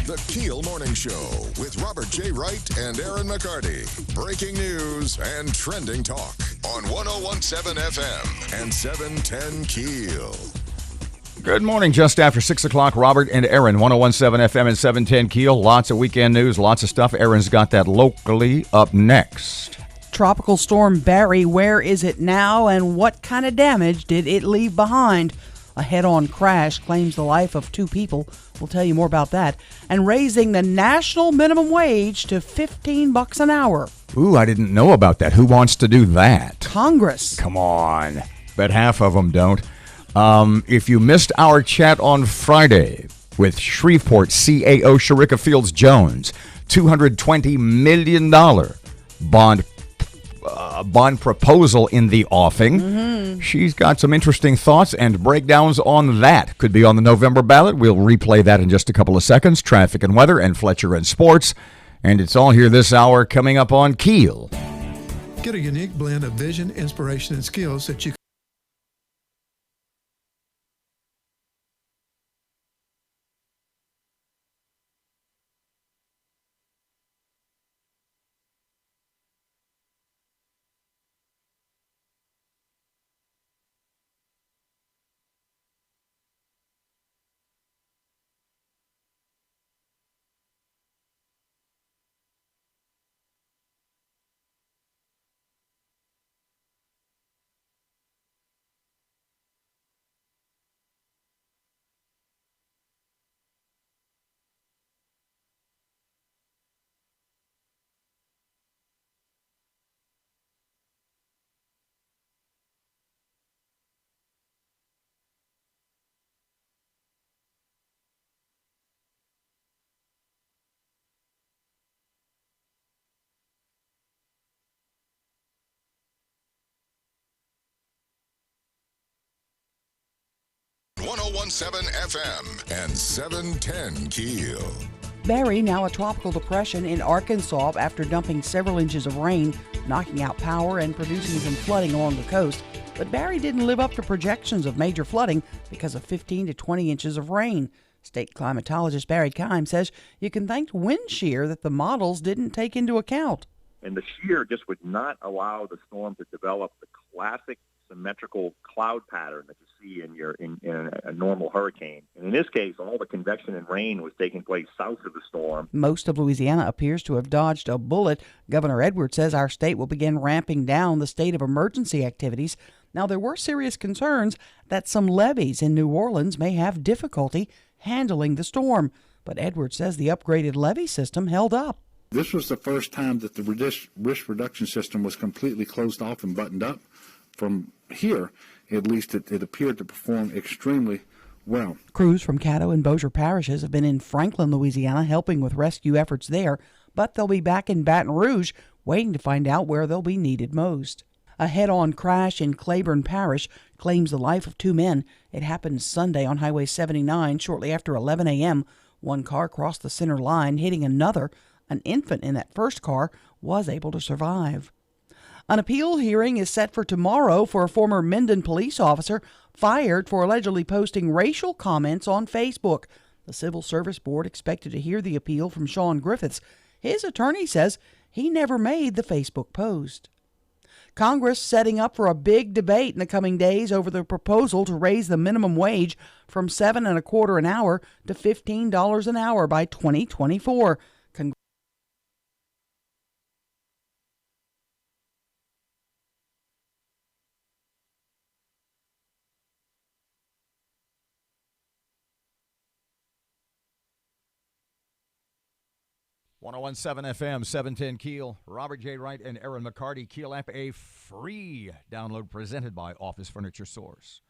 The KEEL Morning Show with Robert J. Wright and Erin McCarty. Breaking news and trending talk on 101.7 FM and 710 KEEL. Good morning. Just after 6 o'clock, Robert and Erin, 101.7 FM and 710 KEEL. Lots of weekend news, lots of stuff. Erin's got that locally up next. Tropical storm Barry, where is it now and what kind of damage did it leave behind? A head-on crash claims the life of 2 people. We'll tell you more about that. And raising the national minimum wage to $15 an hour. Ooh, I didn't know about that. Who wants to do that? Congress. Come on. Bet half of them don't. If you missed our chat on Friday with Shreveport CAO Sharika Fields-Jones, $220 million bond proposal in the offing. She's got some interesting thoughts and breakdowns on that. Could be on the November ballot. We'll replay that in just a couple of seconds. Traffic and weather and Fletcher and sports. And it's all here this hour coming up on KEEL. Get a unique blend of vision, inspiration, and skills that you 101.7 FM and 710 KEEL. Barry, now a tropical depression in Arkansas after dumping several inches of rain, knocking out power and producing some flooding along the coast. But Barry didn't live up to projections of major flooding because of 15 to 20 inches of rain. State climatologist Barry Kime says you can thank wind shear that the models didn't take into account. And the shear just would not allow the storm to develop the classic symmetrical cloud pattern that you see in a normal hurricane. And in this case, all the convection and rain was taking place south of the storm. Most of Louisiana appears to have dodged a bullet. Governor Edwards says our state will begin ramping down the state of emergency activities. Now, there were serious concerns that some levees in New Orleans may have difficulty handling the storm. But Edwards says the upgraded levee system held up. This was the first time that the risk reduction system was completely closed off and buttoned up. From here, at least, it appeared to perform extremely well. Crews from Caddo and Bossier parishes have been in Franklin, Louisiana, helping with rescue efforts there, but they'll be back in Baton Rouge, waiting to find out where they'll be needed most. A head-on crash in Claiborne Parish claims the life of 2 men. It happened Sunday on Highway 79 shortly after 11 a.m. One car crossed the center line, hitting another. An infant in that first car was able to survive. An appeal hearing is set for tomorrow for a former Minden police officer fired for allegedly posting racial comments on Facebook. The Civil Service Board expected to hear the appeal from Sean Griffiths. His attorney says he never made the Facebook post. Congress setting up for a big debate in the coming days over the proposal to raise the minimum wage from $7.25 an hour to $15 an hour by 2024. 101.7 FM, 710 KEEL. Robert J. Wright and Erin McCarty. KEEL app, a free download presented by Office Furniture Source.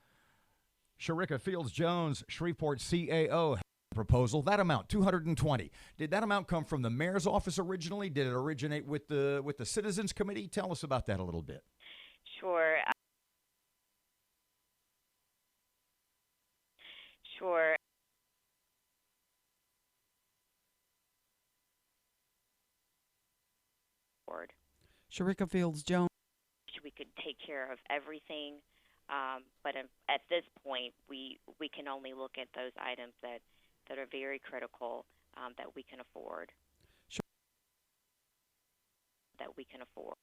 Sharika Fields-Jones, Shreveport CAO proposal. That amount, $220. Did that amount come from the mayor's office originally? Did it originate with the Citizens Committee? Tell us about that a little bit. Sure. Sure. Sharika Fields-Jones. We could take care of everything, but at this point, we can only look at those items that are very critical that we can afford. Sure. That we can afford.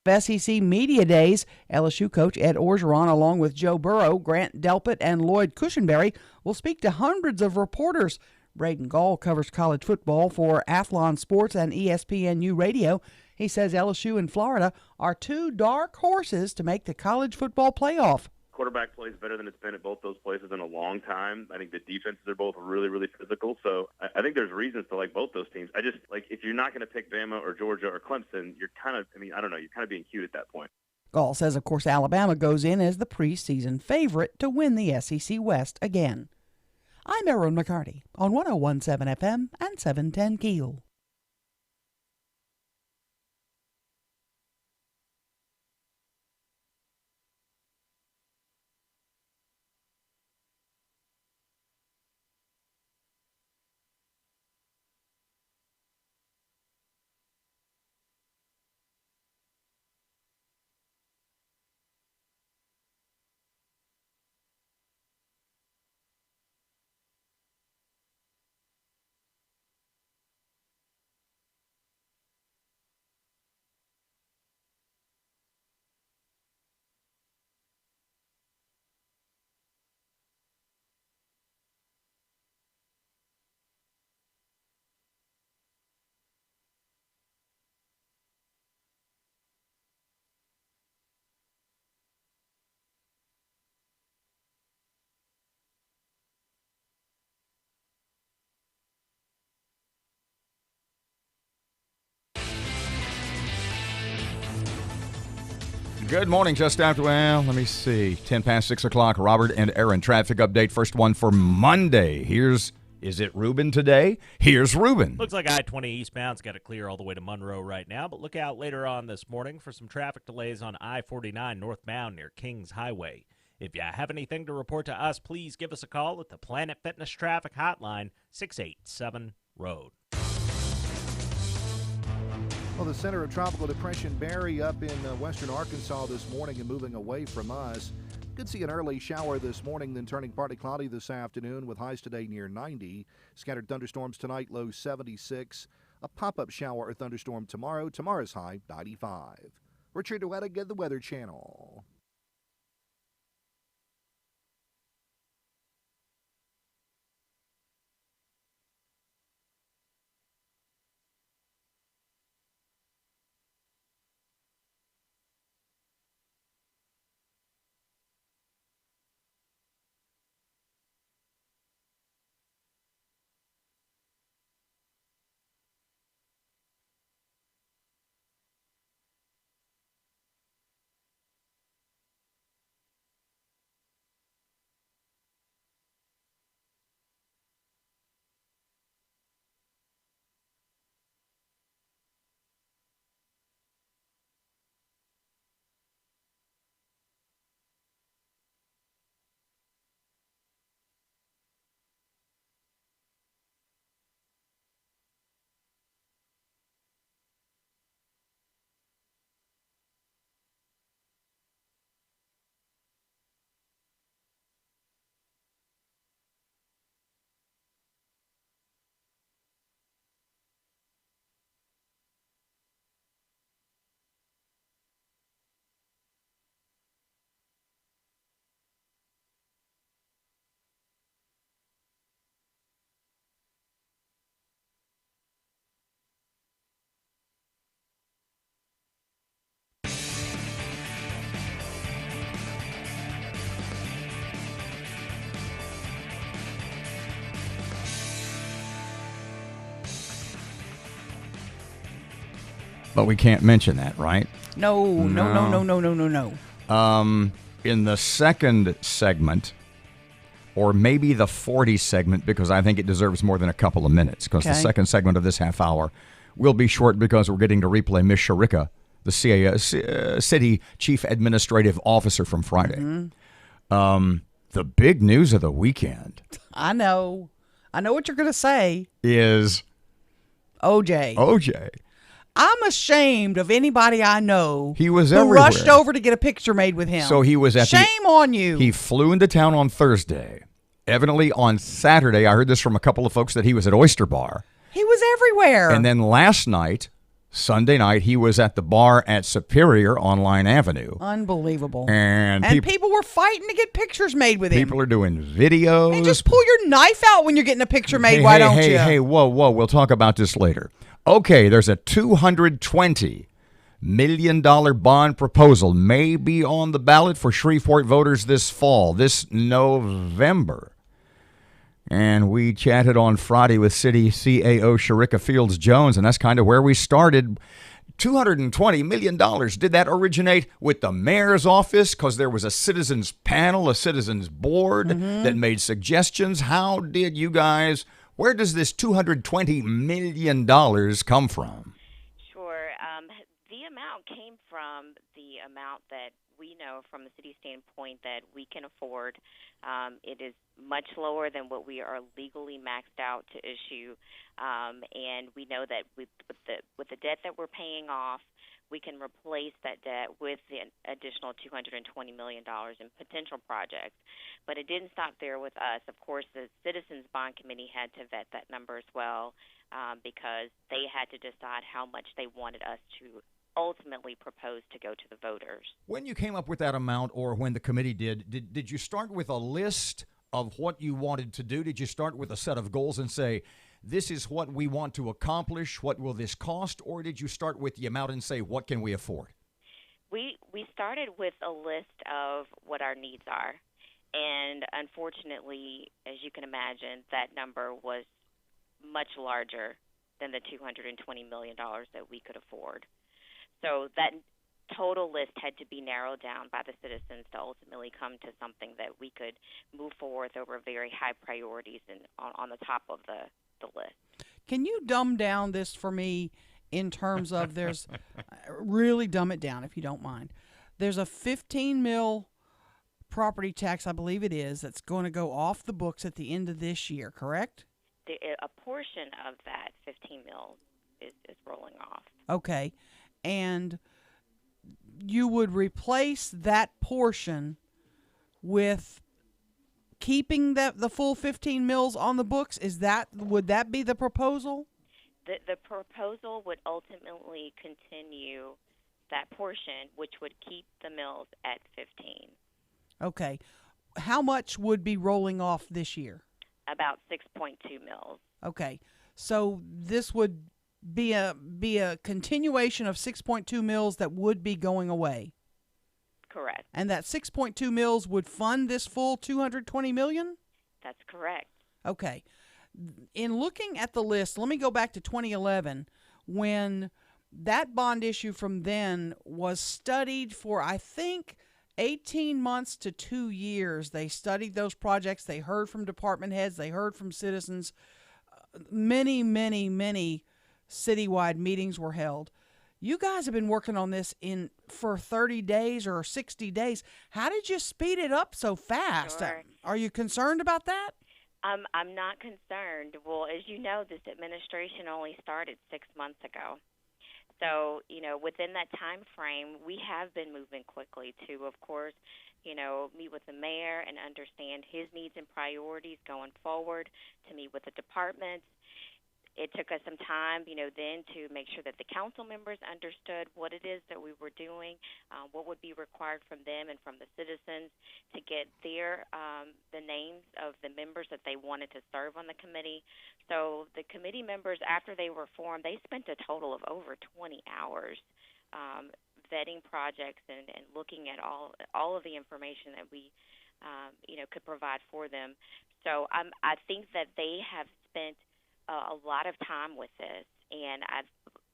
SEC Media Days, LSU coach Ed Orgeron, along with Joe Burrow, Grant Delpit, and Lloyd Cushenberry, will speak to hundreds of reporters. Braden Gall covers college football for Athlon Sports and ESPNU Radio. He says LSU and Florida are two dark horses to make the college football playoff. Quarterback plays better than it's been at both those places in a long time. I think the defenses are both really, really physical. So I think there's reasons to like both those teams. I just, like, if you're not going to pick Bama or Georgia or Clemson, you're kind of, I don't know, you're kind of being cute at that point. Gall says, of course, Alabama goes in as the preseason favorite to win the SEC West again. I'm Erin McCarty on 101.7 FM and 710 KEEL. Good morning. Just after, let me see, 10 past 6 o'clock. Robert and Erin, traffic update. First one for Monday. Is it Reuben today? Here's Reuben. Looks like I-20 eastbound's got it clear all the way to Monroe right now, but look out later on this morning for some traffic delays on I-49 northbound near Kings Highway. If you have anything to report to us, please give us a call at the Planet Fitness Traffic Hotline, 687-ROAD. Well, the center of Tropical Depression Barry up in western Arkansas this morning and moving away from us. Could see an early shower this morning, then turning partly cloudy this afternoon with highs today near 90. Scattered thunderstorms tonight, low 76. A pop-up shower or thunderstorm tomorrow. Tomorrow's high, 95. Richard Duettiga, the Weather Channel. But we can't mention that, right? No. In the second segment, or maybe the 40 segment, because I think it deserves more than a couple of minutes, because the second segment of this half hour will be short because we're getting to replay Miss Sharika, the city chief administrative officer from Friday. The big news of the weekend. I know. I know what you're going to say. is OJ. OJ. I'm ashamed of anybody I know He was who everywhere. rushed over to get a picture made with him. So he was at Shame on you. He flew into town on Thursday. Evidently on Saturday, I heard this from a couple of folks that he was at Oyster Bar. He was everywhere. And then last night, Sunday night, he was at the bar at Superior on Line Avenue. Unbelievable. And people were fighting to get pictures made with him. People are doing videos. Hey, just pull your knife out when you're getting a picture made. Hey, Why don't you? Hey, whoa. We'll talk about this later. Okay, there's a $220 million bond proposal may be on the ballot for Shreveport voters this fall, this November. And we chatted on Friday with City CAO Sharika Fields Jones, and that's kind of where we started. $220 million. Did that originate with the mayor's office because there was a citizens panel, a citizens board that made suggestions? How did you guys, where does this $220 million come from? Sure. The amount came from the amount that we know from the city standpoint that we can afford. It is much lower than what we are legally maxed out to issue, and we know that with the debt that we're paying off, we can replace that debt with the additional $220 million in potential projects. But it didn't stop there with us. Of course, the Citizens Bond Committee had to vet that number as well, because they had to decide how much they wanted us to ultimately proposed to go to the voters. When you came up with that amount, or when the committee did you start with a list of what you wanted to do? Did you start with a set of goals and say, this is what we want to accomplish, what will this cost? Or did you start with the amount and say, what can we afford? We started with a list of what our needs are. And unfortunately, as you can imagine, that number was much larger than the $220 million that we could afford. So that total list had to be narrowed down by the citizens to ultimately come to something that we could move forward over very high priorities and on the top of the list. Can you dumb down this for me in terms of there's really dumb it down if you don't mind. There's a 15 mil property tax, I believe it is, that's going to go off the books at the end of this year, correct? A portion of that 15 mil is rolling off. Okay. And you would replace that portion with keeping the full 15 mils on the books? Would that be the proposal? The proposal would ultimately continue that portion, which would keep the mills at 15. Okay. How much would be rolling off this year? About 6.2 mils. Okay. So this would be a continuation of 6.2 mils that would be going away. Correct. And that 6.2 mils would fund this full $220 million? That's correct. Okay. In looking at the list, let me go back to 2011 when that bond issue from then was studied for, I think, 18 months to 2 years. They studied those projects. They heard from department heads. They heard from citizens. Many, many, many citywide meetings were held. You guys have been working on this for 30 days or 60 days. How did you speed it up so fast? Sure. Are you concerned about that? I'm not concerned. Well, as you know, this administration only started 6 months ago. So, within that time frame, we have been moving quickly to, of course, meet with the mayor and understand his needs and priorities going forward, to meet with the departments. It took us some time, then to make sure that the council members understood what it is that we were doing, what would be required from them and from the citizens to get the names of the members that they wanted to serve on the committee. So the committee members, after they were formed, they spent a total of over 20 hours vetting projects and looking at all of the information that we could provide for them. So I think that they have spent a lot of time with this, and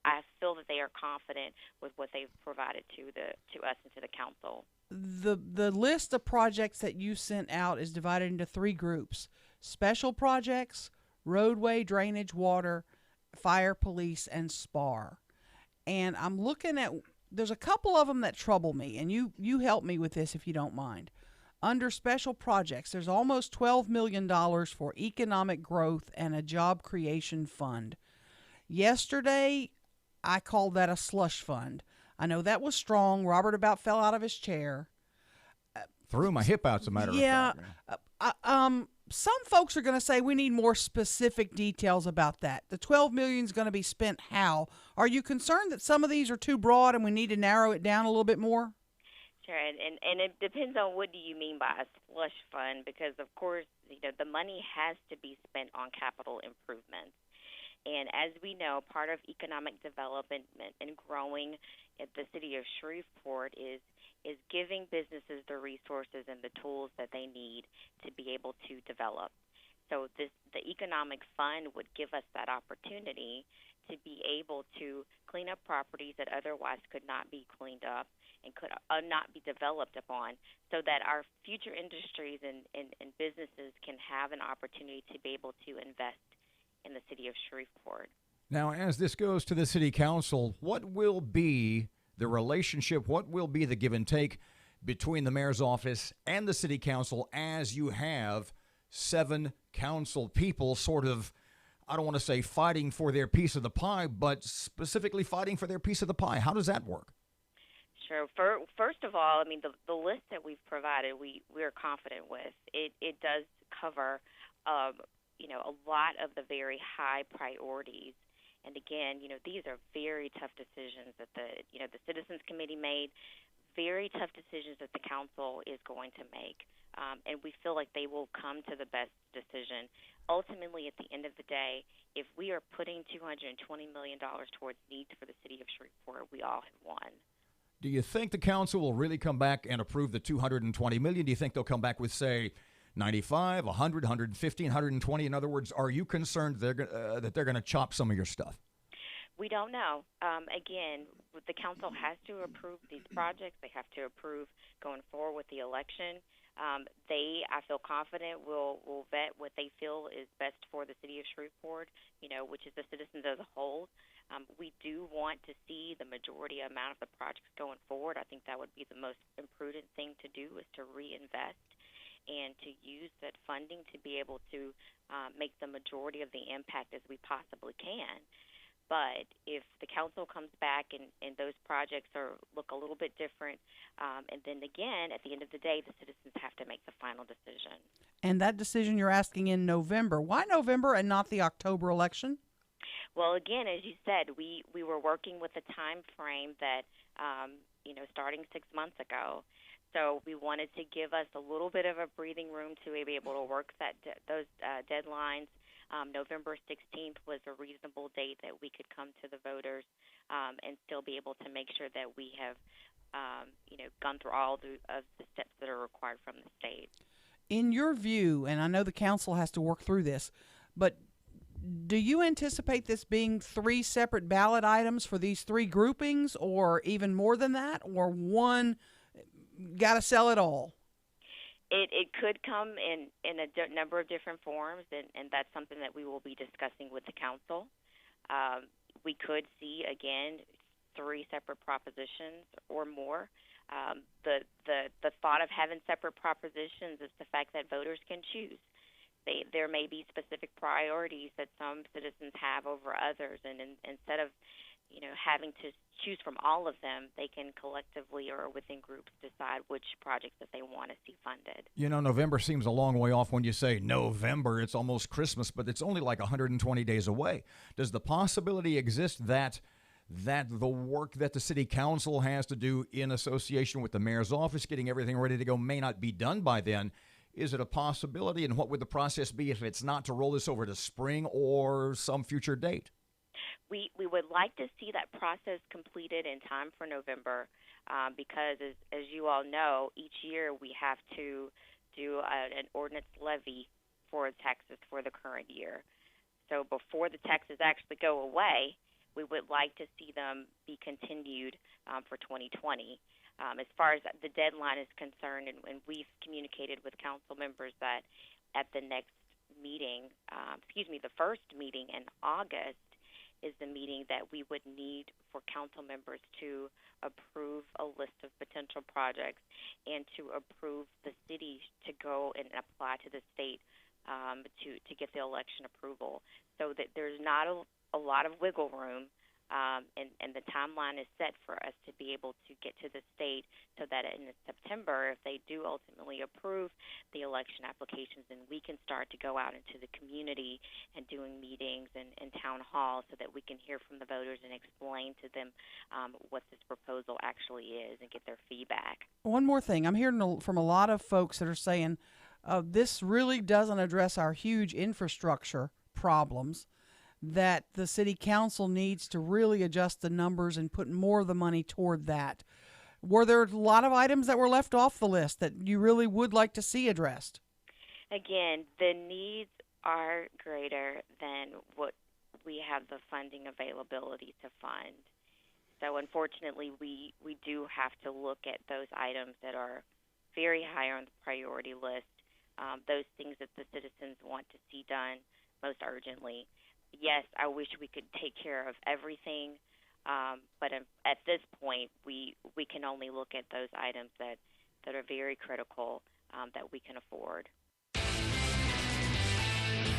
I feel that they are confident with what they've provided to us and to the council. The list of projects that you sent out is divided into 3 groups: special projects, roadway, drainage, water, fire, police, and SPAR. And I'm looking at, there's a couple of them that trouble me, and you help me with this if you don't mind. Under special projects, there's almost $12 million for economic growth and a job creation fund. Yesterday, I called that a slush fund. I know that was strong. Robert about fell out of his chair. Threw my hip out, as a matter of fact. Some folks are going to say we need more specific details about that. The $12 million is going to be spent how? Are you concerned that some of these are too broad and we need to narrow it down a little bit more? Sure, and it depends on what do you mean by a slush fund, because of course, the money has to be spent on capital improvements. And as we know, part of economic development and growing at the city of Shreveport is giving businesses the resources and the tools that they need to be able to develop. So the economic fund would give us that opportunity to be able to clean up properties that otherwise could not be cleaned up and could not be developed upon, so that our future industries and businesses can have an opportunity to be able to invest in the city of Shreveport. Now, as this goes to the city council, what will be the relationship, what will be the give and take between the mayor's office and the city council as you have 7 council people sort of, I don't want to say fighting for their piece of the pie, but specifically fighting for their piece of the pie? How does that work? Sure. First of all, I mean, the list that we've provided, we're confident with. It does cover a lot of the very high priorities. And again, these are very tough decisions that the Citizens Committee made, very tough decisions that the council is going to make. And we feel like they will come to the best decision. Ultimately, at the end of the day, if we are putting $220 million towards needs for the city of Shreveport, we all have won. Do you think the council will really come back and approve the $220 million? Do you think they'll come back with, say, 95, 100, 115, 120? In other words, are you concerned that they're going to chop some of your stuff? We don't know. Again, the council has to approve these projects. They have to approve going forward with the election. I feel confident, will vet what they feel is best for the city of Shreveport, which is the citizens as a whole. We do want to see the majority amount of the projects going forward. I think that would be the most imprudent thing to do, is to reinvest and to use that funding to be able to make the majority of the impact as we possibly can. But if the council comes back and those projects look a little bit different, and then again, at the end of the day, the citizens have to make the final decision. And that decision you're asking in November. Why November and not the October election? Well, again, as you said, we were working with a time frame that, starting 6 months ago. So we wanted to give us a little bit of a breathing room to be able to work those deadlines. November 16th was a reasonable date that we could come to the voters and still be able to make sure that we have, gone through all of the steps that are required from the state. In your view, and I know the council has to work through this, but do you anticipate this being 3 separate ballot items for these 3 groupings, or even more than that, or one got to sell it all? It could come in a number of different forms, and that's something that we will be discussing with the council. We could see, again, 3 separate propositions or more. The thought of having separate propositions is the fact that voters can choose. There may be specific priorities that some citizens have over others, and instead of having to choose from all of them, they can collectively or within groups decide which projects that they want to see funded. November seems a long way off. When you say November, it's almost Christmas, but it's only like 120 days away. Does the possibility exist that the work that the city council has to do in association with the mayor's office, getting everything ready to go, may not be done by then? Is it a possibility, and what would the process be if it's not to roll this over to spring or some future date? We would like to see that process completed in time for November because, as you all know, each year we have to do an ordinance levy for taxes for the current year. So before the taxes actually go away, we would like to see them be continued for 2020. As far as the deadline is concerned, and we've communicated with council members that at the next meeting, the first meeting in August, is the meeting that we would need for council members to approve a list of potential projects and to approve the city to go and apply to the state to get the election approval. So that there's not a lot of wiggle room, and the timeline is set for us to be able to get to the state so that in September, if they do ultimately approve the election applications, then we can start to go out into the community and doing meetings and town halls so that we can hear from the voters and explain to them what this proposal actually is and get their feedback. One more thing. I'm hearing from a lot of folks that are saying this really doesn't address our huge infrastructure problems, that the city council needs to really adjust the numbers and put more of the money toward that. Were there a lot of items that were left off the list that you really would like to see addressed? Again, the needs are greater than what we have the funding availability to fund. So unfortunately, we do have to look at those items that are very high on the priority list, those things that the citizens want to see done most urgently. Yes, I wish we could take care of everything, but at this point, we can only look at those items that are very critical that we can afford.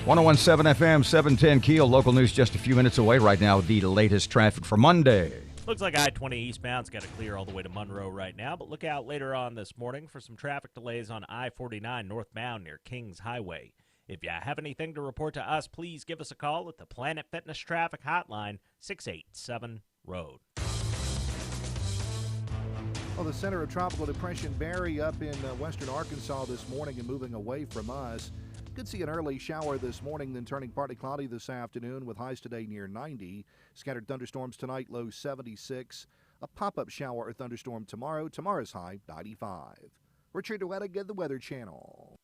1017 FM, 710 Keel. Local news just a few minutes away right now. The latest traffic for Monday. Looks like I-20 eastbound's got to clear all the way to Monroe right now, but look out later on this morning for some traffic delays on I-49 northbound near Kings Highway. If you have anything to report to us, please give us a call at the Planet Fitness Traffic Hotline, 687-ROAD. Well, the center of Tropical Depression Barry up in western Arkansas this morning and moving away from us. Could see an early shower this morning, then turning partly cloudy this afternoon with highs today near 90. Scattered thunderstorms tonight, low 76. A pop-up shower or thunderstorm tomorrow. Tomorrow's high, 95. Richard DeWettig, the Weather Channel.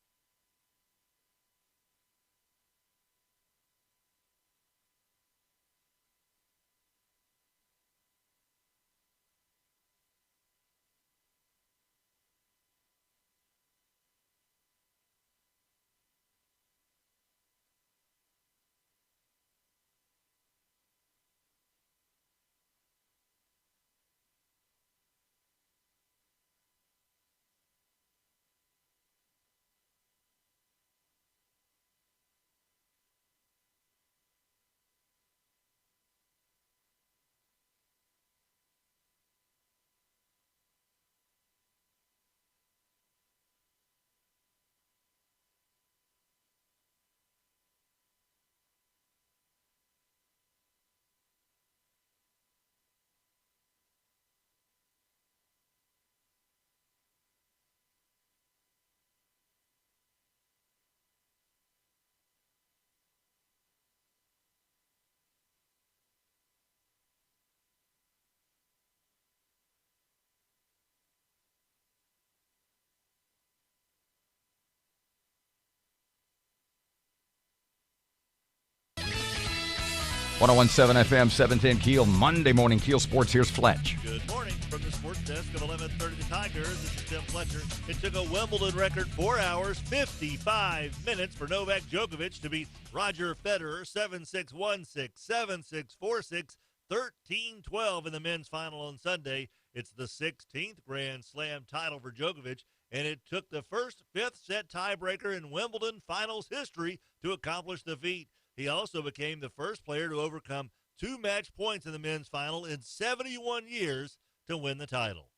.1017 FM, 710 Keel. Monday morning Keel Sports. Here's Fletch. Good morning from the sports desk of 1130 The Tigers. This is Tim Fletcher. It took a Wimbledon record 4 hours, 55 minutes for Novak Djokovic to beat Roger Federer 7-6, 1-6, 7-6, 4-6, 13-12 in the men's final on Sunday. It's the 16th Grand Slam title for Djokovic, and it took the first fifth-set tiebreaker in Wimbledon finals history to accomplish the feat. He also became the first player to overcome 2 match points in the men's final in 71 years to win the title.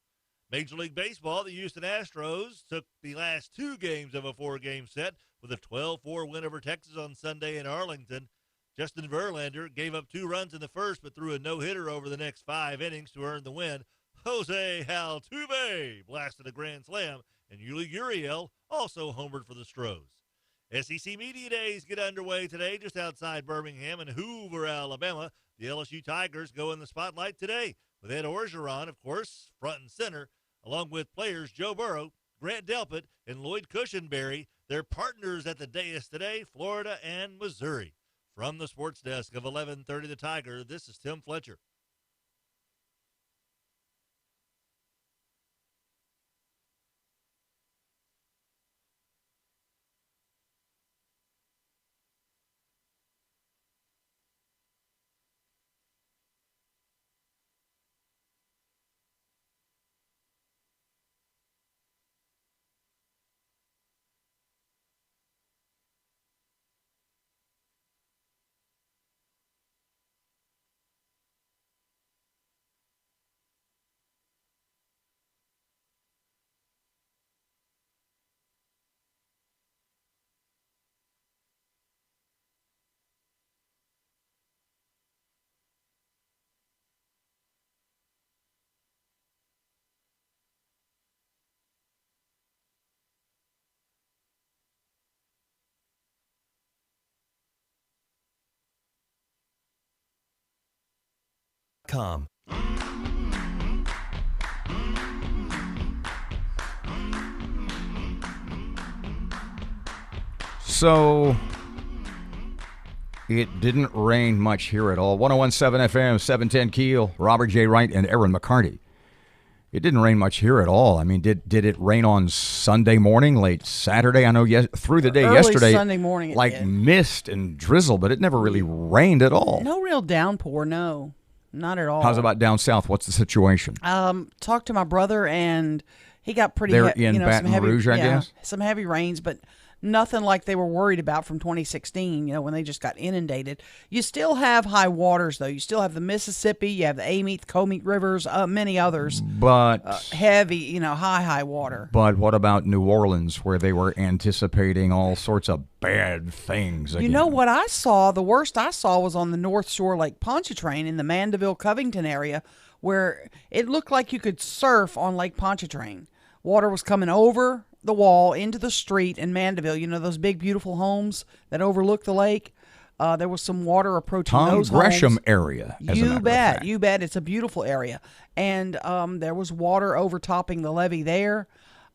Major League Baseball, the Houston Astros took the last 2 games of a 4-game set with a 12-4 win over Texas on Sunday in Arlington. Justin Verlander gave up 2 runs in the first but threw a no-hitter over the next 5 innings to earn the win. Jose Altuve blasted a grand slam, and Yuli Gurriel also homered for the Stros. SEC Media Days get underway today just outside Birmingham and Hoover, Alabama. The LSU Tigers go in the spotlight today with Ed Orgeron, of course, front and center, along with players Joe Burrow, Grant Delpit, and Lloyd Cushenberry. They're partners at the dais today, Florida and Missouri. From the sports desk of 1130 The Tiger, this is Tim Fletcher. KEEL.com. So it didn't rain much here at all. 101.7 FM, 710 Keel, Robert J. Wright, and Erin McCarty. It didn't rain much here at all. I mean, did it rain on Sunday morning, late Saturday? I know through the day Early yesterday, Sunday morning it like did. Mist and drizzle, but it never really rained at all. No real downpour, no. Not at all. How's about down south? What's the situation? Talked to my brother, and he got pretty They're in Baton some heavy, Rouge, I guess? some heavy rains, but nothing like they were worried about from 2016, when they just got inundated. You still have high waters, though. You still have the Mississippi, you have the Amite, Comite rivers, many others. But heavy, high water. But what about New Orleans, where they were anticipating all sorts of bad things again? You know what I saw? The worst I saw was on the North Shore Lake Pontchartrain in the Mandeville-Covington area, where it looked like you could surf on Lake Pontchartrain. Water was coming over the wall into the street in Mandeville. Those big, beautiful homes that overlook the lake. There was some water approaching those Gresham homes. area. As a matter You of bet. fact. You bet. It's a beautiful area. And there was water overtopping the levee there.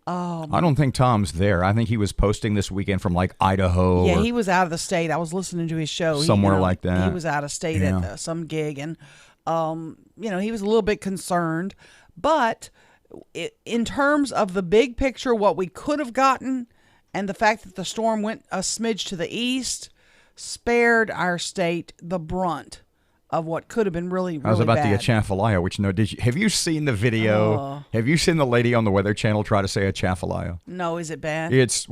I don't think Tom's there. I think he was posting this weekend from like Idaho. Yeah, or he was out of the state. I was listening to his show. Somewhere like that. He was out of state at some gig. And, he was a little bit concerned. But in terms of the big picture, what we could have gotten, and the fact that the storm went a smidge to the east, spared our state the brunt of what could have been really, really bad. How's about the Atchafalaya? Have you seen the video? Have you seen the lady on the Weather Channel try to say Atchafalaya? No, is it bad? It's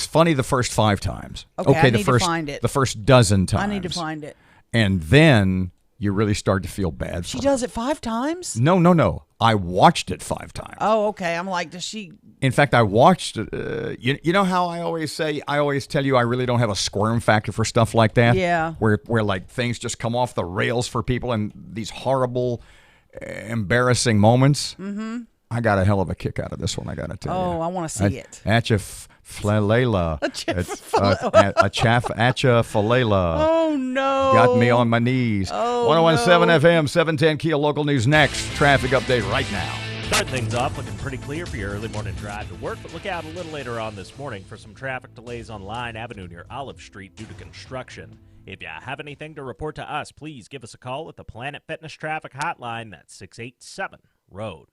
funny the first 5 times. Okay, I the need first to find it. The first dozen times. I need to find it. And then you really start to feel bad. She does it 5 times? No. I watched it 5 times. Oh, okay. I'm like, does she? In fact, I watched it. You know how I always tell you I really don't have a squirm factor for stuff like that? Yeah. Where like things just come off the rails for people and these horrible, embarrassing moments. Mm-hmm. I got a hell of a kick out of this one, I got to tell you. Oh, I want to see it. Atchafalaya. Atchafalaya. Oh, no. Got me on my knees. Oh, 101.7 FM, 710 Keel local news next. Traffic update right now. Start things off looking pretty clear for your early morning drive to work, but look out a little later on this morning for some traffic delays on Line Avenue near Olive Street due to construction. If you have anything to report to us, please give us a call at the Planet Fitness Traffic Hotline. That's 687-ROAD.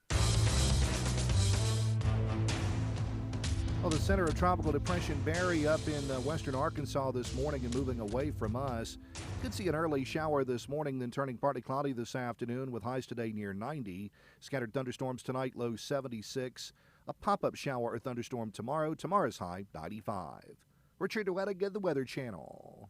Well, the center of Tropical Depression Barry up in western Arkansas this morning and moving away from us. Could see an early shower this morning, then turning partly cloudy this afternoon with highs today near 90. Scattered thunderstorms tonight, low 76. A pop-up shower or thunderstorm tomorrow. Tomorrow's high 95. Richard Duetta, the Weather Channel.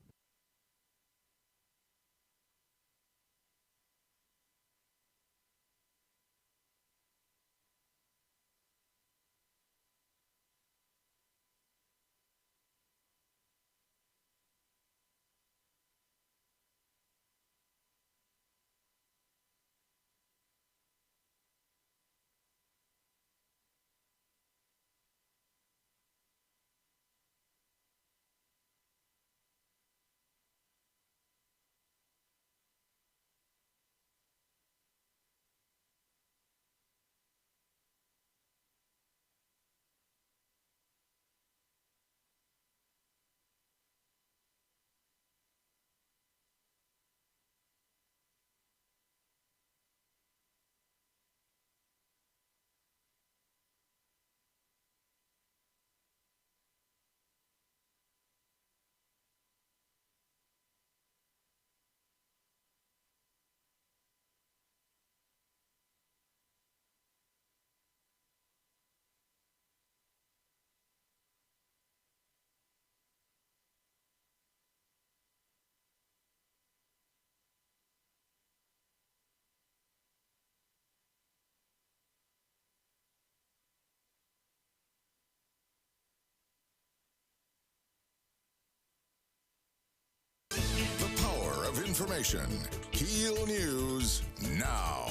Information. KEEL News now.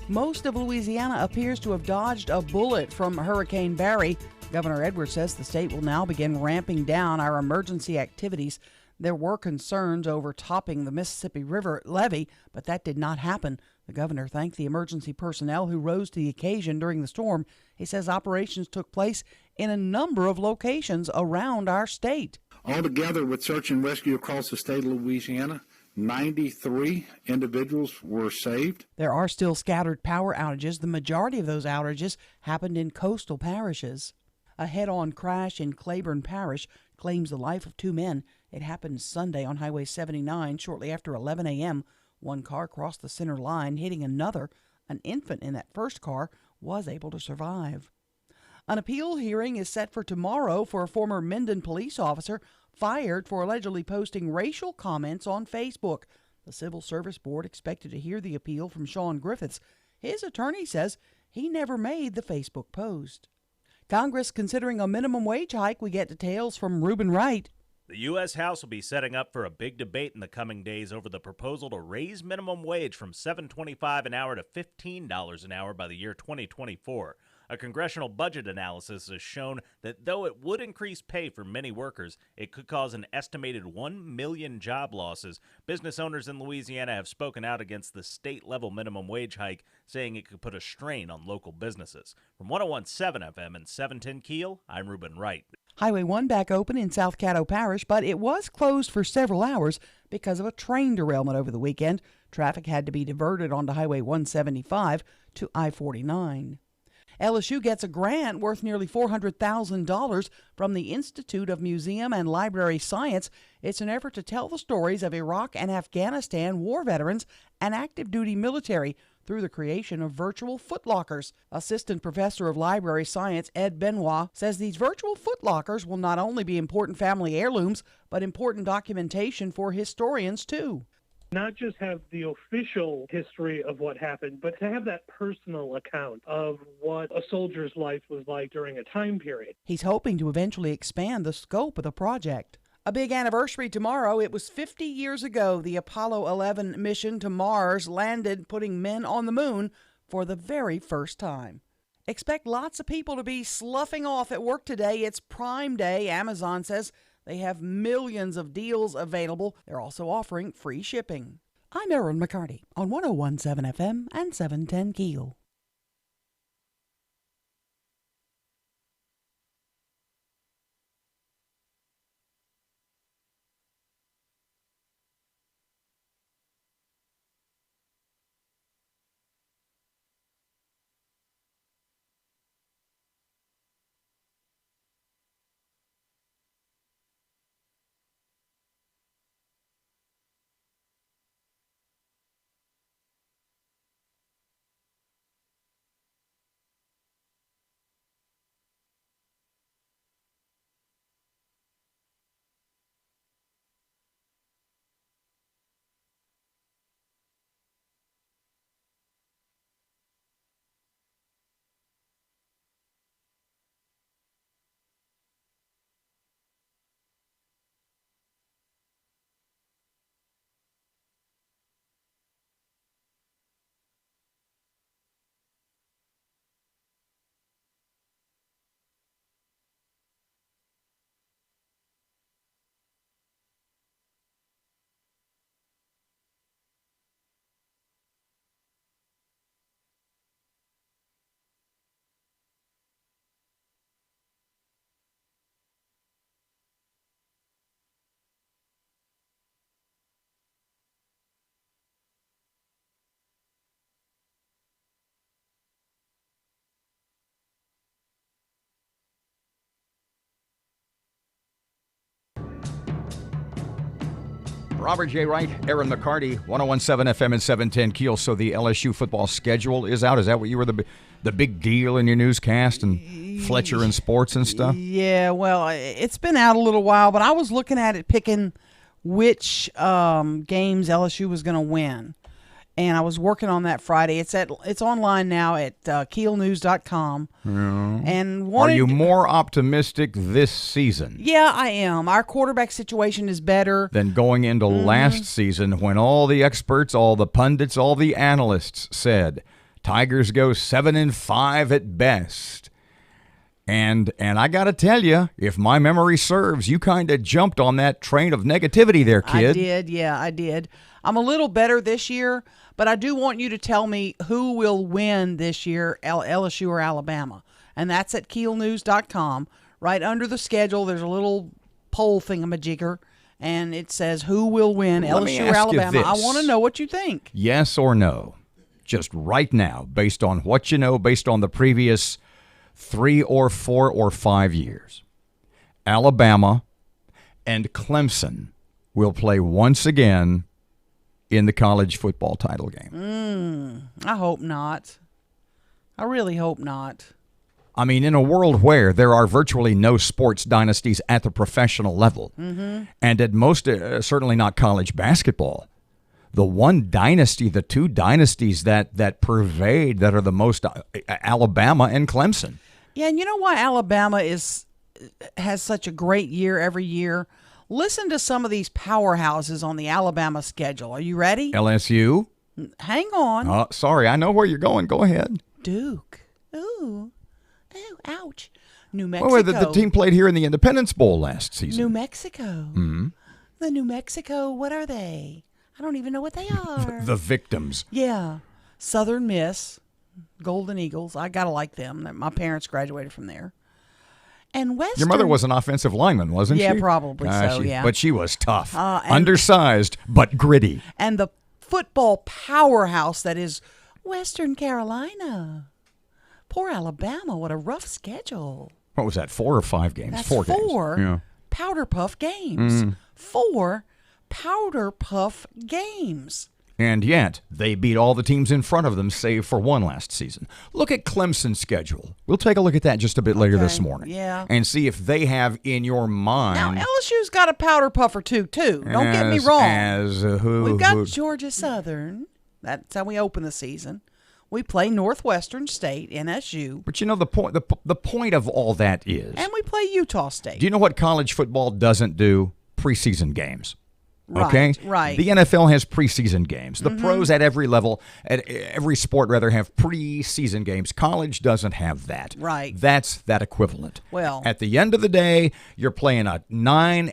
Most of Louisiana appears to have dodged a bullet from Hurricane Barry. Governor Edwards says the state will now begin ramping down our emergency activities. There were concerns over topping the Mississippi River levee, but that did not happen. The governor thanked the emergency personnel who rose to the occasion during the storm. He says operations took place in a number of locations around our state. Altogether, with search and rescue across the state of Louisiana, 93 individuals were saved. There are still scattered power outages. The majority of those outages happened in coastal parishes. A head-on crash in Claiborne Parish claims the life of 2 men. It happened Sunday on Highway 79 shortly after 11 a.m. One car crossed the center line, hitting another. An infant in that first car was able to survive. An appeal hearing is set for tomorrow for a former Minden police officer fired for allegedly posting racial comments on Facebook. The Civil Service Board expected to hear the appeal from Sean Griffiths. His attorney says he never made the Facebook post. Congress considering a minimum wage hike. We get details from Reuben Wright. The U.S. House will be setting up for a big debate in the coming days over the proposal to raise minimum wage from $7.25 an hour to $15 an hour by the year 2024. A congressional budget analysis has shown that though it would increase pay for many workers, it could cause an estimated 1 million job losses. Business owners in Louisiana have spoken out against the state-level minimum wage hike, saying it could put a strain on local businesses. From 101.7 FM and 710 KEEL, I'm Reuben Wright. Highway 1 back open in South Caddo Parish, but it was closed for several hours because of a train derailment over the weekend. Traffic had to be diverted onto Highway 175 to I-49. LSU gets a grant worth nearly $400,000 from the Institute of Museum and Library Science. It's an effort to tell the stories of Iraq and Afghanistan war veterans and active duty military through the creation of virtual footlockers. Assistant Professor of Library Science Ed Benoit says these virtual footlockers will not only be important family heirlooms, but important documentation for historians too. Not just have the official history of what happened, but to have that personal account of what a soldier's life was like during a time period. He's hoping to eventually expand the scope of the project. A big anniversary tomorrow. It was 50 years ago the Apollo 11 mission to Mars landed, putting men on the moon for the very first time. Expect lots of people to be sloughing off at work today. It's Prime Day. Amazon says they have millions of deals available. They're also offering free shipping. I'm Erin McCarty on 101.7 FM and 710 KEEL. Robert J. Wright, Erin McCarty, 101.7 FM and 710 KEEL. So the LSU football schedule is out. Is that what you were the big deal in your newscast and Fletcher and sports and stuff? Yeah, well, it's been out a little while, but I was looking at it, picking which games LSU was going to win. And I was working on that Friday. It's online now at keelnews.com. Yeah. And are you more optimistic this season? Yeah, I am. Our quarterback situation is better than going into last season when all the experts, all the pundits, all the analysts said Tigers go 7-5 at best. And I got to tell you, if my memory serves, you kind of jumped on that train of negativity there, kid. I did. Yeah, I did. I'm a little better this year, but I do want you to tell me who will win this year, LSU or Alabama. And that's at keelnews.com. Right under the schedule, there's a little poll thingamajigger, and it says who will win, LSU or Alabama. I want to know what you think. Yes or no? Just right now, based on what you know, based on the previous 3 or 4 or 5 years. Alabama and Clemson will play once again in the college football title game. I hope not. I really hope not. I mean, in a world where there are virtually no sports dynasties at the professional level, and at most, certainly not college basketball, the one dynasty, the two dynasties that pervade, that are the most, Alabama and Clemson. Yeah, and you know why Alabama has such a great year every year? Listen to some of these powerhouses on the Alabama schedule. Are you ready? LSU? Hang on. Sorry, I know where you're going. Go ahead. Duke. Ooh, ouch. New Mexico. Well, the team played here in the Independence Bowl last season. New Mexico. The New Mexico, what are they? I don't even know what they are. The victims. Yeah. Southern Miss, Golden Eagles. I got to like them. My parents graduated from there. And Western. Your mother was an offensive lineman, wasn't she? Yeah, probably so, yeah. But she was tough. Undersized, but gritty. And the football powerhouse that is Western Carolina. Poor Alabama. What a rough schedule. What was that, 4 or 5 games? That's 4 games. 4 Yeah. Powder Puff games. 4 Powder Puff games. And yet, they beat all the teams in front of them, save for one last season. Look at Clemson's schedule. We'll take a look at that just a bit later this morning. Yeah. And see if they have in your mind. Now, LSU's got a Powder Puff or two, too. Don't get me wrong. We've got Georgia Southern. That's how we open the season. We play Northwestern State, NSU. But you know, the point of all that is. And we play Utah State. Do you know what college football doesn't do? Preseason games. Okay? Right. The NFL has preseason games. The pros at every level, at every sport rather, have preseason games. College doesn't have that. Right. That's that equivalent. Well. At the end of the day, you're playing a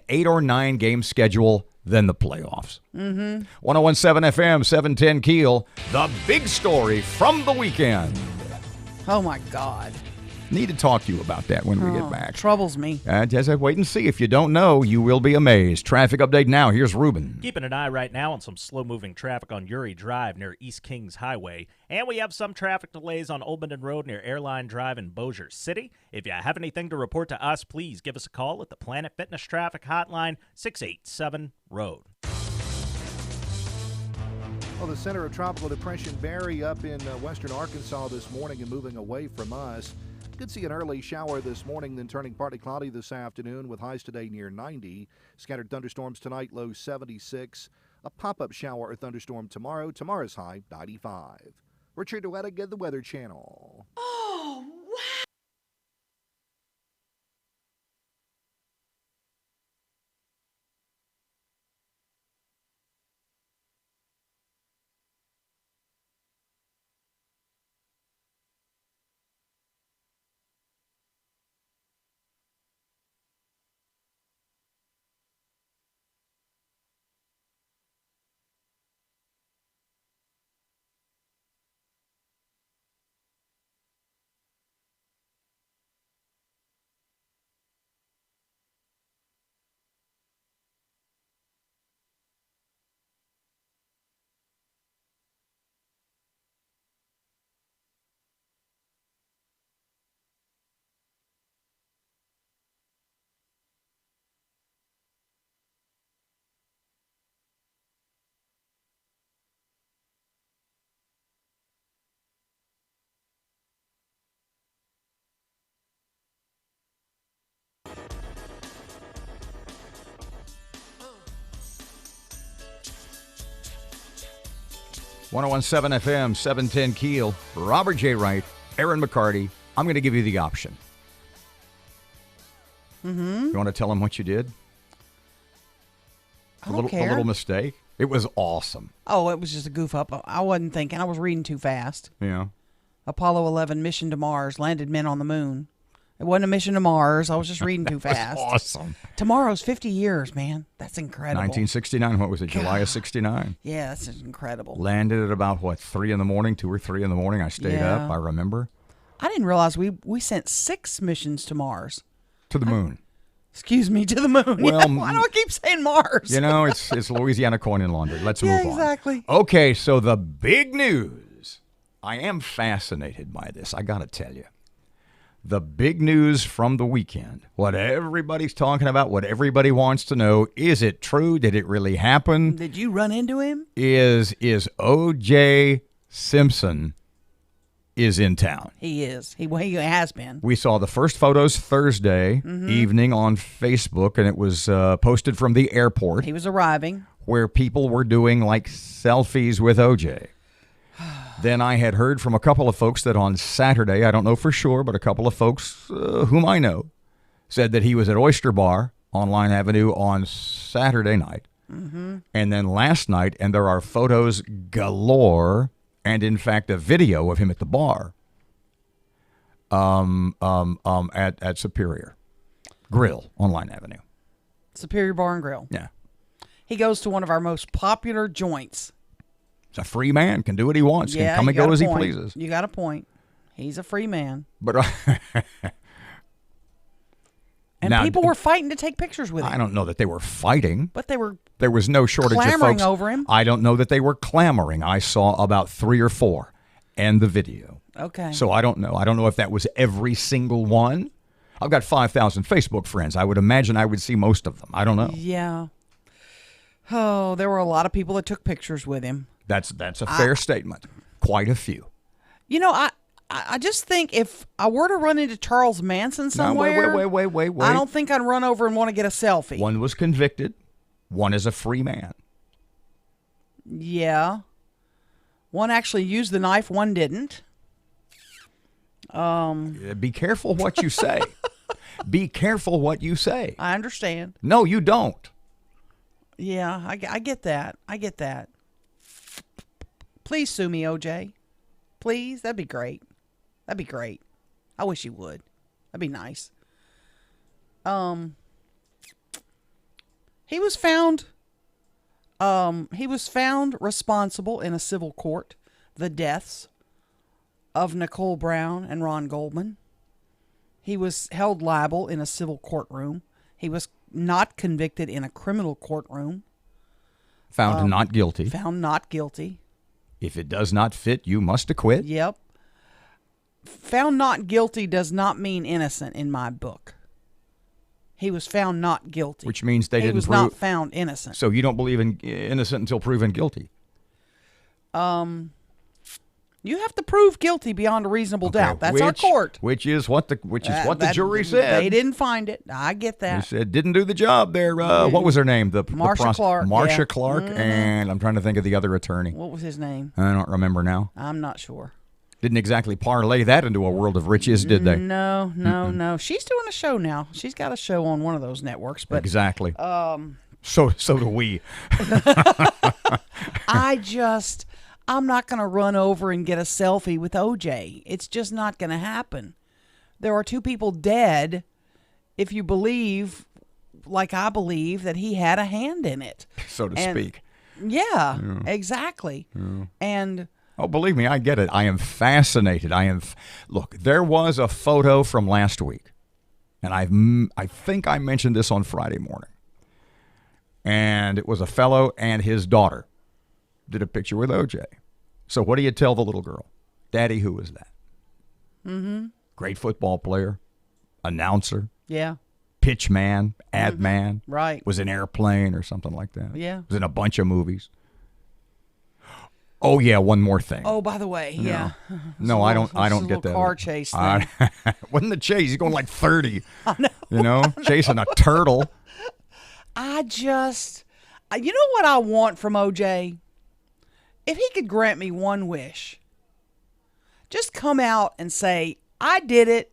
8 or 9 game schedule, then the playoffs. 1017 FM, 710 Keel. The big story from the weekend. Oh, my God. Need to talk to you about that when we get back. Troubles me. Just wait and see. If you don't know, you will be amazed. Traffic update now. Here's Ruben. Keeping an eye right now on some slow-moving traffic on Uri Drive near East Kings Highway. And we have some traffic delays on Old Minden Road near Airline Drive in Bossier City. If you have anything to report to us, please give us a call at the Planet Fitness Traffic Hotline, 687-ROAD. Well, the center of Tropical Depression Barry up in western Arkansas this morning and moving away from us. Could see an early shower this morning, then turning partly cloudy this afternoon with highs today near 90. Scattered thunderstorms tonight, low 76. A pop-up shower or thunderstorm tomorrow. Tomorrow's high, 95. Richard Duetta, the Weather Channel. Oh, wow. .117 FM, 710 Keel. Robert J. Wright, Erin McCarty. I'm going to give you the option. You want to tell them what you did? I don't care. A little mistake. It was awesome. Oh, it was just a goof up. I wasn't thinking. I was reading too fast. Yeah. Apollo 11 mission to Mars landed men on the moon. It wasn't a mission to Mars. I was just reading too fast. Awesome. Tomorrow's 50 years, man. That's incredible. 1969. What was it? July of 69. Yeah, that's incredible. Landed at about, 3 in the morning, 2 or 3 in the morning. I stayed up, I remember. I didn't realize we sent 6 missions to Mars. To the moon. Excuse me, to the moon. Well, Yeah, why do I keep saying Mars? It's Louisiana coin and laundry. Let's move on. Exactly. Okay, so the big news. I am fascinated by this, I got to tell you. The big news from the weekend, what everybody's talking about, what everybody wants to know, is it true? Did it really happen? Did you run into him? Is O.J. Simpson is in town. He is. He has been. We saw the first photos Thursday evening on Facebook, and it was posted from the airport. He was arriving. Where people were doing like selfies with O.J. Then I had heard from a couple of folks that on Saturday, I don't know for sure, but a couple of folks whom I know said that he was at Oyster Bar on Line Avenue on Saturday night. And then last night, and there are photos galore, and in fact a video of him at the bar at Superior Grill on Line Avenue. Superior Bar and Grill. Yeah. He goes to one of our most popular joints. He's a free man, can do what he wants, can come and go as he pleases. You got a point. He's a free man. But and now, people were fighting to take pictures with him. I don't know that they were fighting. But they were There was no shortage of clamoring folks. over him. I don't know that they were clamoring. I saw about 3 or 4 and the video. Okay. So I don't know. I don't know if that was every single one. I've got 5,000 Facebook friends. I would imagine I would see most of them. I don't know. Yeah. Oh, there were a lot of people that took pictures with him. That's a fair statement. Quite a few. You know, I just think if I were to run into Charles Manson somewhere, No, wait. I don't think I'd run over and want to get a selfie. One was convicted. One is a free man. Yeah. One actually used the knife, one didn't. Be careful what you say. Be careful what you say. I understand. No, you don't. Yeah, I get that. I get that. Please sue me, OJ. Please, that'd be great. That'd be great. I wish you would. That'd be nice. He was found responsible in a civil court, the deaths of Nicole Brown and Ron Goldman. He was held liable in a civil courtroom. He was not convicted in a criminal courtroom. Found not guilty. Found not guilty. If it does not fit, you must acquit. Yep. Found not guilty does not mean innocent in my book. He was found not guilty. Which means they he didn't was prove. not found innocent. So you don't believe in innocent until proven guilty. You have to prove guilty beyond a reasonable doubt. That's our court. Which is what the jury said. They didn't find it. I get that. They said didn't do the job there. What was her name? Marsha Clark. Marsha yeah. Clark, and I'm trying to think of the other attorney. What was his name? I don't remember now. I'm not sure. Didn't exactly parlay that into a world of riches, did they? No. She's doing a show now. She's got a show on one of those networks. But exactly. So do we. I'm not going to run over and get a selfie with OJ. It's just not going to happen. There are 2 people dead if you believe, like I believe, that he had a hand in it. So to speak. Yeah, exactly. Yeah. And... Oh, believe me, I get it. I am fascinated. Look, there was a photo from last week, and I think I mentioned this on Friday morning. And it was a fellow and his daughter did a picture with OJ. So what do you tell the little girl? Daddy, who is that? Mm-hmm. Great football player, announcer. Yeah. Pitch man, ad man. Right. Was in Airplane or something like that. Yeah. Was in a bunch of movies. Oh yeah, one more thing. Oh, by the way, yeah. No, I don't get that. Car chase thing. Wasn't the chase? He's going like 30. I know. Chasing a turtle. You know what I want from OJ? If he could grant me one wish, just come out and say, I did it.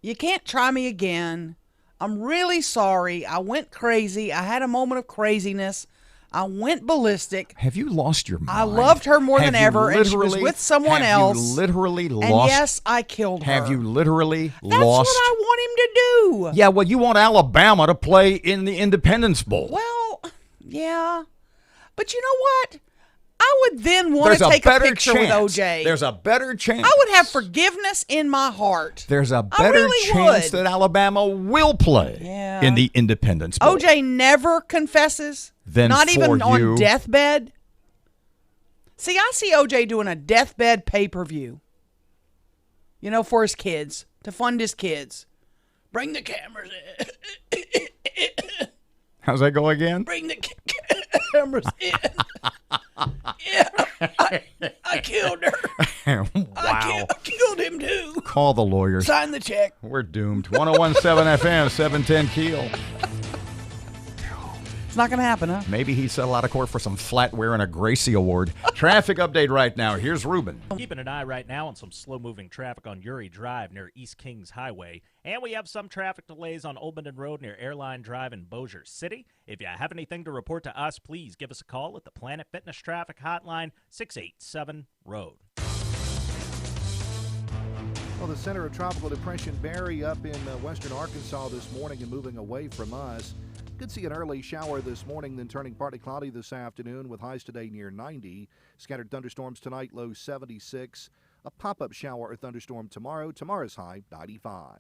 You can't try me again. I'm really sorry. I went crazy. I had a moment of craziness. I went ballistic. Have you lost your mind? I loved her more than ever, and she was with someone else. Have you literally lost? And yes, I killed her. Have you literally That's lost? what I want him to do. Yeah, well, you want Alabama to play in the Independence Bowl. Well, yeah. But you know what? I would then want to take a picture with OJ. There's a better chance. I would have forgiveness in my heart. There's a better chance that Alabama will play in the Independence Bowl. OJ never confesses, not even on deathbed. See, I see OJ doing a deathbed pay-per-view, for his kids, to fund his kids. Bring the cameras in. How's that go again? Bring the cameras in. Yeah, I killed her. Wow. I killed him too. Call the lawyers. Sign the check. We're doomed. 101.7 FM, 710 Keel. It's not going to happen, huh? Maybe he settled out of court for some flatware and a Gracie Award. Traffic update right now. Here's Ruben. Keeping an eye right now on some slow-moving traffic on Uri Drive near East Kings Highway. And we have some traffic delays on Oldman Road near Airline Drive in Bossier City. If you have anything to report to us, please give us a call at the Planet Fitness Traffic Hotline, 687-ROAD. Well, the center of Tropical Depression Barry up in western Arkansas this morning and moving away from us. Could see an early shower this morning, then turning partly cloudy this afternoon with highs today near 90. Scattered thunderstorms tonight, low 76. A pop-up shower or thunderstorm tomorrow. Tomorrow's high, 95.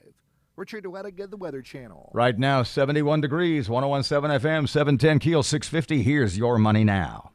Richard Duettigan, the Weather Channel. Right now, 71 degrees, 101.7 FM, 710 Keel, 650. Here's your money now.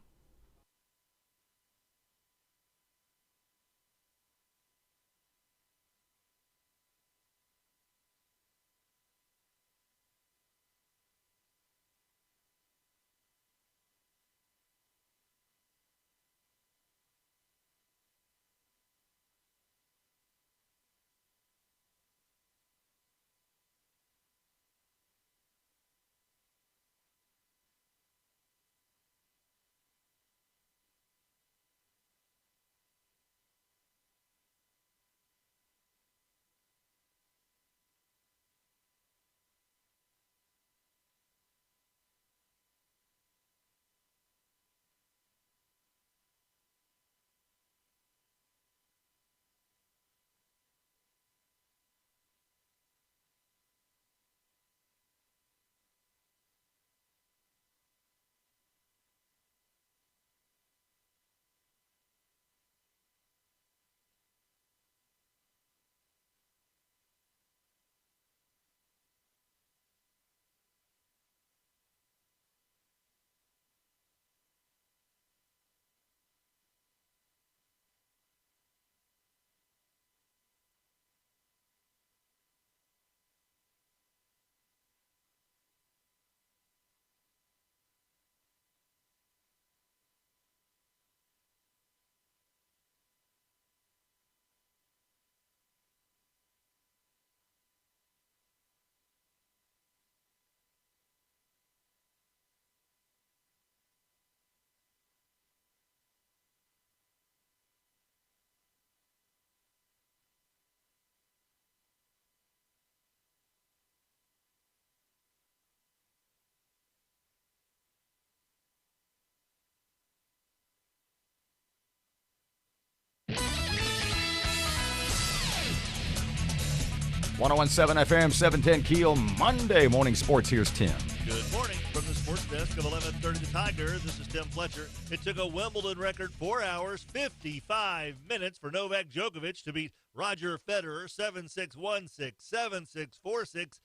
.101.7 FM, 710 Keel, Monday Morning Sports. Here's Tim. Good morning from the sports desk of 1130 The Tiger. This is Tim Fletcher. It took a Wimbledon record 4 hours, 55 minutes for Novak Djokovic to beat Roger Federer 7-6, 1-6, 7-6, 4-6,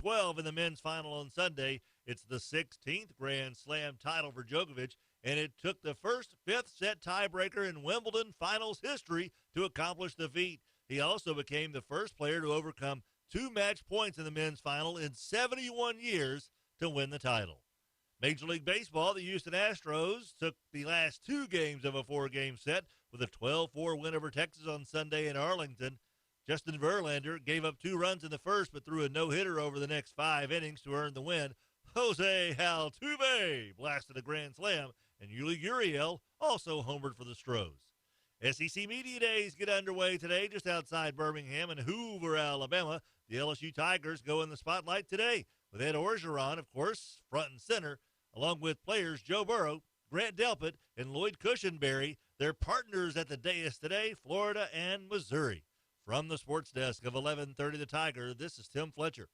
13-12 in the men's final on Sunday. It's the 16th Grand Slam title for Djokovic, and it took the first fifth-set tiebreaker in Wimbledon finals history to accomplish the feat. He also became the first player to overcome 2 match points in the men's final in 71 years to win the title. Major League Baseball, the Houston Astros took the last 2 games of a 4-game set with a 12-4 win over Texas on Sunday in Arlington. Justin Verlander gave up 2 runs in the first but threw a no-hitter over the next 5 innings to earn the win. Jose Altuve blasted a grand slam, and Yuli Gurriel also homered for the Stros. SEC Media Days get underway today just outside Birmingham and Hoover, Alabama. The LSU Tigers go in the spotlight today with Ed Orgeron, of course, front and center, along with players Joe Burrow, Grant Delpit, and Lloyd Cushenberry. They're partners at the dais today, Florida and Missouri. From the sports desk of 1130 The Tiger, this is Tim Fletcher.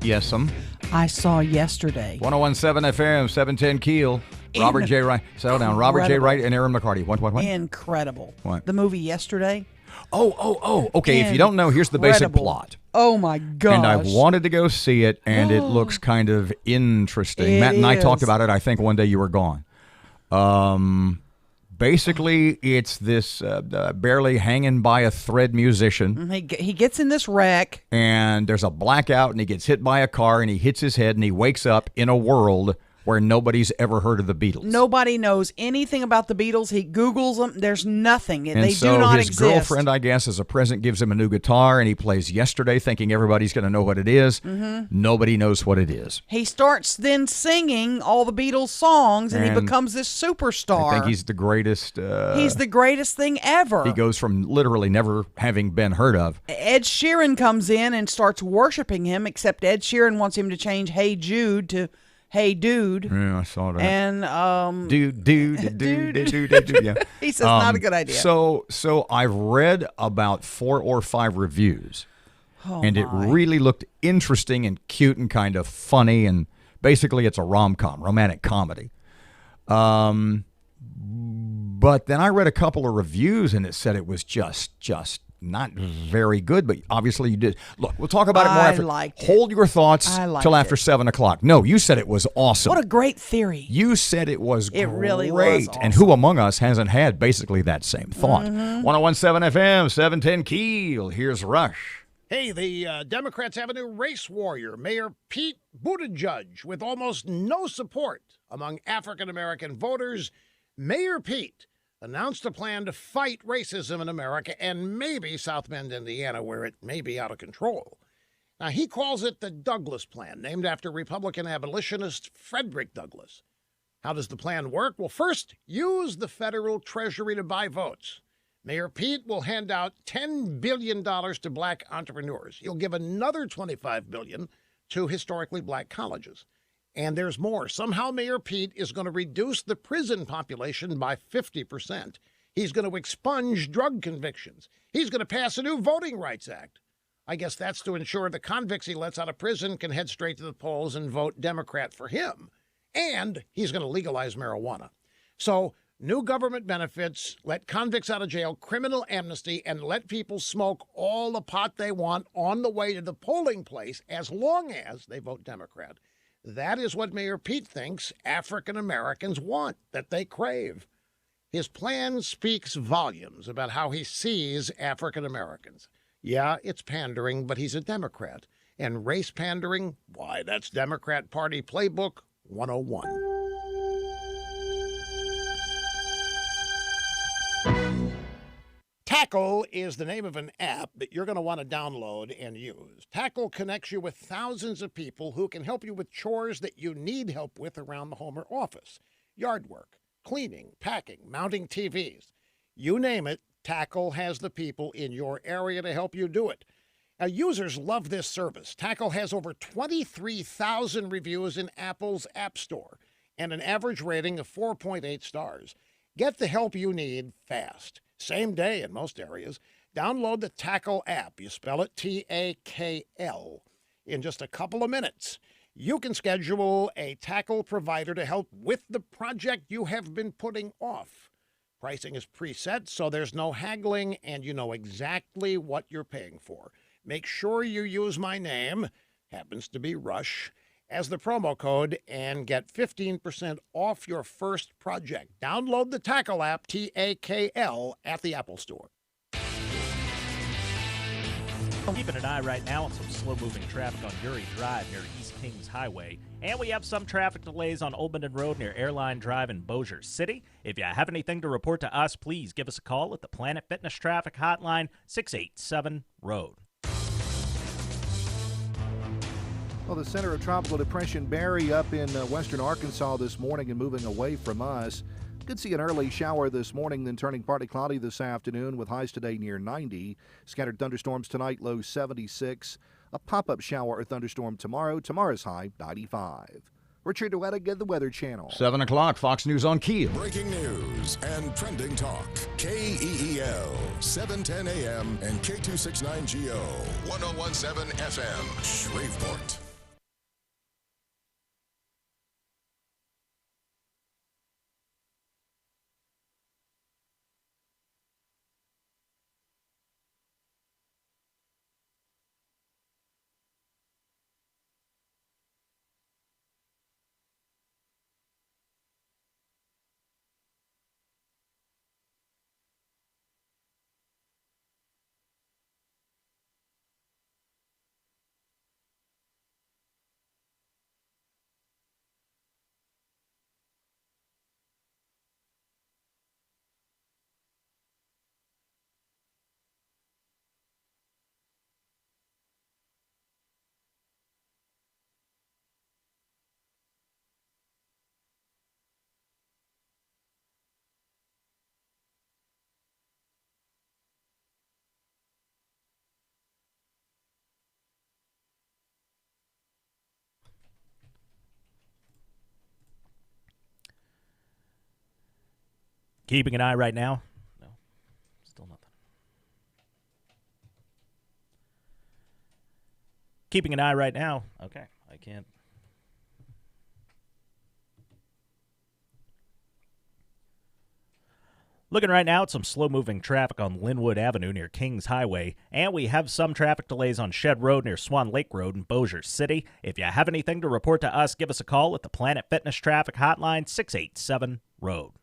Yes, I saw yesterday. 1017 FM, 710 Keel. Robert J. Wright. Settle down. Robert J. Wright and Erin McCarty. What? Incredible. What? The movie yesterday. Oh. Okay, if you don't know, here's the basic plot. Oh, my gosh. And I wanted to go see it, and it looks kind of interesting. Matt and I talked about it, I think, one day you were gone. Basically, it's this barely hanging by a thread musician. He gets in this wreck. And there's a blackout, and he gets hit by a car, and he hits his head, and he wakes up in a world where nobody's ever heard of the Beatles. Nobody knows anything about the Beatles. He Googles them. There's nothing. And they so do not his exist. girlfriend, I guess, as a present, gives him a new guitar, and he plays Yesterday, thinking everybody's going to know what it is. Nobody knows what it is. He starts then singing all the Beatles songs, and he becomes this superstar. I think he's the greatest. He's the greatest thing ever. He goes from literally never having been heard of. Ed Sheeran comes in and starts worshiping him, except Ed Sheeran wants him to change Hey Jude to Hey Dude. Yeah, I saw that. And dude. Yeah. He says not a good idea. So I've read about 4 or 5 reviews, and it really looked interesting and cute and kind of funny, and basically it's a rom-com, romantic comedy. But then I read a couple of reviews, and it said it was just not very good, but obviously you did. Look, we'll talk about it more after. Hold your thoughts till after 7 o'clock. No, you said it was awesome. What a great theory. You said it was great. It really was awesome. And who among us hasn't had basically that same thought? 1017 FM, 710 Keel. Here's Rush. Hey, the Democrats have a new race warrior, Mayor Pete Buttigieg, with almost no support among African-American voters. Mayor Pete announced a plan to fight racism in America and maybe South Bend, Indiana, where it may be out of control. Now, he calls it the Douglas Plan, named after Republican abolitionist Frederick Douglass. How does the plan work? Well, first, use the federal treasury to buy votes. Mayor Pete will hand out $10 billion to black entrepreneurs. He'll give another $25 billion to historically black colleges. And there's more. Somehow Mayor Pete is going to reduce the prison population by 50%. He's going to expunge drug convictions. He's going to pass a new Voting Rights Act. I guess that's to ensure the convicts he lets out of prison can head straight to the polls and vote Democrat for him. And he's going to legalize marijuana. So, new government benefits, let convicts out of jail, criminal amnesty, and let people smoke all the pot they want on the way to the polling place as long as they vote Democrat. That is what Mayor Pete thinks African Americans want, that they crave. His plan speaks volumes about how he sees African Americans. Yeah, it's pandering, but he's a Democrat. And race pandering, why, that's Democrat Party Playbook 101. Tackle is the name of an app that you're going to want to download and use. Tackle connects you with thousands of people who can help you with chores that you need help with around the home or office. Yard work, cleaning, packing, mounting TVs. You name it, Tackle has the people in your area to help you do it. Now, users love this service. Tackle has over 23,000 reviews in Apple's App Store and an average rating of 4.8 stars. Get the help you need fast. Same day in most areas. Download the Tackle app. You spell it Takl. In just a couple of minutes, you can schedule a Tackle provider to help with the project you have been putting off. Pricing is preset, so there's no haggling, and you know exactly what you're paying for. Make sure you use my name, happens to be Rush, as the promo code and get 15% off your first project. Download the Tackle app, Takl, at the Apple Store. Keeping an eye right now on some slow-moving traffic on Uri Drive near East Kings Highway. And we have some traffic delays on Old Minden Road near Airline Drive in Bossier City. If you have anything to report to us, please give us a call at the Planet Fitness Traffic Hotline, 687-ROAD. Well, the center of Tropical Depression Barry up in western Arkansas this morning and moving away from us. Could see an early shower this morning, then turning partly cloudy this afternoon with highs today near 90. Scattered thunderstorms tonight, low 76. A pop-up shower or thunderstorm tomorrow. Tomorrow's high, 95. Richard Duettiga, the Weather Channel. 7 o'clock, Fox News on KEEL. Breaking news and trending talk. KEEL, 710 AM and K269GO, 1017 FM, Shreveport. Keeping an eye right now. No, still nothing. Keeping an eye right now. Okay, I can't. Looking right now at some slow-moving traffic on Linwood Avenue near Kings Highway, and we have some traffic delays on Shed Road near Swan Lake Road in Bossier City. If you have anything to report to us, give us a call at the Planet Fitness Traffic Hotline, 687-ROAD.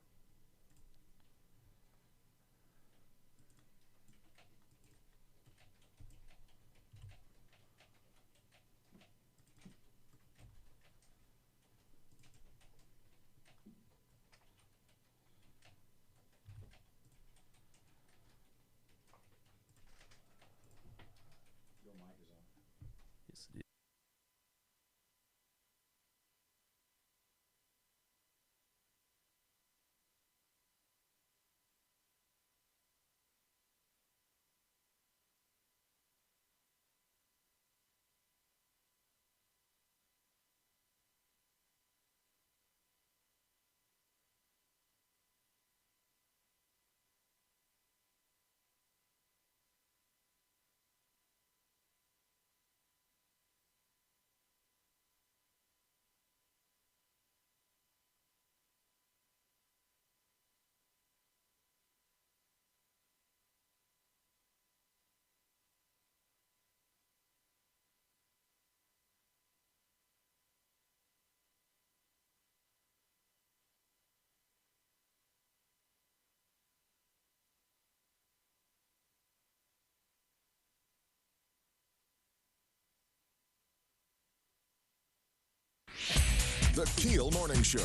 The KEEL Morning Show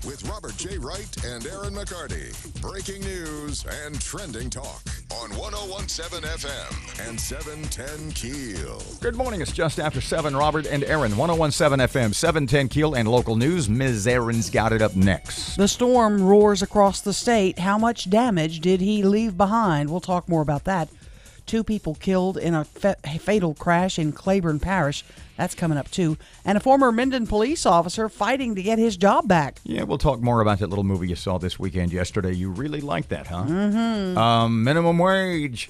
with Robert J. Wright and Erin McCarty. Breaking news and trending talk on 1017 FM and 710 KEEL. Good morning. It's just after 7. Robert and Erin, 1017 FM, 710 KEEL, and local news. Ms. Erin's got it up next. The storm roars across the state. How much damage did he leave behind? We'll talk more about that. 2 people killed in a fatal crash in Claiborne Parish. That's coming up, too. And a former Minden police officer fighting to get his job back. Yeah, we'll talk more about that little movie you saw this weekend yesterday. You really liked that, huh? Mm-hmm. Minimum wage.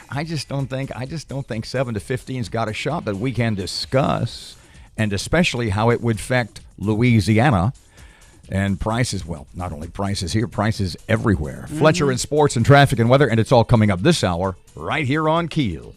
I just don't think 7 to 15's got a shot, but we can discuss, and especially how it would affect Louisiana. And prices, well, not only prices here, prices everywhere. Mm-hmm. Fletcher in sports and traffic and weather, and it's all coming up this hour right here on KEEL.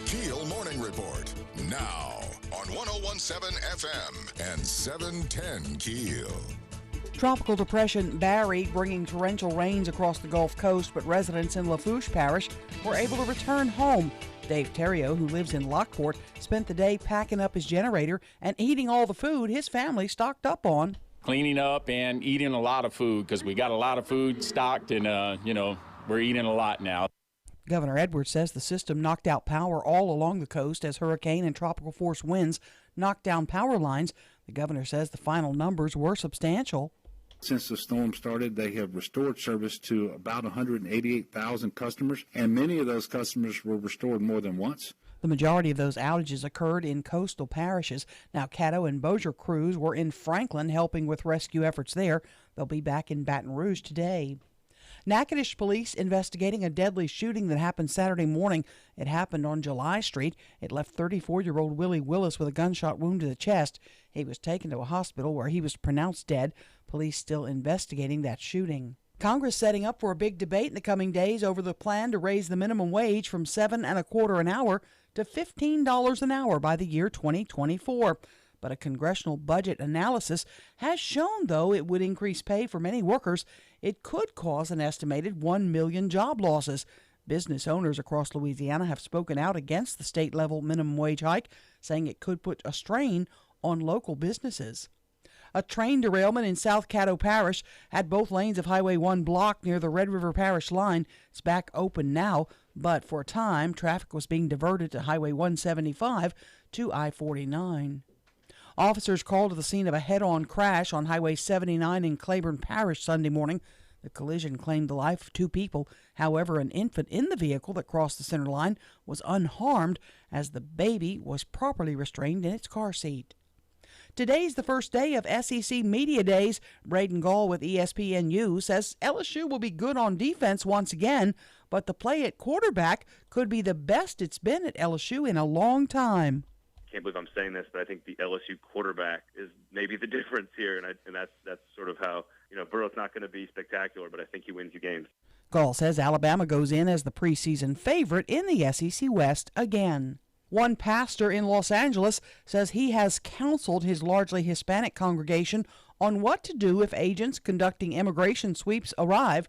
KEEL Morning Report, now on 1017 FM and 710 KEEL. Tropical Depression Barry bringing torrential rains across the Gulf Coast, but residents in Lafourche Parish were able to return home. Dave Terrio, who lives in Lockport, spent the day packing up his generator and eating all the food his family stocked up on. Cleaning up and eating a lot of food because we got a lot of food stocked and, we're eating a lot now. Governor Edwards says the system knocked out power all along the coast as hurricane and tropical force winds knocked down power lines. The governor says the final numbers were substantial. Since the storm started, they have restored service to about 188,000 customers, and many of those customers were restored more than once. The majority of those outages occurred in coastal parishes. Now, Caddo and Bossier crews were in Franklin helping with rescue efforts there. They'll be back in Baton Rouge today. Natchitoches police investigating a deadly shooting that happened Saturday morning. It happened on July Street. It left 34-year-old Willie Willis with a gunshot wound to the chest. He was taken to a hospital where he was pronounced dead. Police still investigating that shooting. Congress setting up for a big debate in the coming days over the plan to raise the minimum wage from $7.25 an hour to $15 an hour by the year 2024. But a congressional budget analysis has shown, though it would increase pay for many workers, it could cause an estimated 1 million job losses. Business owners across Louisiana have spoken out against the state-level minimum wage hike, saying it could put a strain on local businesses. A train derailment in South Caddo Parish had both lanes of Highway 1 blocked near the Red River Parish line. It's back open now, but for a time, traffic was being diverted to Highway 175 to I-49. Officers called to the scene of a head-on crash on Highway 79 in Claiborne Parish Sunday morning. The collision claimed the life of 2 people. However, an infant in the vehicle that crossed the center line was unharmed as the baby was properly restrained in its car seat. Today's the first day of SEC Media Days. Braden Gall with ESPNU says LSU will be good on defense once again, but the play at quarterback could be the best it's been at LSU in a long time. Can't believe I'm saying this, but I think the LSU quarterback is maybe the difference here, and that's sort of how, Burrow's not going to be spectacular, but I think he wins you games. Gall says Alabama goes in as the preseason favorite in the SEC West again. One pastor in Los Angeles says he has counseled his largely Hispanic congregation on what to do if agents conducting immigration sweeps arrive.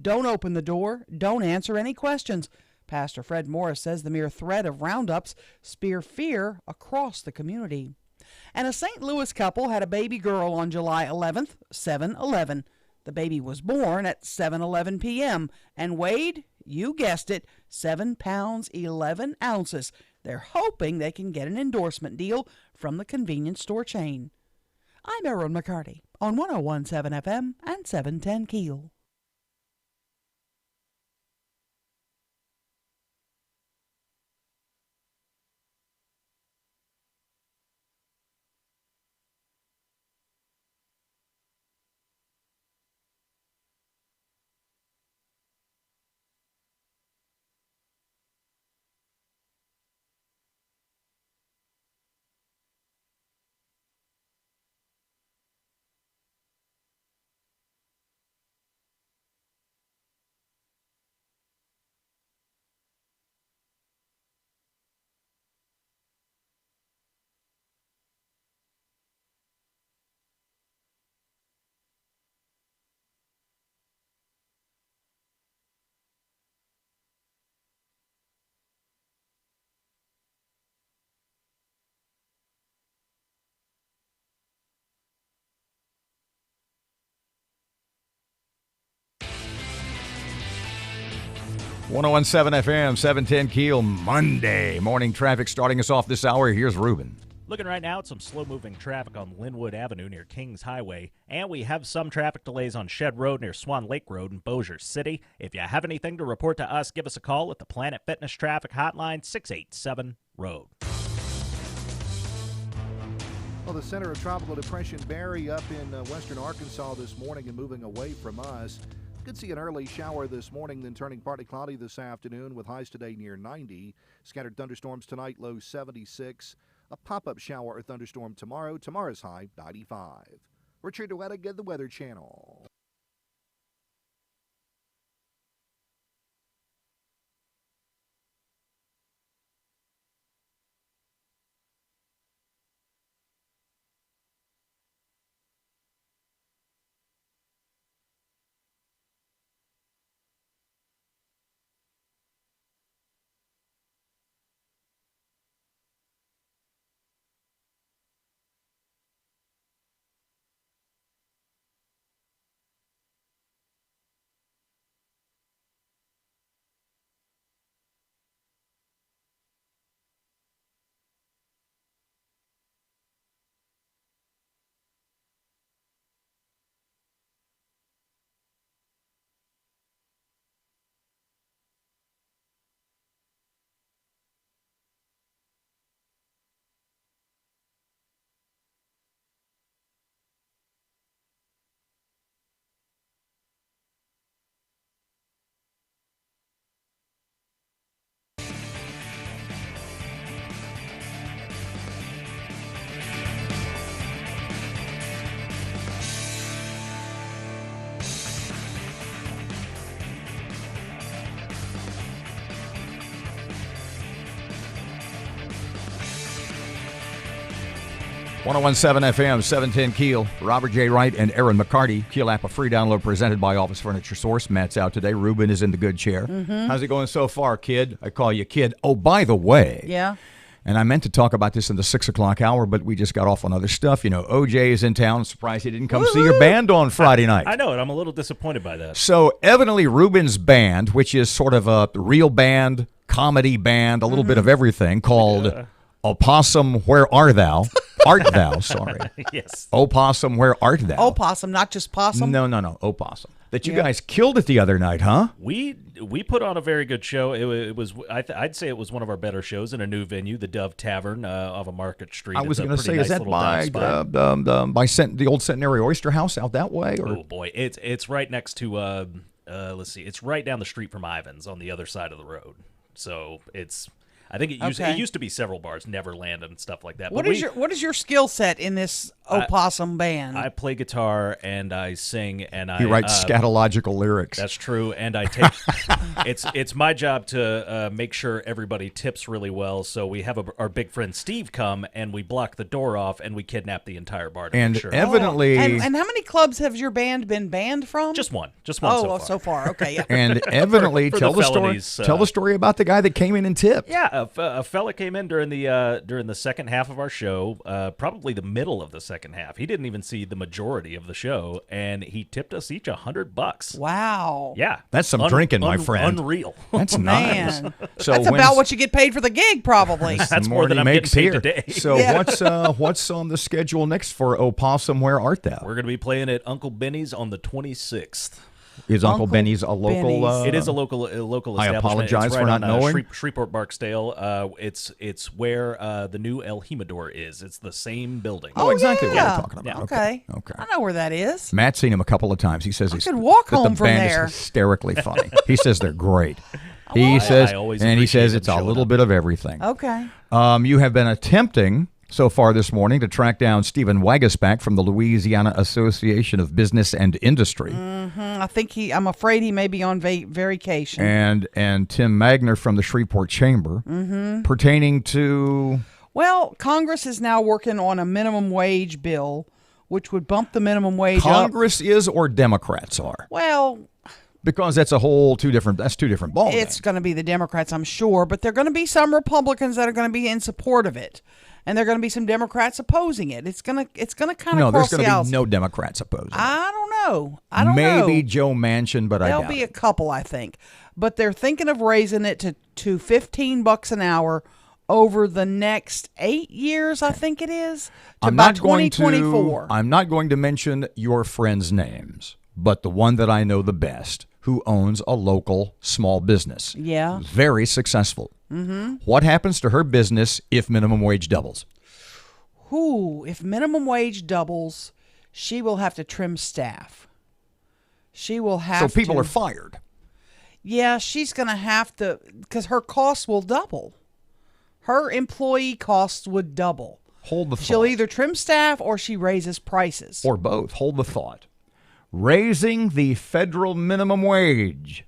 Don't open the door. Don't answer any questions. Pastor Fred Morris says the mere threat of roundups spear fear across the community. And a St. Louis couple had a baby girl on July 11th, 7/11. The baby was born at 7:11 p.m. and weighed, you guessed it, 7 pounds 11 ounces. They're hoping they can get an endorsement deal from the convenience store chain. I'm Erin McCarty on 101.7 FM and 710 KEEL. .101.7 FM, 710 KEEL, Monday morning traffic starting us off this hour. Here's Ruben. Looking right now at some slow-moving traffic on Linwood Avenue near Kings Highway, and we have some traffic delays on Shed Road near Swan Lake Road in Bossier City. If you have anything to report to us, give us a call at the Planet Fitness Traffic Hotline, 687-ROAD. Well, the center of Tropical Depression Barry up in western Arkansas this morning and moving away from us. Could see an early shower this morning, then turning partly cloudy this afternoon with highs today near 90. Scattered thunderstorms tonight, low 76. A pop-up shower or thunderstorm tomorrow. Tomorrow's high, 95. Richard Duettiga, the Weather Channel. .101.7 FM, 710 KEEL. Robert J. Wright and Erin McCarty. KEEL app, a free download presented by Office Furniture Source. Matt's out today. Ruben is in the good chair. Mm-hmm. How's it going so far, kid? I call you kid. Oh, by the way. Yeah. And I meant to talk about this in the 6 o'clock hour, but we just got off on other stuff. You know, OJ is in town. Surprised he didn't come see your band on Friday night. I know it. I'm a little disappointed by that. So evidently Ruben's band, which is sort of a real band, comedy band, a little bit of everything, called Opossum, Where Are Thou? Art Thou, sorry. Yes. Opossum, Where Art Thou? Opossum, not just possum? No, Opossum. That you guys killed it the other night, huh? We put on a very good show. It was I'd say it was one of our better shows in a new venue, the Dove Tavern off of Market Street. I was going to say, nice is that by the old Centenary Oyster House out that way? Or? Oh boy, it's right next to let's see, it's right down the street from Ivan's on the other side of the road. So I think it used to be several bars, Neverland and stuff like that. What is your skill set in this opossum band? I play guitar and I sing and he writes scatological lyrics. That's true, and I take it's my job to make sure everybody tips really well. So we have our big friend Steve come and we block the door off and we kidnap the entire bar. To and make sure. evidently, and how many clubs has your band been banned from? Just one. So far. Okay, yeah. And evidently, for tell the felonies, story. Tell the story about the guy that came in and tipped. Yeah, a fella came in during the second half of our show, probably the middle of the second half. He didn't even see the majority of the show, and he tipped us each $100. Wow. Yeah, that's some drinking, my friend. Unreal. That's nice. So that's about what you get paid for the gig, probably. That's more than I'm getting paid today. So what's on the schedule next for Opossum? Where art thou? We're going to be playing at Uncle Benny's on the 26th. Is Uncle Benny's a local? It is a local establishment. I apologize it's for not knowing. Shreveport Barksdale. It's where the new El Jimador is. It's the same building. Oh, exactly what we're talking about. Okay. I know where that is. Matt's seen him a couple of times. He says I could walk home the from band there. is hysterically funny. He says they're great. He says it's a little bit of everything. Okay. You have been attempting so far this morning to track down Stephen Wagasback from the Louisiana Association of Business and Industry. I'm afraid he may be on vacation. And Tim Magner from the Shreveport Chamber, pertaining to... Well, Congress is now working on a minimum wage bill, which would bump the minimum wage Congress is or Democrats are? Well... Because that's two different ballgames. It's going to be the Democrats, I'm sure, but there are going to be some Republicans that are going to be in support of it. And there are going to be some Democrats opposing it. It's going to kind of cross the aisles. No, there's going to be no Democrats opposing it. I don't know. Maybe Joe Manchin, but There'll be a couple, I think. But they're thinking of raising it to $15 an hour over the next 8 years, I think it is, to about 2024. I'm not going to mention your friends' names, but the one that I know the best, who owns a local small business. Yeah. Very successful. Mm-hmm. What happens to her business if minimum wage doubles? If minimum wage doubles, she will have to trim staff. She will have So people are fired. Yeah, she's going to have to, because her costs will double. Her employee costs would double. Hold the thought. She'll either trim staff or she raises prices. Or both. Hold the thought. Raising the federal minimum wage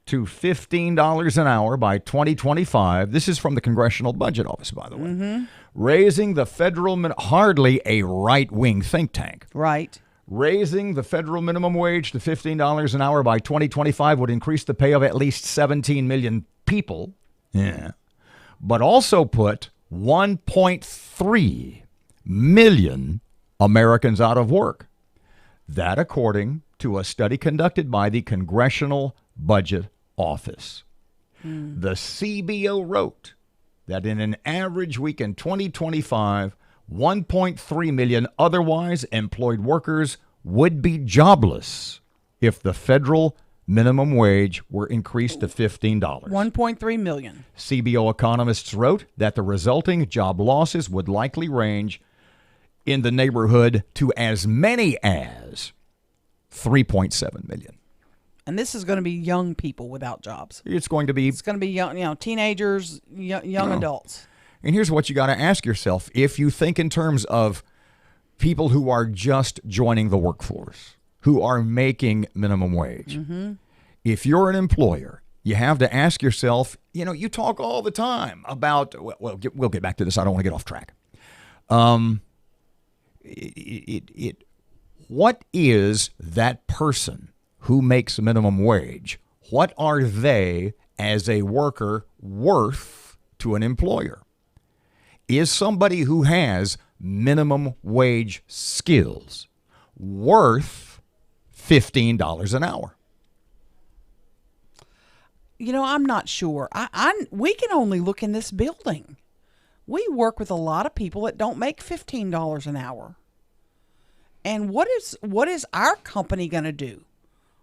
to $15 an hour by 2025. This is from the Congressional Budget Office, by the way. Mm-hmm. Raising the federal hardly a right-wing think tank. Right. Raising the federal minimum wage to $15 an hour by 2025 would increase the pay of at least 17 million people. Yeah. But also put 1.3 million Americans out of work. That according to a study conducted by the Congressional Budget Office. The CBO wrote that in an average week in 2025, 1.3 million otherwise employed workers would be jobless if the federal minimum wage were increased to $15. 1.3 million. CBO economists wrote that the resulting job losses would likely range in the neighborhood to as many as 3.7 million. And this is going to be young people without jobs. It's going to be young, teenagers, young adults. And here's what you got to ask yourself. If you think in terms of people who are just joining the workforce, who are making minimum wage, if you're an employer, you have to ask yourself, you talk all the time about, we'll get back to this. I don't want to get off track. What is that person who makes minimum wage? What are they as a worker worth to an employer? Is somebody who has minimum wage skills worth $15 an hour? I'm not sure. We can only look in this building. We work with a lot of people that don't make $15 an hour. And what is our company going to do?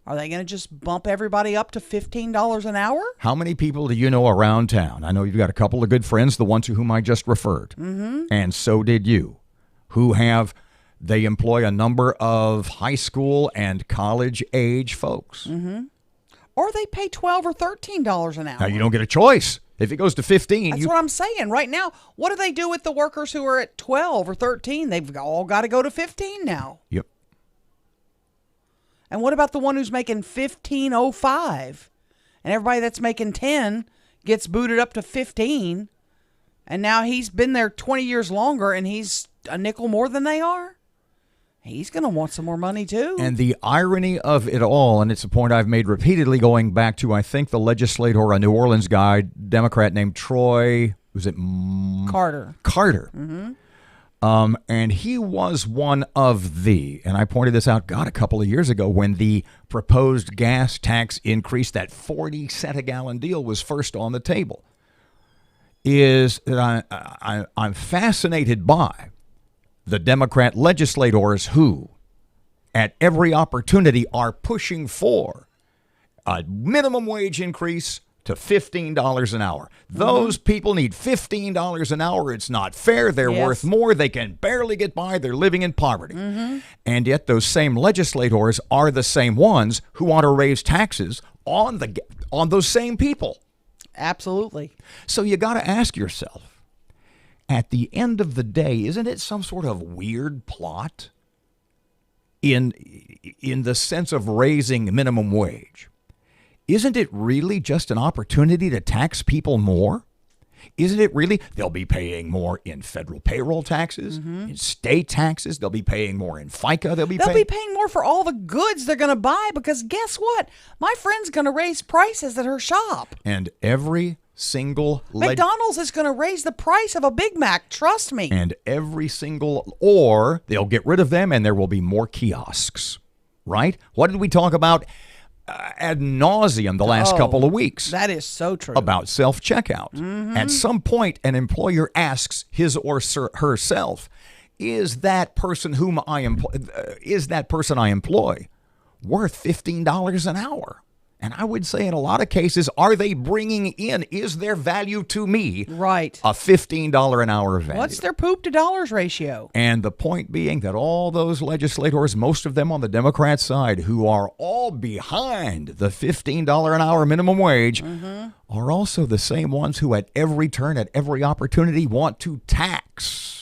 Are they going to just bump everybody up to $15 an hour? How many people do you know around town? I know you've got a couple of good friends, the ones to whom I just referred. And so did you, they employ a number of high school and college age folks. Or they pay $12 or $13 an hour. Now, you don't get a choice. If it goes to 15, That's what I'm saying. Right now, what do they do with the workers who are at 12 or 13? They've all got to go to 15 now. Yep. And what about the one who's making 15.05? And everybody that's making 10 gets booted up to 15. And now he's been there 20 years longer and he's a nickel more than they are? He's going to want some more money, too. And the irony of it all, and it's a point I've made repeatedly going back to, I think, the legislator, a New Orleans guy, Democrat named Troy, was it? Carter. Carter. Mm-hmm. And he was one of the, and I pointed this out, a couple of years ago when the proposed gas tax increase, that 40 cent a gallon deal was first on the table, is that I'm fascinated by the Democrat legislators who, at every opportunity, are pushing for a minimum wage increase to $15 an hour. Those people need $15 an hour. It's not fair. They're worth more. They can barely get by. They're living in poverty. And yet those same legislators are the same ones who want to raise taxes on those same people. Absolutely. So you got to ask yourself, at the end of the day, isn't it some sort of weird plot in the sense of raising minimum wage? Isn't it really just an opportunity to tax people more? Isn't it really? They'll be paying more in federal payroll taxes, in state taxes. They'll be paying more in FICA. They'll be paying more for all the goods they're going to buy because guess what? My friend's going to raise prices at her shop. And every single McDonald's is going to raise the price of a Big Mac. Trust me. And every single, or they'll get rid of them and there will be more kiosks, right? What did we talk about ad nauseum the last couple of weeks? That is so true. About self-checkout. At some point, an employer asks his or herself, is that person I employ worth $15 an hour? And I would say in a lot of cases, are they bringing in, is their value to me a $15 an hour value? What's their poop to dollars ratio? And the point being that all those legislators, most of them on the Democrat side, who are all behind the $15 an hour minimum wage, are also the same ones who at every turn, at every opportunity, want to tax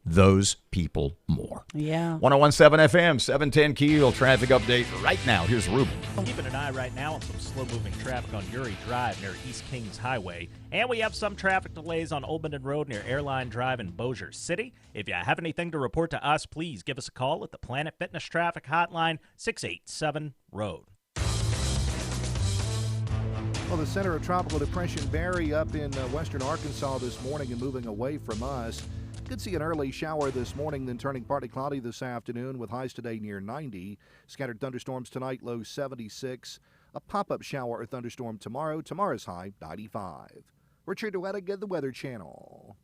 those people more. Yeah. 101.7 FM, 710 KEEL, traffic update right now. Here's Ruben. Keeping an eye right now on some slow-moving traffic on Uri Drive near East Kings Highway. And we have some traffic delays on Old Minden Road near Airline Drive in Bossier City. If you have anything to report to us, please give us a call at the Planet Fitness Traffic Hotline, 687-ROAD. Well, the center of Tropical Depression Barry up in western Arkansas this morning and moving away from us. Could see an early shower this morning, then turning partly cloudy this afternoon with highs today near 90. Scattered thunderstorms tonight, low 76. A pop-up shower or thunderstorm tomorrow. Tomorrow's high 95. Richard Duettiga, the Weather Channel.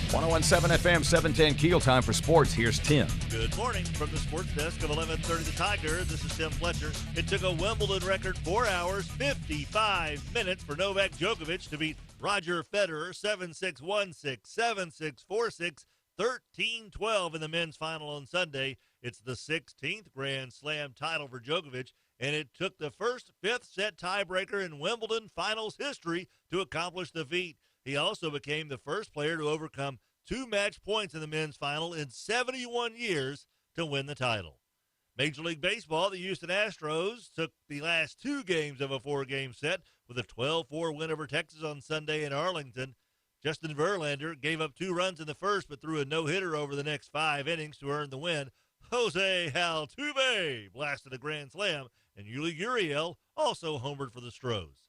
.107 FM, 710 KEEL, time for sports. Here's Tim. Good morning from the sports desk of 1130 The Tiger. This is Tim Fletcher. It took a Wimbledon record 4 hours, 55 minutes for Novak Djokovic to beat Roger Federer 7-6, 1-6, 7-6, 4-6, 13-12 in the men's final on Sunday. It's the 16th Grand Slam title for Djokovic, and it took the first fifth-set tiebreaker in Wimbledon finals history to accomplish the feat. He also became the first player to overcome 2 match points in the men's final in 71 years to win the title. Major League Baseball, the Houston Astros took the last 2 games of a 4-game set with a 12-4 win over Texas on Sunday in Arlington. Justin Verlander gave up 2 runs in the first but threw a no-hitter over the next 5 innings to earn the win. Jose Altuve blasted a grand slam, and Yuli Gurriel also homered for the Stros.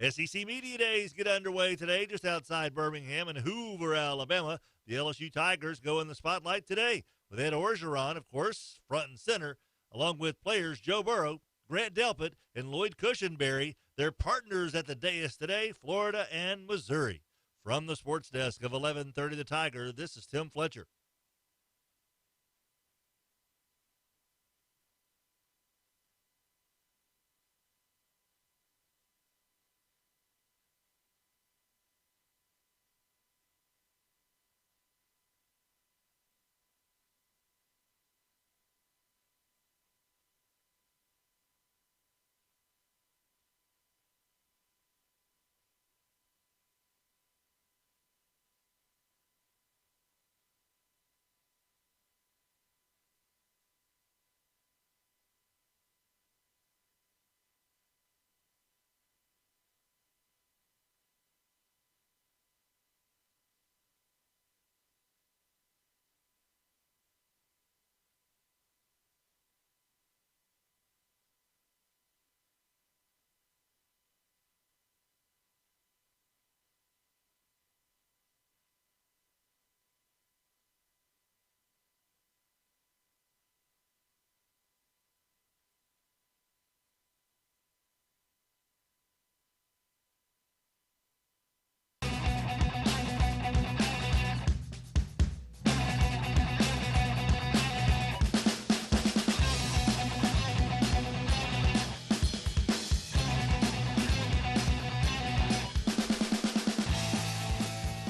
SEC Media Days get underway today just outside Birmingham and Hoover, Alabama. The LSU Tigers go in the spotlight today with Ed Orgeron, of course, front and center, along with players Joe Burrow, Grant Delpit, and Lloyd Cushenberry. They're partners at the dais today, Florida and Missouri. From the sports desk of 1130 The Tiger, this is Tim Fletcher.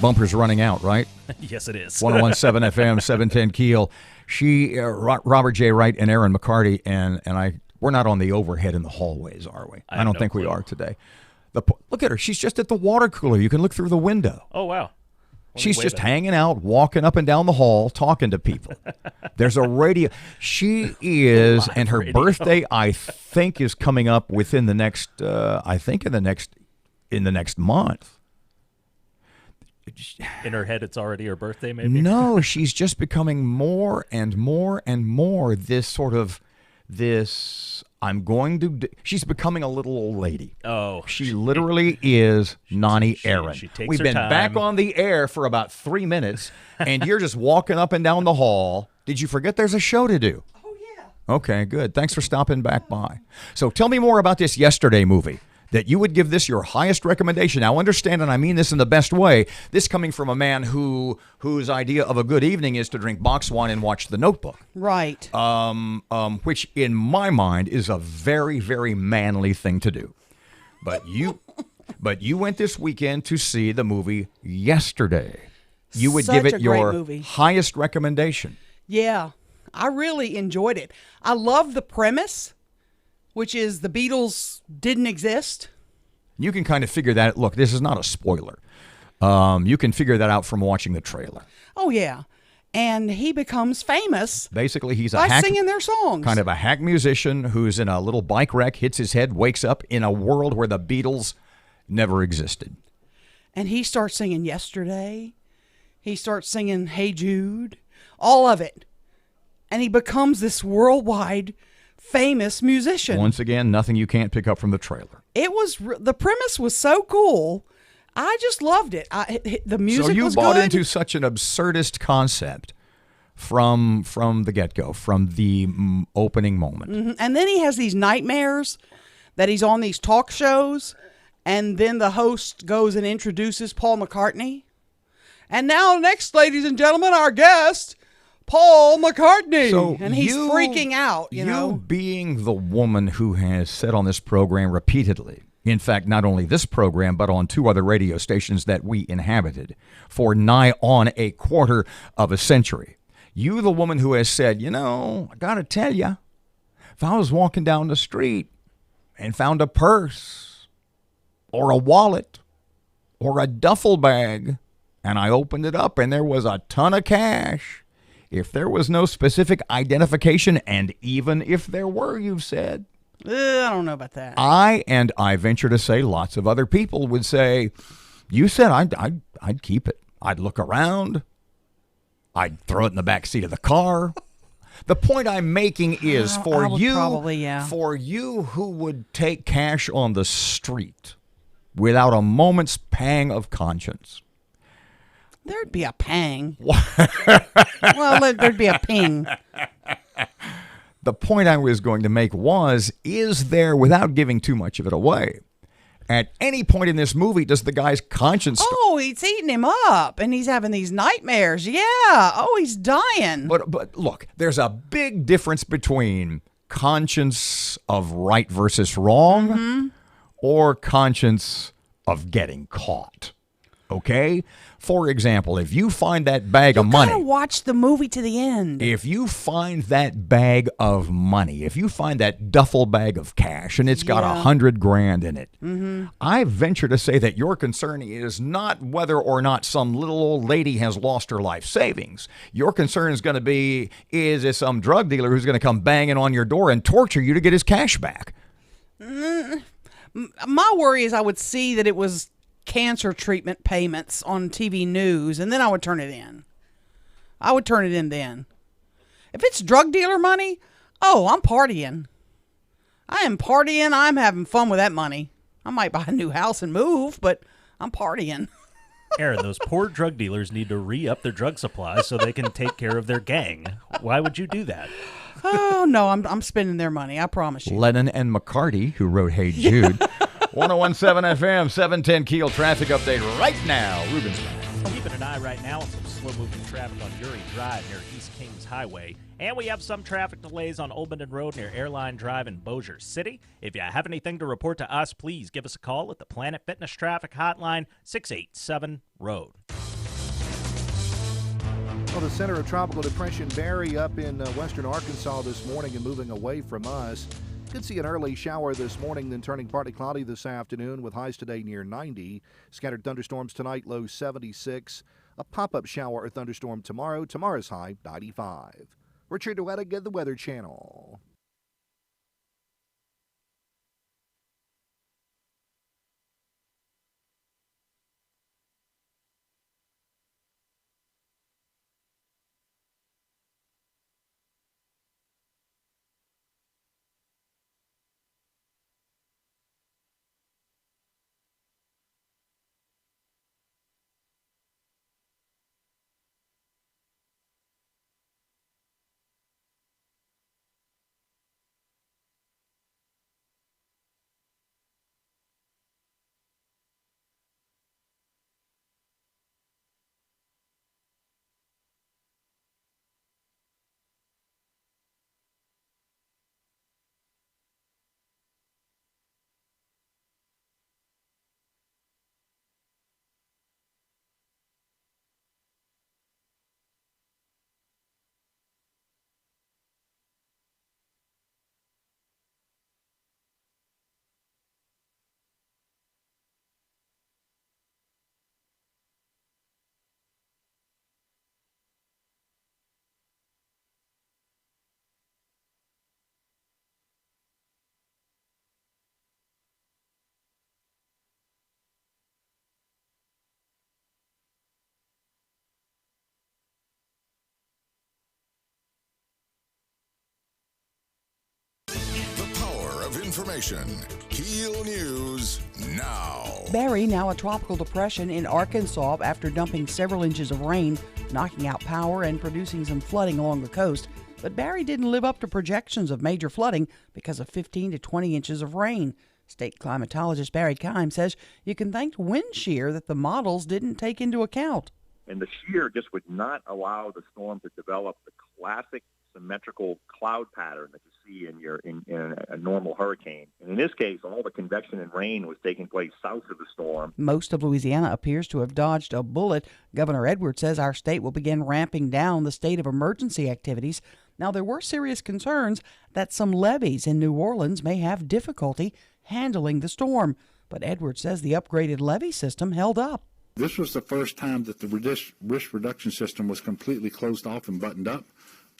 Bumper's running out, right? Yes, it is. 101.7 FM, 710 Keel. Robert J. Wright and Erin McCarty, and I, we're not on the overhead in the hallways, are we? I don't think we are today. Look at her. She's just at the water cooler. You can look through the window. Oh, wow. She's just hanging out, walking up and down the hall, talking to people. There's a radio. She is, and her birthday, I think, is coming up within the next, in the next month. In her head, it's already her birthday, maybe? No, she's just becoming more and more and more this, she's becoming a little old lady. Oh. She literally is Nani Erin. She takes We've her been time. back on the air for about 3 minutes, and you're just walking up and down the hall. Did you forget there's a show to do? Oh, yeah. Okay, good. Thanks for stopping back by. So tell me more about this Yesterday movie. That you would give this your highest recommendation. Now, understand, and I mean this in the best way, this coming from a man whose idea of a good evening is to drink box wine and watch The Notebook. Right. Which, in my mind, is a very, very manly thing to do. But you went this weekend to see the movie Yesterday. You would give it your highest recommendation. Yeah, I really enjoyed it. I love the premise, which is the Beatles didn't exist. You can kind of figure that. Look, this is not a spoiler. You can figure that out from watching the trailer. Oh, yeah. And he becomes famous. Basically, he's by singing their songs. Kind of a hack musician who's in a little bike wreck, hits his head, wakes up in a world where the Beatles never existed. And he starts singing Yesterday. He starts singing Hey Jude. All of it. And he becomes this worldwide famous musician. Once again, nothing you can't pick up from the trailer. It was the premise was so cool. I just loved it. The music was good. So you bought into such an absurdist concept from the get-go, from the opening moment. Mm-hmm. And then he has these nightmares that he's on these talk shows, and then the host goes and introduces Paul McCartney. And now, next, ladies and gentlemen, our guest, Paul McCartney. So and he's freaking out, you know. You being the woman who has said on this program repeatedly, in fact, not only this program, but on 2 other radio stations that we inhabited for nigh on a quarter of a century. You, the woman who has said, I got to tell you, if I was walking down the street and found a purse or a wallet or a duffel bag and I opened it up and there was a ton of cash, if there was no specific identification, and even if there were, you've said, I don't know about that. I venture to say lots of other people would say, you said I'd keep it. I'd look around. I'd throw it in the back seat of the car. The point I'm making is for you who would take cash on the street without a moment's pang of conscience. There'd be a pang. Well, there'd be a ping. The point I was going to make is there, without giving too much of it away, at any point in this movie does the guy's conscience... Oh, he's eating him up, and he's having these nightmares. Yeah. Oh, he's dying. But look, there's a big difference between conscience of right versus wrong or conscience of getting caught. Okay? For example, if you find that bag of money... You gotta watch the movie to the end. If you find that bag of money, if you find that duffel bag of cash, and it's got $100,000 in it, I venture to say that your concern is not whether or not some little old lady has lost her life savings. Your concern is going to be, is it some drug dealer who's going to come banging on your door and torture you to get his cash back? My worry is I would see that it was cancer treatment payments on TV news, and then I would turn it in. I would turn it in then. If it's drug dealer money, I'm partying. I am partying. I'm having fun with that money. I might buy a new house and move, but I'm partying. Erin, those poor drug dealers need to re-up their drug supplies so they can take care of their gang. Why would you do that? Oh, no, I'm spending their money. I promise you. Lennon and McCarty, who wrote Hey Jude. 101.7 FM, 710 Keel traffic update right now. Ruben's back. Keeping an eye right now on some slow-moving traffic on Uri Drive near East Kings Highway. And we have some traffic delays on Olbenden Road near Airline Drive in Bossier City. If you have anything to report to us, please give us a call at the Planet Fitness Traffic Hotline, 687-ROAD. Well, the center of Tropical Depression Barry up in western Arkansas this morning and moving away from us. Could see an early shower this morning, then turning partly cloudy this afternoon with highs today near 90. Scattered thunderstorms tonight, low 76. A pop-up shower or thunderstorm tomorrow. Tomorrow's high, 95. Richard Duettiga, the Weather Channel. Information. KEEL News now. Barry, now a tropical depression in Arkansas after dumping several inches of rain, knocking out power and producing some flooding along the coast. But Barry didn't live up to projections of major flooding because of 15 to 20 inches of rain. State climatologist Barry Keim says you can thank wind shear that the models didn't take into account. And the shear just would not allow the storm to develop the classic symmetrical cloud pattern that you see in a normal hurricane. And in this case, all the convection and rain was taking place south of the storm. Most of Louisiana appears to have dodged a bullet. Governor Edwards says our state will begin ramping down the state of emergency activities. Now, there were serious concerns that some levees in New Orleans may have difficulty handling the storm. But Edwards says the upgraded levee system held up. This was the first time that the risk reduction system was completely closed off and buttoned up.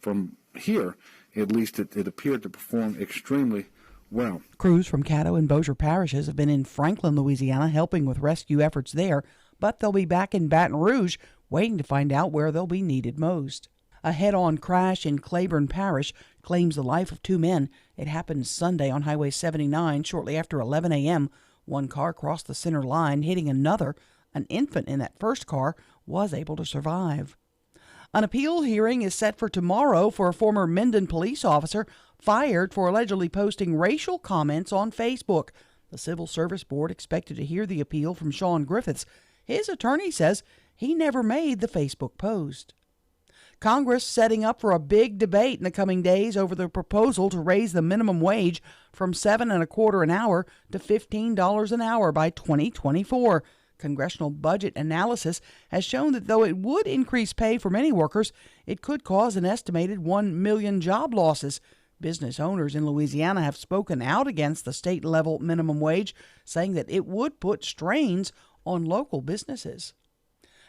From here, at least, it appeared to perform extremely well. Crews from Caddo and Bossier parishes have been in Franklin, Louisiana, helping with rescue efforts there, but they'll be back in Baton Rouge, waiting to find out where they'll be needed most. A head-on crash in Claiborne Parish claims the life of two men. It happened Sunday on Highway 79 shortly after 11 a.m. One car crossed the center line, hitting another. An infant in that first car was able to survive. An appeal hearing is set for tomorrow for a former Minden police officer fired for allegedly posting racial comments on Facebook. The Civil Service Board expected to hear the appeal from Sean Griffiths. His attorney says he never made the Facebook post. Congress setting up for a big debate in the coming days over the proposal to raise the minimum wage from $7.25 an hour to $15 an hour by 2024. Congressional budget analysis has shown that though it would increase pay for many workers, it could cause an estimated 1 million job losses. Business owners in Louisiana have spoken out against the state-level minimum wage, saying that it would put strains on local businesses.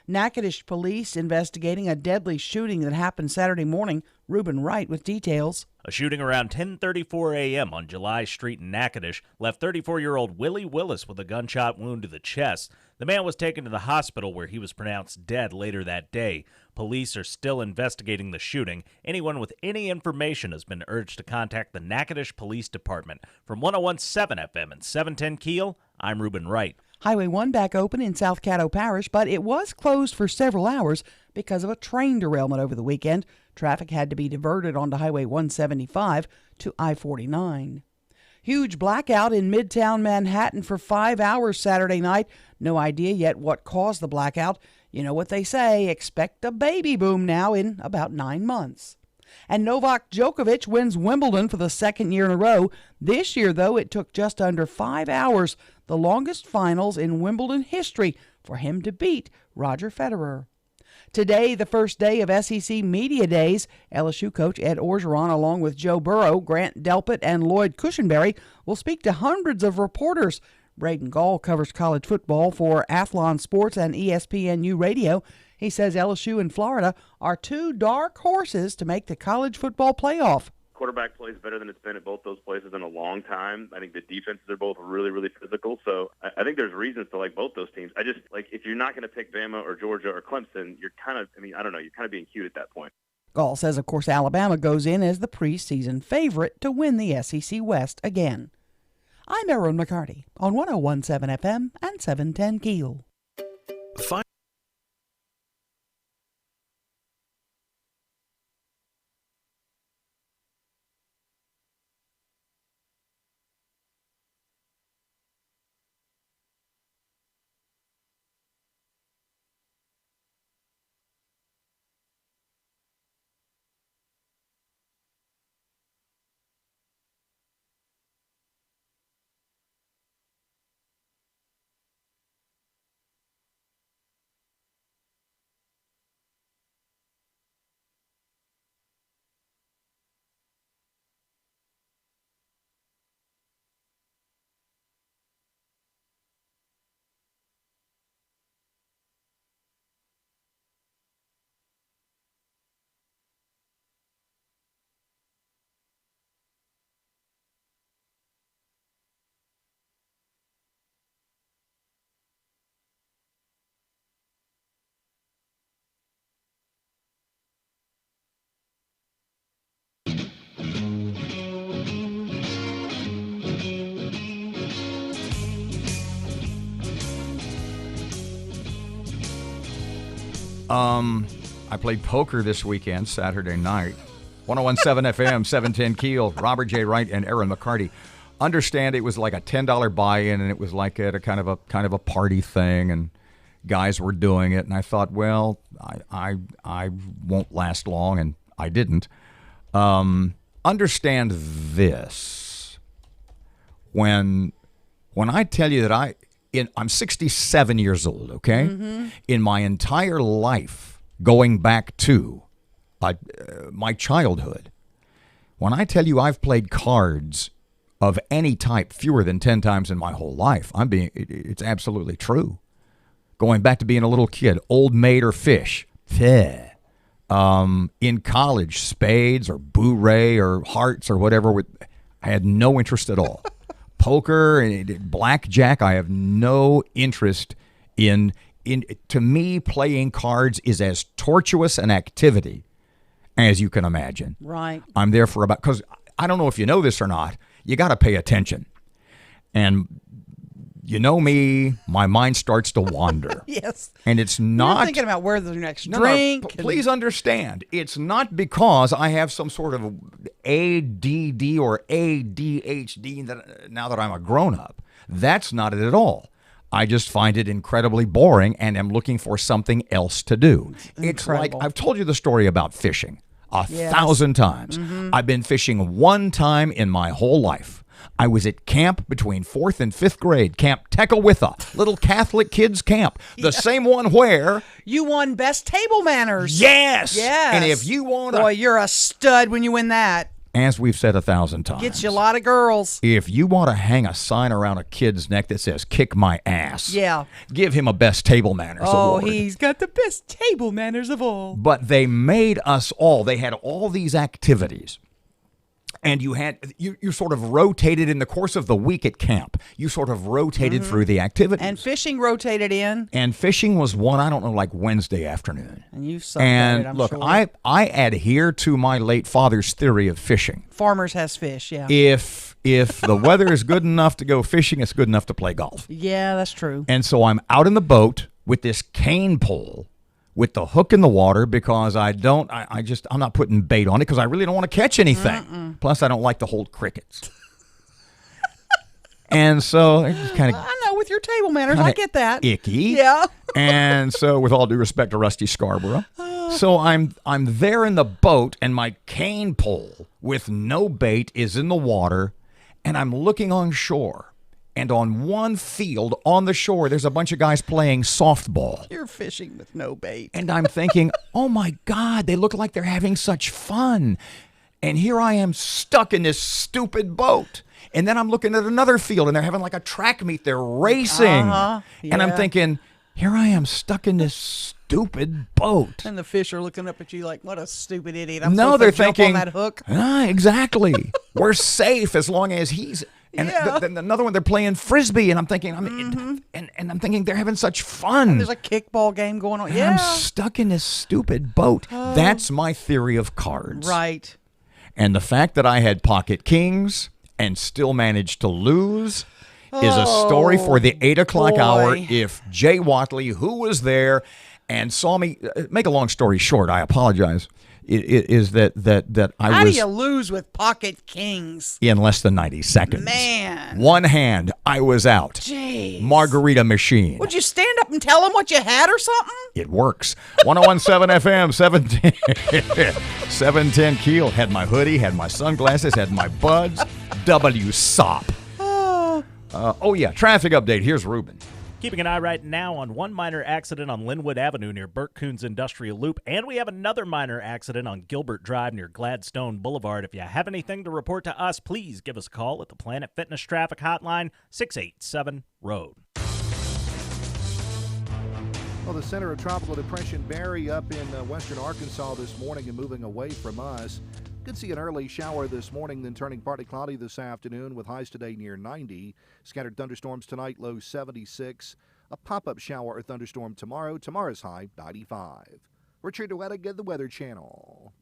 Natchitoches police investigating a deadly shooting that happened Saturday morning. Reuben Wright with details. A shooting around 10:34 a.m. on July Street in Natchitoches left 34-year-old Willie Willis with a gunshot wound to the chest. The man was taken to the hospital where he was pronounced dead later that day. Police are still investigating the shooting. Anyone with any information has been urged to contact the Natchitoches Police Department. From 101.7 FM and 710 KEEL, I'm Reuben Wright. Highway 1 back open in South Caddo Parish, but it was closed for several hours because of a train derailment over the weekend. Traffic had to be diverted onto Highway 175 to I-49. Huge blackout in Midtown Manhattan for 5 hours Saturday night. No idea yet what caused the blackout. You know what they say, expect a baby boom now in about 9 months. And Novak Djokovic wins Wimbledon for the second year in a row. This year, though, it took just under 5 hours, the longest finals in Wimbledon history, for him to beat Roger Federer. Today, the first day of SEC Media Days, LSU coach Ed Orgeron, along with Joe Burrow, Grant Delpit, and Lloyd Cushenberry, will speak to hundreds of reporters. Braden Gall covers college football for Athlon Sports and ESPNU Radio. He says LSU and Florida are two dark horses to make the college football playoff. Quarterback plays better than it's been at both those places in a long time. I think the defenses are both really, really physical. So I think there's reasons to like both those teams. I just, like, if you're not going to pick Bama or Georgia or Clemson, you're kind of, I don't know, you're kind of being cute at that point. Gall says, of course, Alabama goes in as the preseason favorite to win the SEC West again. I'm Erin McCarty on 101.7 FM and 710 KEEL. I played poker this weekend, Saturday night. 101.7 FM, 710 KEEL, Robert J. Wright and Erin McCarty. Understand it was like a $10 buy-in, and it was like at a kind of a party thing, and guys were doing it. And I thought, well, I won't last long, and I didn't. Understand this. When I tell you that I'm 67 years old, okay? Mm-hmm. In my entire life, going back to my childhood, when I tell you I've played cards of any type fewer than 10 times in my whole life, it's absolutely true. Going back to being a little kid, old maid or fish, in college, spades or bourrée or hearts or whatever. I had no interest at all. Poker and blackjack, I have no interest in. To me, playing cards is as tortuous an activity as you can imagine. Right. I'm there for about, because I don't know if you know this or not, you got to pay attention. And you know me, my mind starts to wander. Yes. And it's not. You're thinking about where the next No, drink. please understand, it's not because I have some sort of ADD or ADHD now that I'm a grown-up. That's not it at all. I just find it incredibly boring and am looking for something else to do. It's like, I've told you the story about fishing 1,000 times. I've been fishing one time in my whole life. I was at camp between 4th and 5th grade, Camp Tekawitha, little Catholic kids camp. The same one where... You won Best Table Manners. Yes! Yes. And if you want to... Boy, you're a stud when you win that. As we've said 1,000 times. Gets you a lot of girls. If you want to hang a sign around a kid's neck that says, kick my ass, yeah, give him a Best Table Manners award. Oh, he's got the best table manners of all. But they made us all, they had all these activities. And you sort of rotated in the course of the week at camp. You sort of rotated through the activities. And fishing rotated in. And fishing was one, I don't know, like Wednesday afternoon. And you sucked at it, I'm look, sure. I adhere to my late father's theory of fishing. Farmers has fish, yeah. If the weather is good enough to go fishing, it's good enough to play golf. Yeah, that's true. And so I'm out in the boat with this cane pole with the hook in the water because I'm not putting bait on it because I really don't want to catch anything. Plus, I don't like to hold crickets. And so I just kind of... I know, with your table manners, I get that. Icky. Yeah. And so, with all due respect to Rusty Scarborough, so I'm there in the boat, and my cane pole with no bait is in the water, and I'm looking on shore. And on one field on the shore, there's a bunch of guys playing softball. You're fishing with no bait. And I'm thinking, oh my God, they look like they're having such fun. And here I am stuck in this stupid boat. And then I'm looking at another field, and they're having like a track meet. They're racing. Yeah. And I'm thinking, here I am stuck in this stupid boat. And the fish are looking up at you like, what a stupid idiot. I'm no, so they're jump thinking, on that hook. Exactly. We're safe as long as he's... And then another one, they're playing frisbee, and I'm thinking, and I'm thinking they're having such fun. And there's a kickball game going on. And Yeah, I'm stuck in this stupid boat. That's my theory of cards. right. And the fact that I had pocket kings and still managed to lose is a story for the 8 o'clock hour. If Jay Watley, who was there and saw me, make a long story short, I apologize. Is that I How was... do you lose with pocket kings? In less than 90 seconds. Man. One hand, I was out. Jeez. Margarita machine. Would you stand up and tell them what you had or something? It works. 1017 FM, 710. 710 Keel. Had my hoodie, had my sunglasses, had my buds. WSOP. Oh, yeah. Traffic update. Here's Ruben. Keeping an eye right now on one minor accident on Linwood Avenue near Burt Coons Industrial Loop, and we have another minor accident on Gilbert Drive near Gladstone Boulevard. If you have anything to report to us, please give us a call at the Planet Fitness Traffic Hotline, 687-ROAD. Well, the center of Tropical Depression Barry up in western Arkansas this morning and moving away from us. Could see an early shower this morning, then turning partly cloudy this afternoon with highs today near 90. Scattered thunderstorms tonight, low 76. A pop-up shower or thunderstorm tomorrow. Tomorrow's high, 95. Richard DeWettig, the Weather Channel.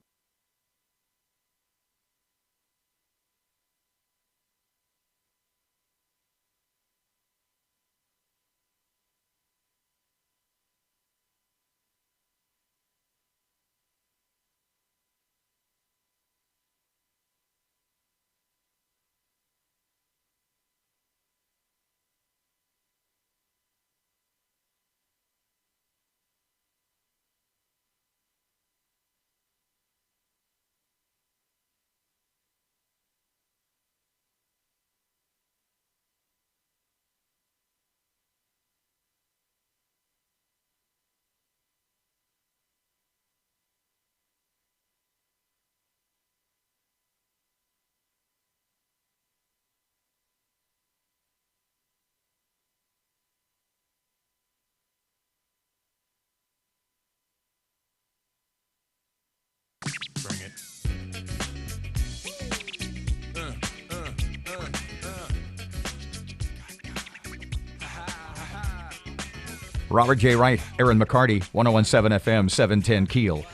Robert J. Wright, Erin McCarty, 1017 FM, 710 Keel.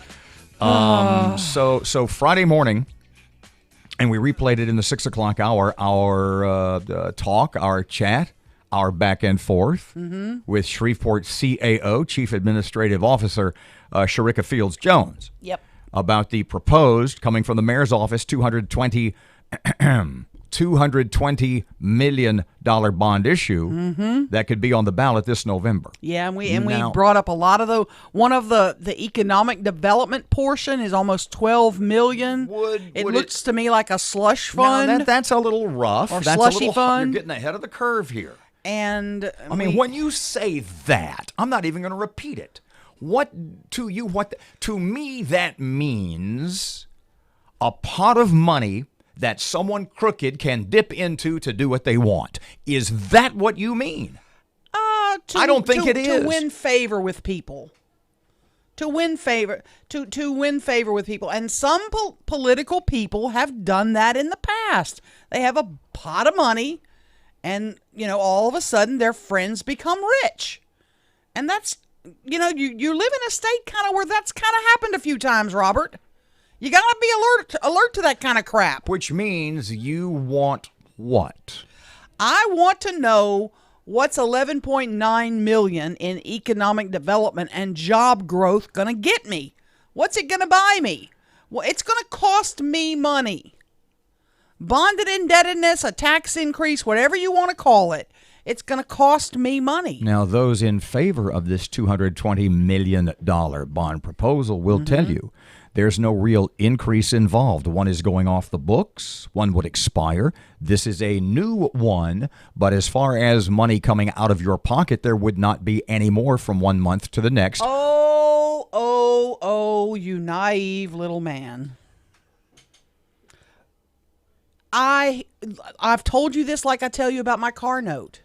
So Friday morning, and we replayed it in the 6 o'clock hour, our talk, our chat, our back and forth with Shreveport CAO, Chief Administrative Officer Sharika Fields Jones. Yep. About the proposed, coming from the mayor's office, $220 million bond issue that could be on the ballot this November. Yeah, and we brought up a lot of one of the economic development portion is almost $12 million. It looks to me like a slush fund. No, that's a little rough. Or that's slushy fund. You're getting ahead of the curve here. And I mean, when you say that, I'm not even going to repeat it. To me, that means a pot of money that someone crooked can dip into to do what they want. Is that what you mean? I don't think it is. To win favor with people. To win favor with people. And some political people have done that in the past. They have a pot of money and, all of a sudden their friends become rich. And that's, you live in a state kind of where that's kind of happened a few times, Robert. You got to be alert to that kind of crap. Which means you want what? I want to know what's $11.9 million in economic development and job growth going to get me. What's it going to buy me? Well, it's going to cost me money. Bonded indebtedness, a tax increase, whatever you want to call it. It's going to cost me money. Now, those in favor of this $220 million bond proposal will tell you there's no real increase involved. One is going off the books. One would expire. This is a new one. But as far as money coming out of your pocket, there would not be any more from 1 month to the next. Oh, you naive little man. I've told you this like I tell you about my car note.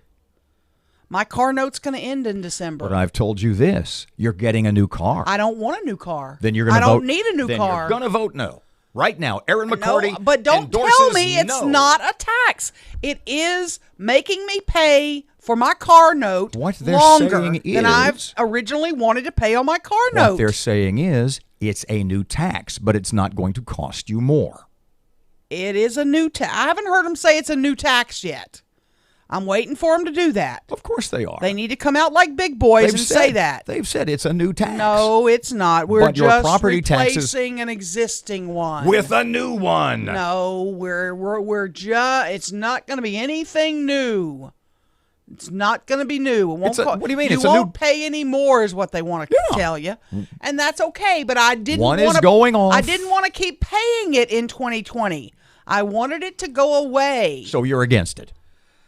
My car note's going to end in December. But I've told you this. You're getting a new car. I don't want a new car. Then you're going to vote. I don't need a new car. You're going to vote no. Right now, Erin McCarty but don't tell me it's not a tax. It is making me pay for my car note longer than I've originally wanted to pay on my car note. What they're saying is it's a new tax, but it's not going to cost you more. It is a new tax. I haven't heard them say it's a new tax yet. I'm waiting for them to do that. Of course they are. They need to come out like big boys say that. They've said it's a new tax. No, it's not. We're just replacing an existing one with a new one. No, it's not going to be anything new. It's not going to be new. What do you mean? You won't pay any more is what they want to tell you. And that's okay, but I didn't want to. One is going off. I didn't want to keep paying it in 2020. I wanted it to go away. So you're against it.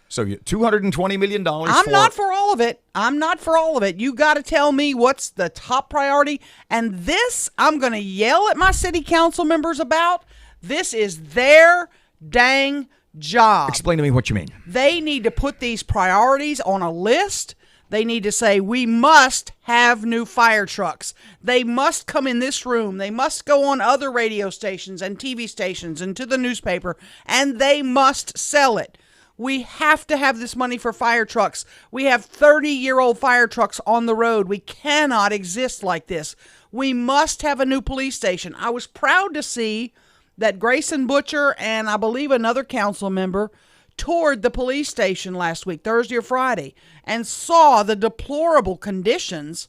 So $220 million I'm not for all of it. I'm not for all of it. You got to tell me what's the top priority. And this, I'm going to yell at my city council members about. This is their dang job. Explain to me what you mean. They need to put these priorities on a list. They need to say, we must have new fire trucks. They must come in this room. They must go on other radio stations and TV stations and to the newspaper, and they must sell it. We have to have this money for fire trucks. We have 30-year-old fire trucks on the road. We cannot exist like this. We must have a new police station. I was proud to see that Grayson Butcher and I believe another council member toured the police station last week, Thursday or Friday, and saw the deplorable conditions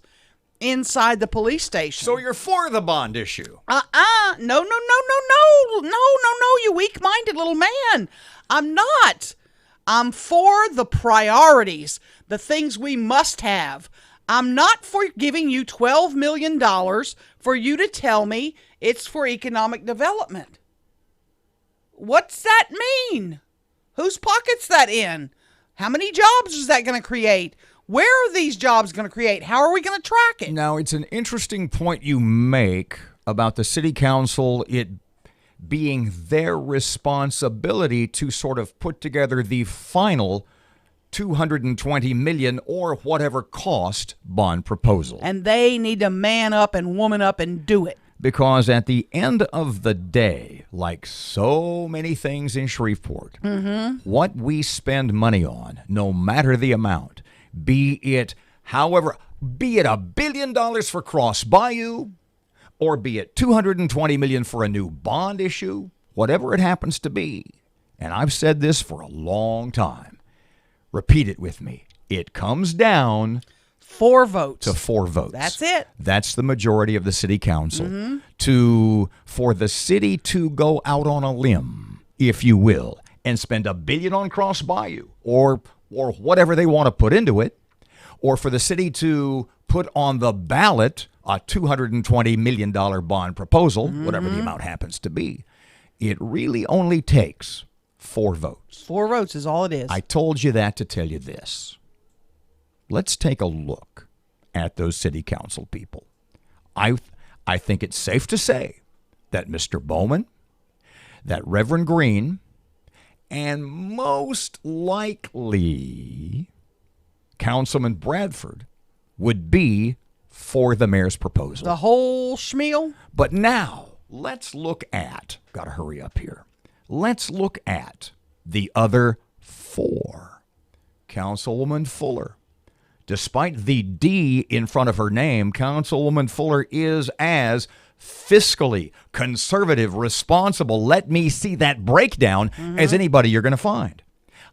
inside the police station. So you're for the bond issue? No, you weak-minded little man. I'm not. I'm for the priorities, the things we must have. I'm not for giving you $12 million for you to tell me it's for economic development. What's that mean? Whose pocket's that in? How many jobs is that going to create? Where are these jobs going to create? How are we going to track it? Now, it's an interesting point you make about the city council, it being their responsibility to sort of put together the final $220 million or whatever cost bond proposal. And they need to man up and woman up and do it. Because at the end of the day, like so many things in Shreveport, what we spend money on, no matter the amount, be it however, be it $1 billion for Cross Bayou, or be it $220 million for a new bond issue, whatever it happens to be, and I've said this for a long time, repeat it with me, it comes down 4 votes. to 4 votes. That's it. That's the majority of the city council. Mm-hmm. For the city to go out on a limb, if you will, and spend $1 billion on Cross Bayou, or whatever they want to put into it, or for the city to put on the ballot a $220 million bond proposal, whatever the amount happens to be, it really only takes 4 votes. 4 votes is all it is. I told you that to tell you this. Let's take a look at those city council people. I think it's safe to say that Mr. Bowman, that Reverend Green, and most likely Councilman Bradford would be for the mayor's proposal. The whole schmeal? But now, let's look at, got to hurry up here, let's look at the other 4. Councilwoman Fuller. Despite the D in front of her name, Councilwoman Fuller is as fiscally conservative, responsible, let me see that breakdown, as anybody you're going to find.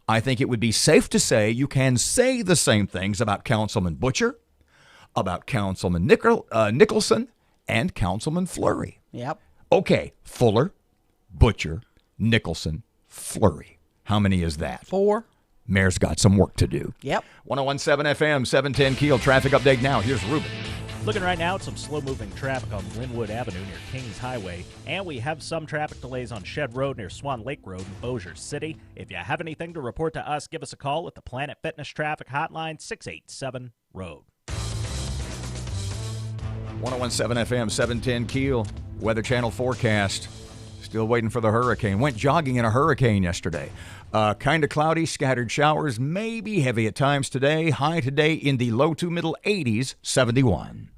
I think it would be safe to say you can say the same things about Councilman Butcher, about Councilman Nicholson, and Councilman Fleury. Yep. Okay, Fuller, Butcher, Nicholson, Fleury. How many is that? 4. Mayor's got some work to do. Yep. 1017 FM, 710 Keel. Traffic update now. Here's Ruben. Looking right now at some slow-moving traffic on Linwood Avenue near Kings Highway, and we have some traffic delays on Shed Road near Swan Lake Road in Bossier City. If you have anything to report to us, give us a call at the Planet Fitness Traffic Hotline, 687-ROAD. 1017 FM, 710 Keel. Weather Channel forecast. Still waiting for the hurricane. Went jogging in a hurricane yesterday. Kind of cloudy, scattered showers, maybe heavy at times today. High today in the low to middle 80s, 71.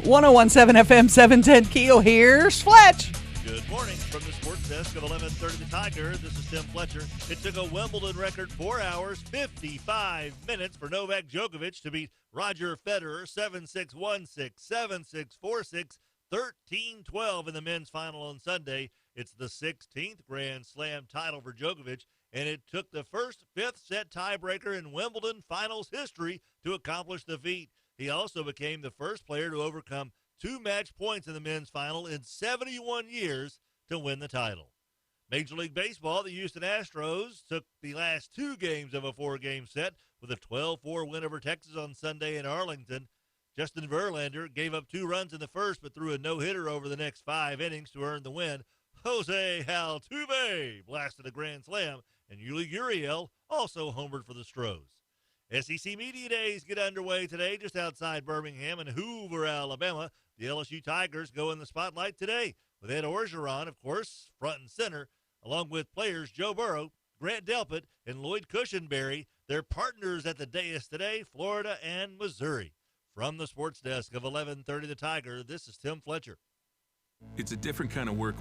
.1017 FM 710 Keel. Here's Fletch. Good morning from the sports desk of 1130 The Tiger. This is Tim Fletcher. It took a Wimbledon record 4 hours, 55 minutes for Novak Djokovic to beat Roger Federer 7-6, 1-6, 7-6, 4-6, 13-12 in the men's final on Sunday. It's the 16th Grand Slam title for Djokovic, and it took the first fifth-set tiebreaker in Wimbledon finals history to accomplish the feat. He also became the first player to overcome 2 match points in the men's final in 71 years to win the title. Major League Baseball, the Houston Astros took the last 2 games of a 4-game set with a 12-4 win over Texas on Sunday in Arlington. Justin Verlander gave up 2 runs in the first but threw a no-hitter over the next 5 innings to earn the win. Jose Altuve blasted a grand slam, and Yuli Gurriel also homered for the Stros. SEC Media Days get underway today just outside Birmingham and Hoover, Alabama. The LSU Tigers go in the spotlight today with Ed Orgeron, of course, front and center, along with players Joe Burrow, Grant Delpit, and Lloyd Cushenberry. Their partners at the dais today, Florida and Missouri. From the sports desk of 1130 The Tiger, this is Tim Fletcher. It's a different kind of work.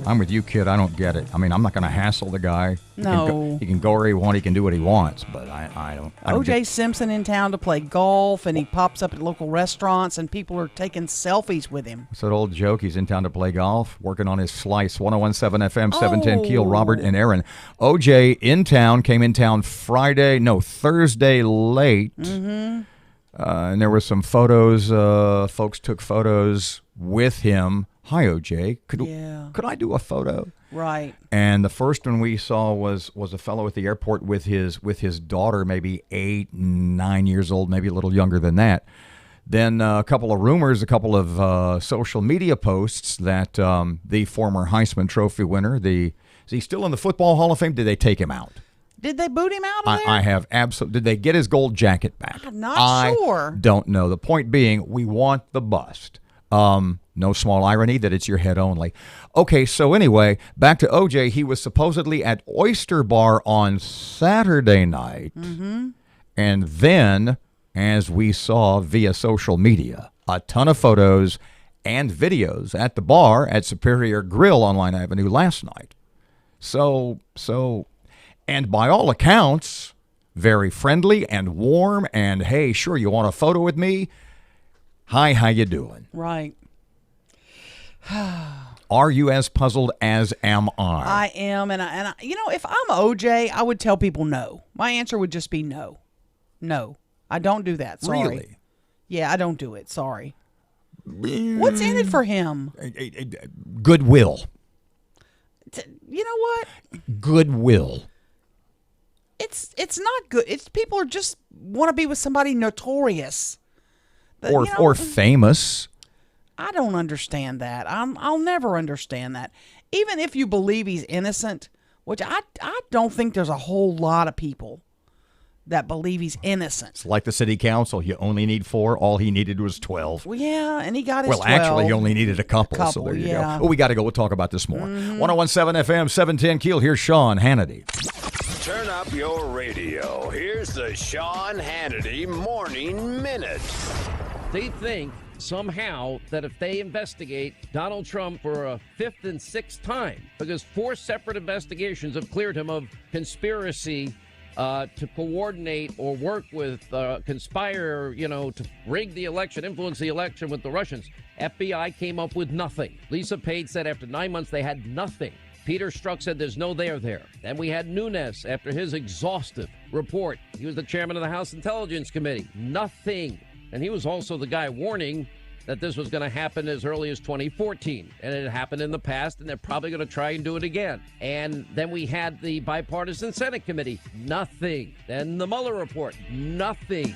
I'm with you, kid. I don't get it. I mean, I'm not going to hassle the guy. No. He can go where he wants. He can do what he wants, but I don't. O.J. Simpson in town to play golf, and he pops up at local restaurants, and people are taking selfies with him. It's that old joke. He's in town to play golf, working on his slice. 101.7 FM, 710 Keel, Robert and Erin. O.J. in town, came in town Thursday late. Mm-hmm. And there were some photos. Folks took photos with him. Hi, OJ. Could I do a photo? Right. And the first one we saw was a fellow at the airport with his daughter, maybe 8, 9 years old, maybe a little younger than that. Then a couple of rumors, a couple of social media posts that the former Heisman Trophy winner, is he still in the Football Hall of Fame? Did they take him out? Did they boot him out of there? I have absolutely. Did they get his gold jacket back? I'm not sure. Don't know. The point being, we want the bust. No small irony that it's your head only. Okay, so anyway, back to OJ. He was supposedly at Oyster Bar on Saturday night. Mm-hmm. And then, as we saw via social media, a ton of photos and videos at the bar at Superior Grill on Line Avenue last night. So, and by all accounts, very friendly and warm and, hey, sure, you want a photo with me? Hi, how you doing? Right. Are you as puzzled as am I? I am, and I, if I'm OJ, I would tell people no. My answer would just be no. No, I don't do that. Sorry. Really? Yeah, I don't do it. Sorry. What's in it for him? Goodwill. You know what? Goodwill. It's not good. It's people are just want to be with somebody notorious. Or famous. I don't understand that. I'll never understand that. Even if you believe he's innocent, which I don't think there's a whole lot of people that believe he's innocent. It's like the city council. You only need 4. All he needed was 12. Well, yeah, and he got his 12. Well, actually, he only needed a couple so there you yeah. go. Oh, we got to go. We'll talk about this more. 101.7 FM, 710 Keel. Here's Sean Hannity. Turn up your radio. Here's the Sean Hannity Morning Minute. They think somehow that if they investigate Donald Trump for a 5th and 6th time, because 4 separate investigations have cleared him of conspiracy to coordinate or work with, conspire, to rig the election, influence the election with the Russians. FBI came up with nothing. Lisa Page said after 9 months they had nothing. Peter Strzok said there's no there there. Then we had Nunes after his exhaustive report. He was the chairman of the House Intelligence Committee. Nothing. And he was also the guy warning that this was going to happen as early as 2014. And it happened in the past, and they're probably going to try and do it again. And then we had the bipartisan Senate committee. Nothing. Then the Mueller report. Nothing.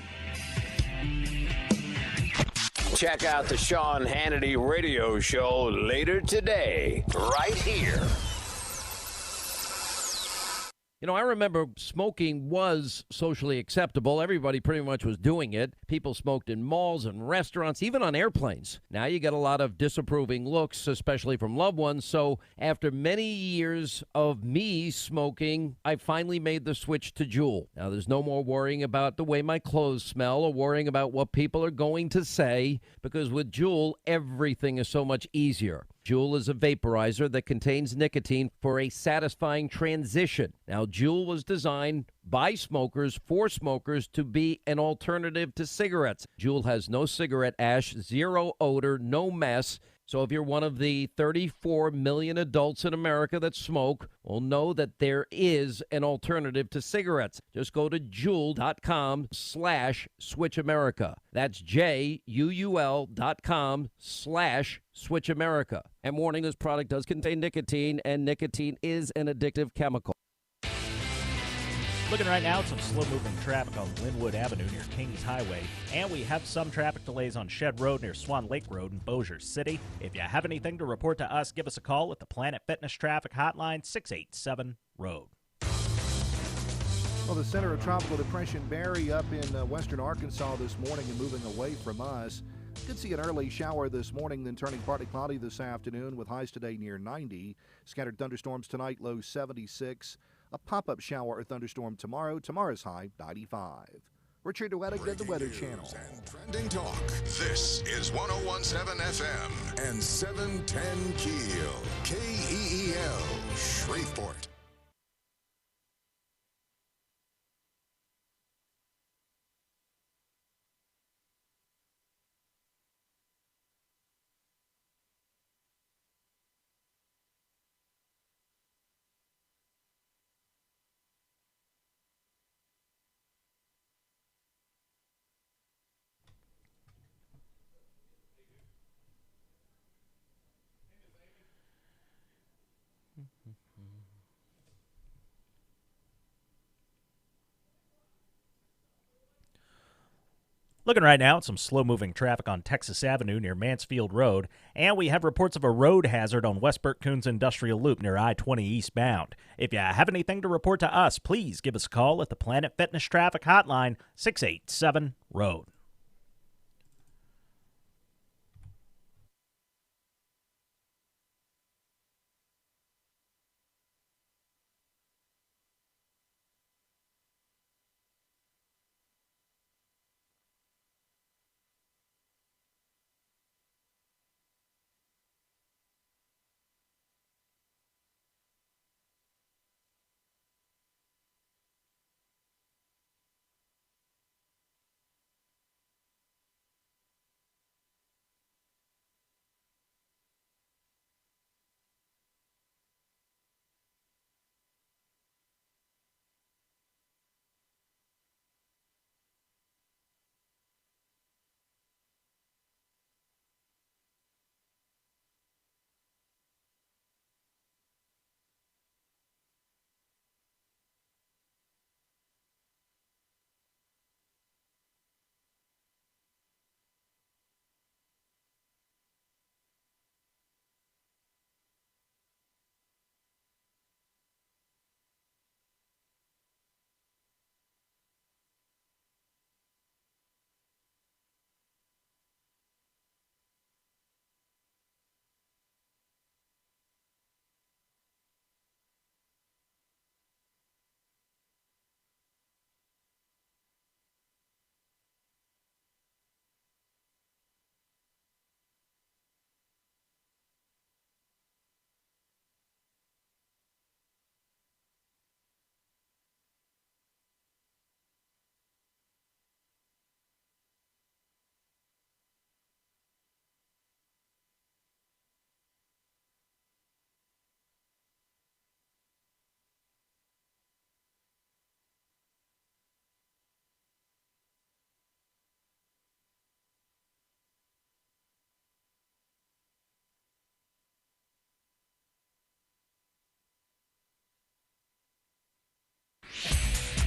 Check out the Sean Hannity radio show later today, right here. I remember smoking was socially acceptable. Everybody pretty much was doing it. People smoked in malls and restaurants, even on airplanes. Now you get a lot of disapproving looks, especially from loved ones. So after many years of me smoking, I finally made the switch to Juul. Now there's no more worrying about the way my clothes smell or worrying about what people are going to say, because with Juul, everything is so much easier. Juul is a vaporizer that contains nicotine for a satisfying transition. Now, Juul was designed by smokers for smokers to be an alternative to cigarettes. Juul has no cigarette ash, zero odor, no mess. So if you're one of the 34 million adults in America that smoke, well, know that there is an alternative to cigarettes. Just go to Juul.com/SwitchAmerica. That's JUUL.com/SwitchAmerica. And warning, this product does contain nicotine, and nicotine is an addictive chemical. Looking right now at some slow-moving traffic on Linwood Avenue near Kings Highway, and we have some traffic delays on Shed Road near Swan Lake Road in Bossier City. If you have anything to report to us, give us a call at the Planet Fitness Traffic Hotline, 687-ROAD. Well, the center of Tropical Depression Barry up in western Arkansas this morning and moving away from us. Could see an early shower this morning, then turning partly cloudy this afternoon with highs today near 90. Scattered thunderstorms tonight, low 76. A pop-up shower or thunderstorm tomorrow. Tomorrow's high, 95. Richard Weddick, the Weather Channel. And trending talk. This is 101.7 FM and 710 KEEL. KEEL, Shreveport. Looking right now at some slow-moving traffic on Texas Avenue near Mansfield Road, and we have reports of a road hazard on West Burke-Coons Industrial Loop near I-20 eastbound. If you have anything to report to us, please give us a call at the Planet Fitness Traffic Hotline, 687-ROAD.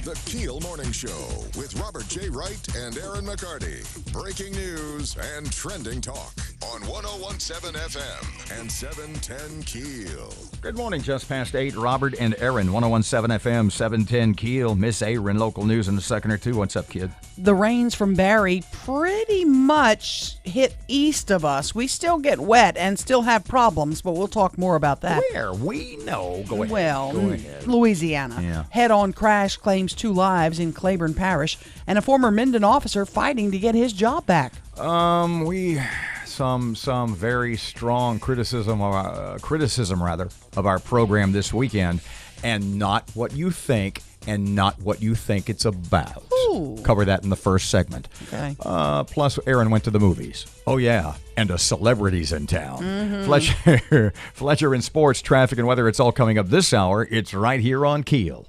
The KEEL Morning Show with Robert J. Wright and Erin McCarty. Breaking news and trending talk on 101.7 FM and 710 KEEL. Good morning, just past 8. Robert and Erin, 101.7 FM, 710 KEEL. Miss Erin, local news in a second or two. What's up, kid? The rains from Barry pretty much hit east of us. We still get wet and still have problems, but we'll talk more about that. Where? We know. Go ahead. Well, Go ahead. Louisiana. Yeah. Head-on crash claims 2 lives in Claiborne Parish, and a former Minden officer fighting to get his job back. Some very strong criticism of our program this weekend, and not what you think it's about. Ooh. Cover that in the first segment. Okay. Plus, Erin went to the movies. Oh yeah, and a celebrity's in town. Mm-hmm. Fletcher in sports, traffic, and weather. It's all coming up this hour. It's right here on KEEL.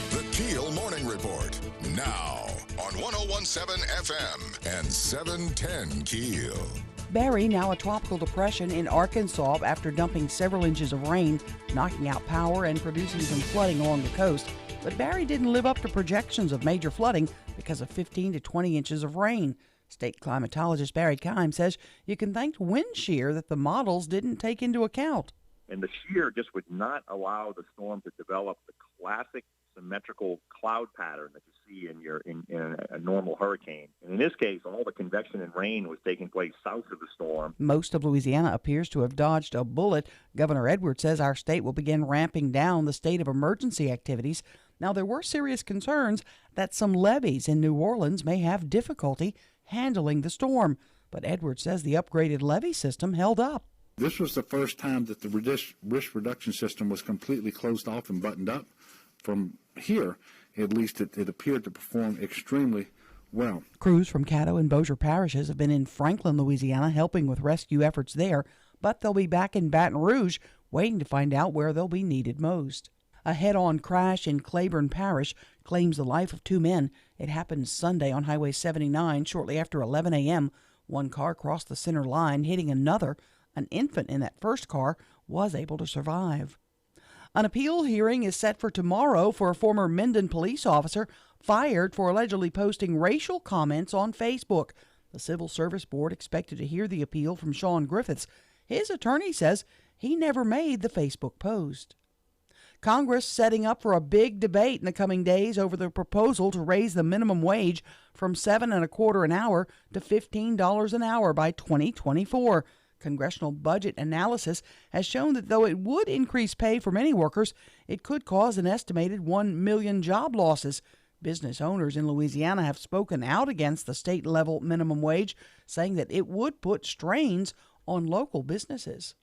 The KEEL Morning Report, now on 101.7 FM and 710 KEEL. Barry, now a tropical depression in Arkansas after dumping several inches of rain, knocking out power and producing some flooding along the coast. But Barry didn't live up to projections of major flooding because of 15 to 20 inches of rain. State climatologist Barry Kime says you can thank wind shear that the models didn't take into account. And the shear just would not allow the storm to develop the classic symmetrical cloud pattern that you see in a normal hurricane. And in this case, all the convection and rain was taking place south of the storm. Most of Louisiana appears to have dodged a bullet. Governor Edwards says our state will begin ramping down the state of emergency activities. Now, there were serious concerns that some levees in New Orleans may have difficulty handling the storm. But Edwards says the upgraded levee system held up. This was the first time that the risk reduction system was completely closed off and buttoned up. From here, at least, it appeared to perform extremely well. Crews from Caddo and Bossier parishes have been in Franklin, Louisiana, helping with rescue efforts there, but they'll be back in Baton Rouge, waiting to find out where they'll be needed most. A head-on crash in Claiborne Parish claims the life of 2 men. It happened Sunday on Highway 79 shortly after 11 a.m. One car crossed the center line, hitting another. An infant in that first car was able to survive. An appeal hearing is set for tomorrow for a former Minden police officer fired for allegedly posting racial comments on Facebook. The Civil Service Board expected to hear the appeal from Sean Griffiths. His attorney says he never made the Facebook post. Congress setting up for a big debate in the coming days over the proposal to raise the minimum wage from $7.25 an hour to $15 an hour by 2024. Congressional budget analysis has shown that though it would increase pay for many workers, it could cause an estimated 1 million job losses. Business owners in Louisiana have spoken out against the state-level minimum wage, saying that it would put strains on local businesses.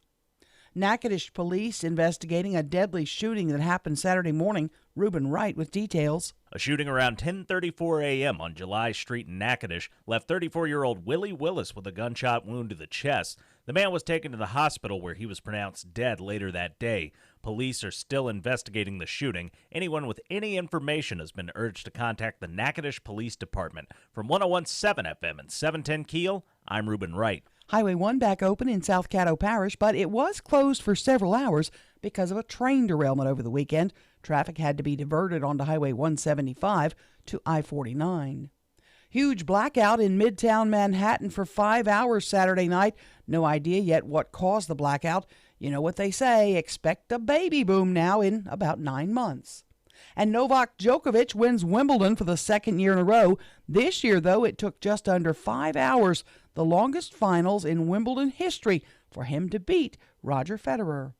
Natchitoches police investigating a deadly shooting that happened Saturday morning. Reuben Wright with details. A shooting around 10:34 a.m. on July Street in Natchitoches left 34-year-old Willie Willis with a gunshot wound to the chest. The man was taken to the hospital where he was pronounced dead later that day. Police are still investigating the shooting. Anyone with any information has been urged to contact the Natchitoches Police Department. From 101.7 FM and 710 KEEL, I'm Reuben Wright. Highway 1 back open in South Caddo Parish, but it was closed for several hours because of a train derailment over the weekend. Traffic had to be diverted onto Highway 175 to I-49. Huge blackout in Midtown Manhattan for 5 hours Saturday night. No idea yet what caused the blackout. You know what they say, expect a baby boom now in about 9 months. And Novak Djokovic wins Wimbledon for the second year in a row. This year, though, it took just under 5 hours, the longest finals in Wimbledon history, for him to beat Roger Federer.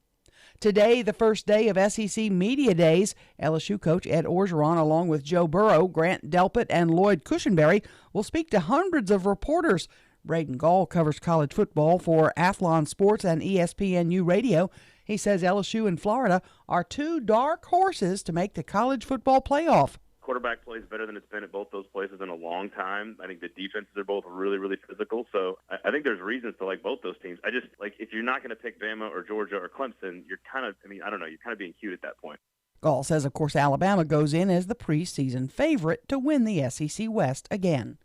Today, the first day of SEC Media Days, LSU coach Ed Orgeron, along with Joe Burrow, Grant Delpit, and Lloyd Cushenberry, will speak to hundreds of reporters. Braden Gall covers college football for Athlon Sports and ESPNU Radio. He says LSU and Florida are two dark horses to make the college football playoff. Quarterback plays better than it's been at both those places in a long time. I think the defenses are both really, really physical. So I think there's reasons to like both those teams. I just, like, if you're not going to pick Bama or Georgia or Clemson, you're kind of, I don't know, you're kind of being cute at that point. Gall says, of course, Alabama goes in as the preseason favorite to win the SEC West again.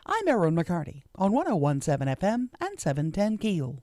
I'm Erin McCarty on 101.7 FM and 710 KEEL.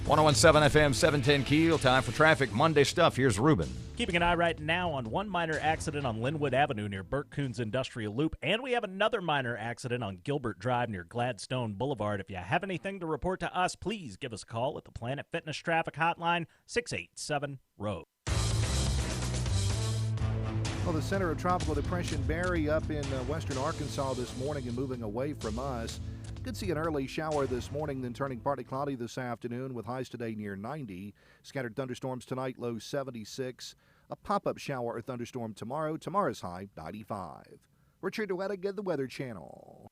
.101.7 FM, 710 KEEL. Time for traffic. Monday stuff. Here's Ruben. Keeping an eye right now on one minor accident on Linwood Avenue near Burt Coons Industrial Loop, and we have another minor accident on Gilbert Drive near Gladstone Boulevard. If you have anything to report to us, please give us a call at the Planet Fitness Traffic Hotline, 687-ROAD. Well, the center of Tropical Depression Barry up in western Arkansas this morning and moving away from us. Could see an early shower this morning, then turning partly cloudy this afternoon with highs today near 90. Scattered thunderstorms tonight, low 76. A pop-up shower or thunderstorm tomorrow. Tomorrow's high 95. Richard Wettig, the Weather Channel.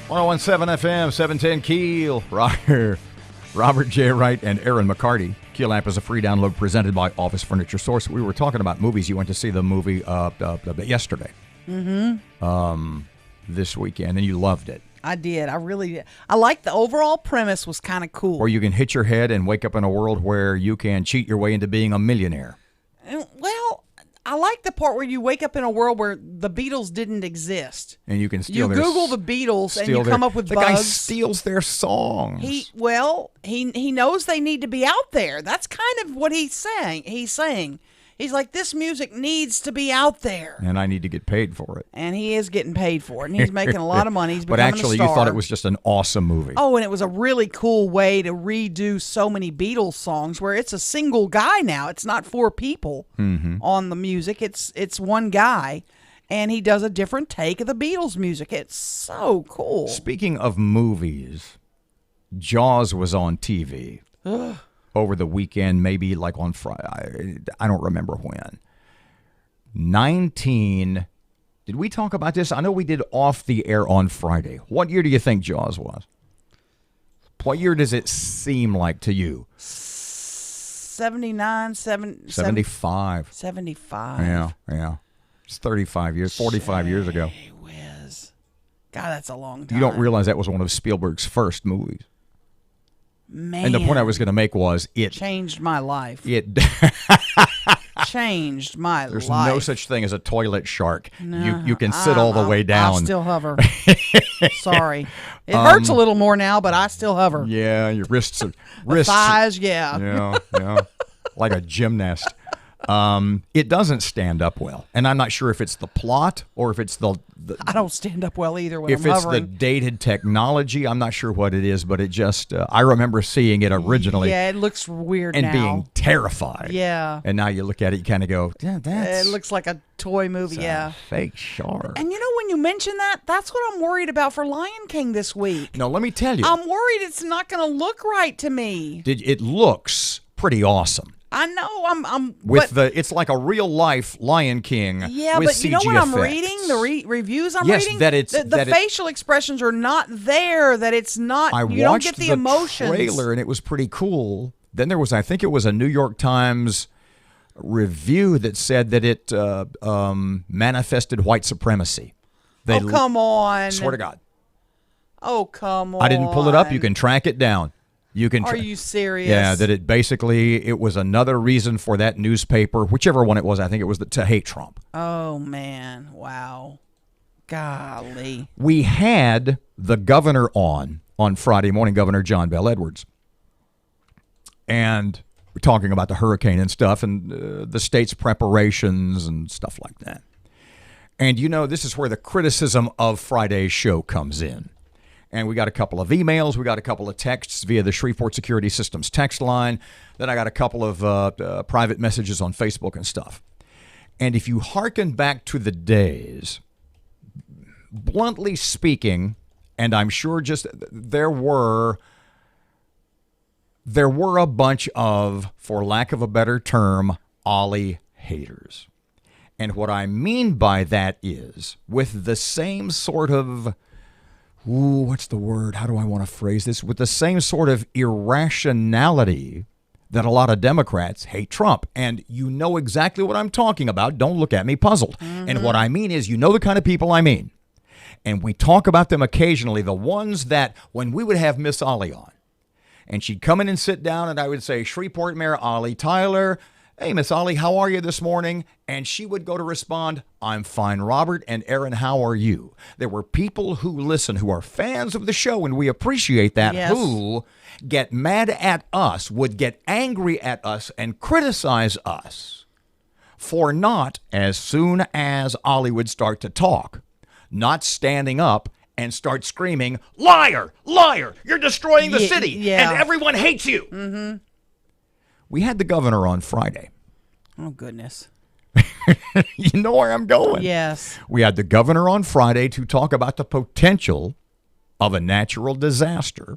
.101.7 FM, 710 KEEL. Robert J. Wright and Erin McCarty. KEEL app is a free download presented by Office Furniture Source. We were talking about movies. You went to see the movie yesterday. Mm-hmm. This weekend, and you loved it. I did. I really did. I like the overall premise was kind of cool. Or you can hit your head and wake up in a world where you can cheat your way into being a millionaire. Well, I like the part where you wake up in a world where the Beatles didn't exist. And you can steal You Google the Beatles and you come up with the bugs. guy steals their songs. He knows they need to be out there. That's kind of what he's saying. He's like, this music needs to be out there. And I need to get paid for it. And he is getting paid for it. And he's making a lot of money. He's But becoming actually, a star. you thought it was just an awesome movie. Oh, and it was a really cool way to redo so many Beatles songs where it's a single guy now. It's not 4 people on the music. It's one guy. And he does a different take of the Beatles music. It's so cool. Speaking of movies, Jaws was on TV. Over the weekend, maybe like on Friday. I don't remember when. 19. Did we talk about this? I know we did off the air on Friday. What year do you think Jaws was? What year does it seem like to you? 79, 75. 75. Yeah. It's 35 years, 45 years ago. Whiz. God, that's a long time. You don't realize that was one of Spielberg's first movies. Man. And the point I was going to make was it changed my life. It changed my There's life. no such thing as a toilet shark. No, you can sit all the way down. I still hover. Sorry. It hurts a little more now, but I still hover. Yeah, your wrists are thighs, yeah. Yeah. Like a gymnast. It doesn't stand up well. And I'm not sure if it's the plot or if it's the I don't stand up well either when if I'm it's hovering. the dated technology. I'm not sure what it is, but it just I remember seeing it originally. Yeah, it looks weird and now. being terrified. Yeah. And now you look at it, you kind of go, yeah, It looks like a toy movie, yeah. Fake shark. And you know, when you mention that, that's what I'm worried about for Lion King this week. No, let me tell you. I'm worried it's not going to look right to me. It looks pretty awesome. I know. I'm with it's like a real life Lion King. Yeah, with but you know CG what I'm effects. reading? The reviews I'm Yes, reading. that it's the facial expressions are not there. That it's not. I you don't watched get the emotions. trailer and it was pretty cool. Then there was, I think it was a New York Times review that said that it manifested white supremacy. Come on! Swear to God. Oh, come on! I didn't pull it up. You can track it down. You can. Are you serious? Yeah, that it was another reason for that newspaper, whichever one it was. I think it was to hate Trump. Oh man! Wow. Golly. We had the governor on Friday morning, Governor John Bel Edwards, and we're talking about the hurricane and stuff, and the state's preparations and stuff like that. And you know, this is where the criticism of Friday's show comes in. And we got a couple of emails. We got a couple of texts via the Shreveport Security Systems text line. Then I got a couple of private messages on Facebook and stuff. And if you hearken back to the days, bluntly speaking, and I'm sure just there were a bunch of, for lack of a better term, Ollie haters. And what I mean by that is, with the same sort of what's the word? How do I want to phrase this? With the same sort of irrationality that a lot of Democrats hate Trump. And you know exactly what I'm talking about. Don't look at me puzzled. And what I mean is, you know the kind of people I mean. And we talk about them occasionally, the ones that when we would have Miss Ollie on, and she'd come in and sit down, and I would say, Shreveport Mayor Ollie Tyler, hey, Miss Ollie, how are you this morning? And she would go to respond, I'm fine, Robert, and Erin, how are you? There were people who listen, who are fans of the show, and we appreciate that, Yes. who get mad at us, would get angry at us, and criticize us for not, as soon as Ollie would start to talk, not standing up and start screaming, liar, liar, you're destroying the city, and everyone hates you. Mm-hmm. We had the governor on Friday. Oh, goodness. You know where I'm going. Yes. We had the governor on Friday to talk about the potential of a natural disaster,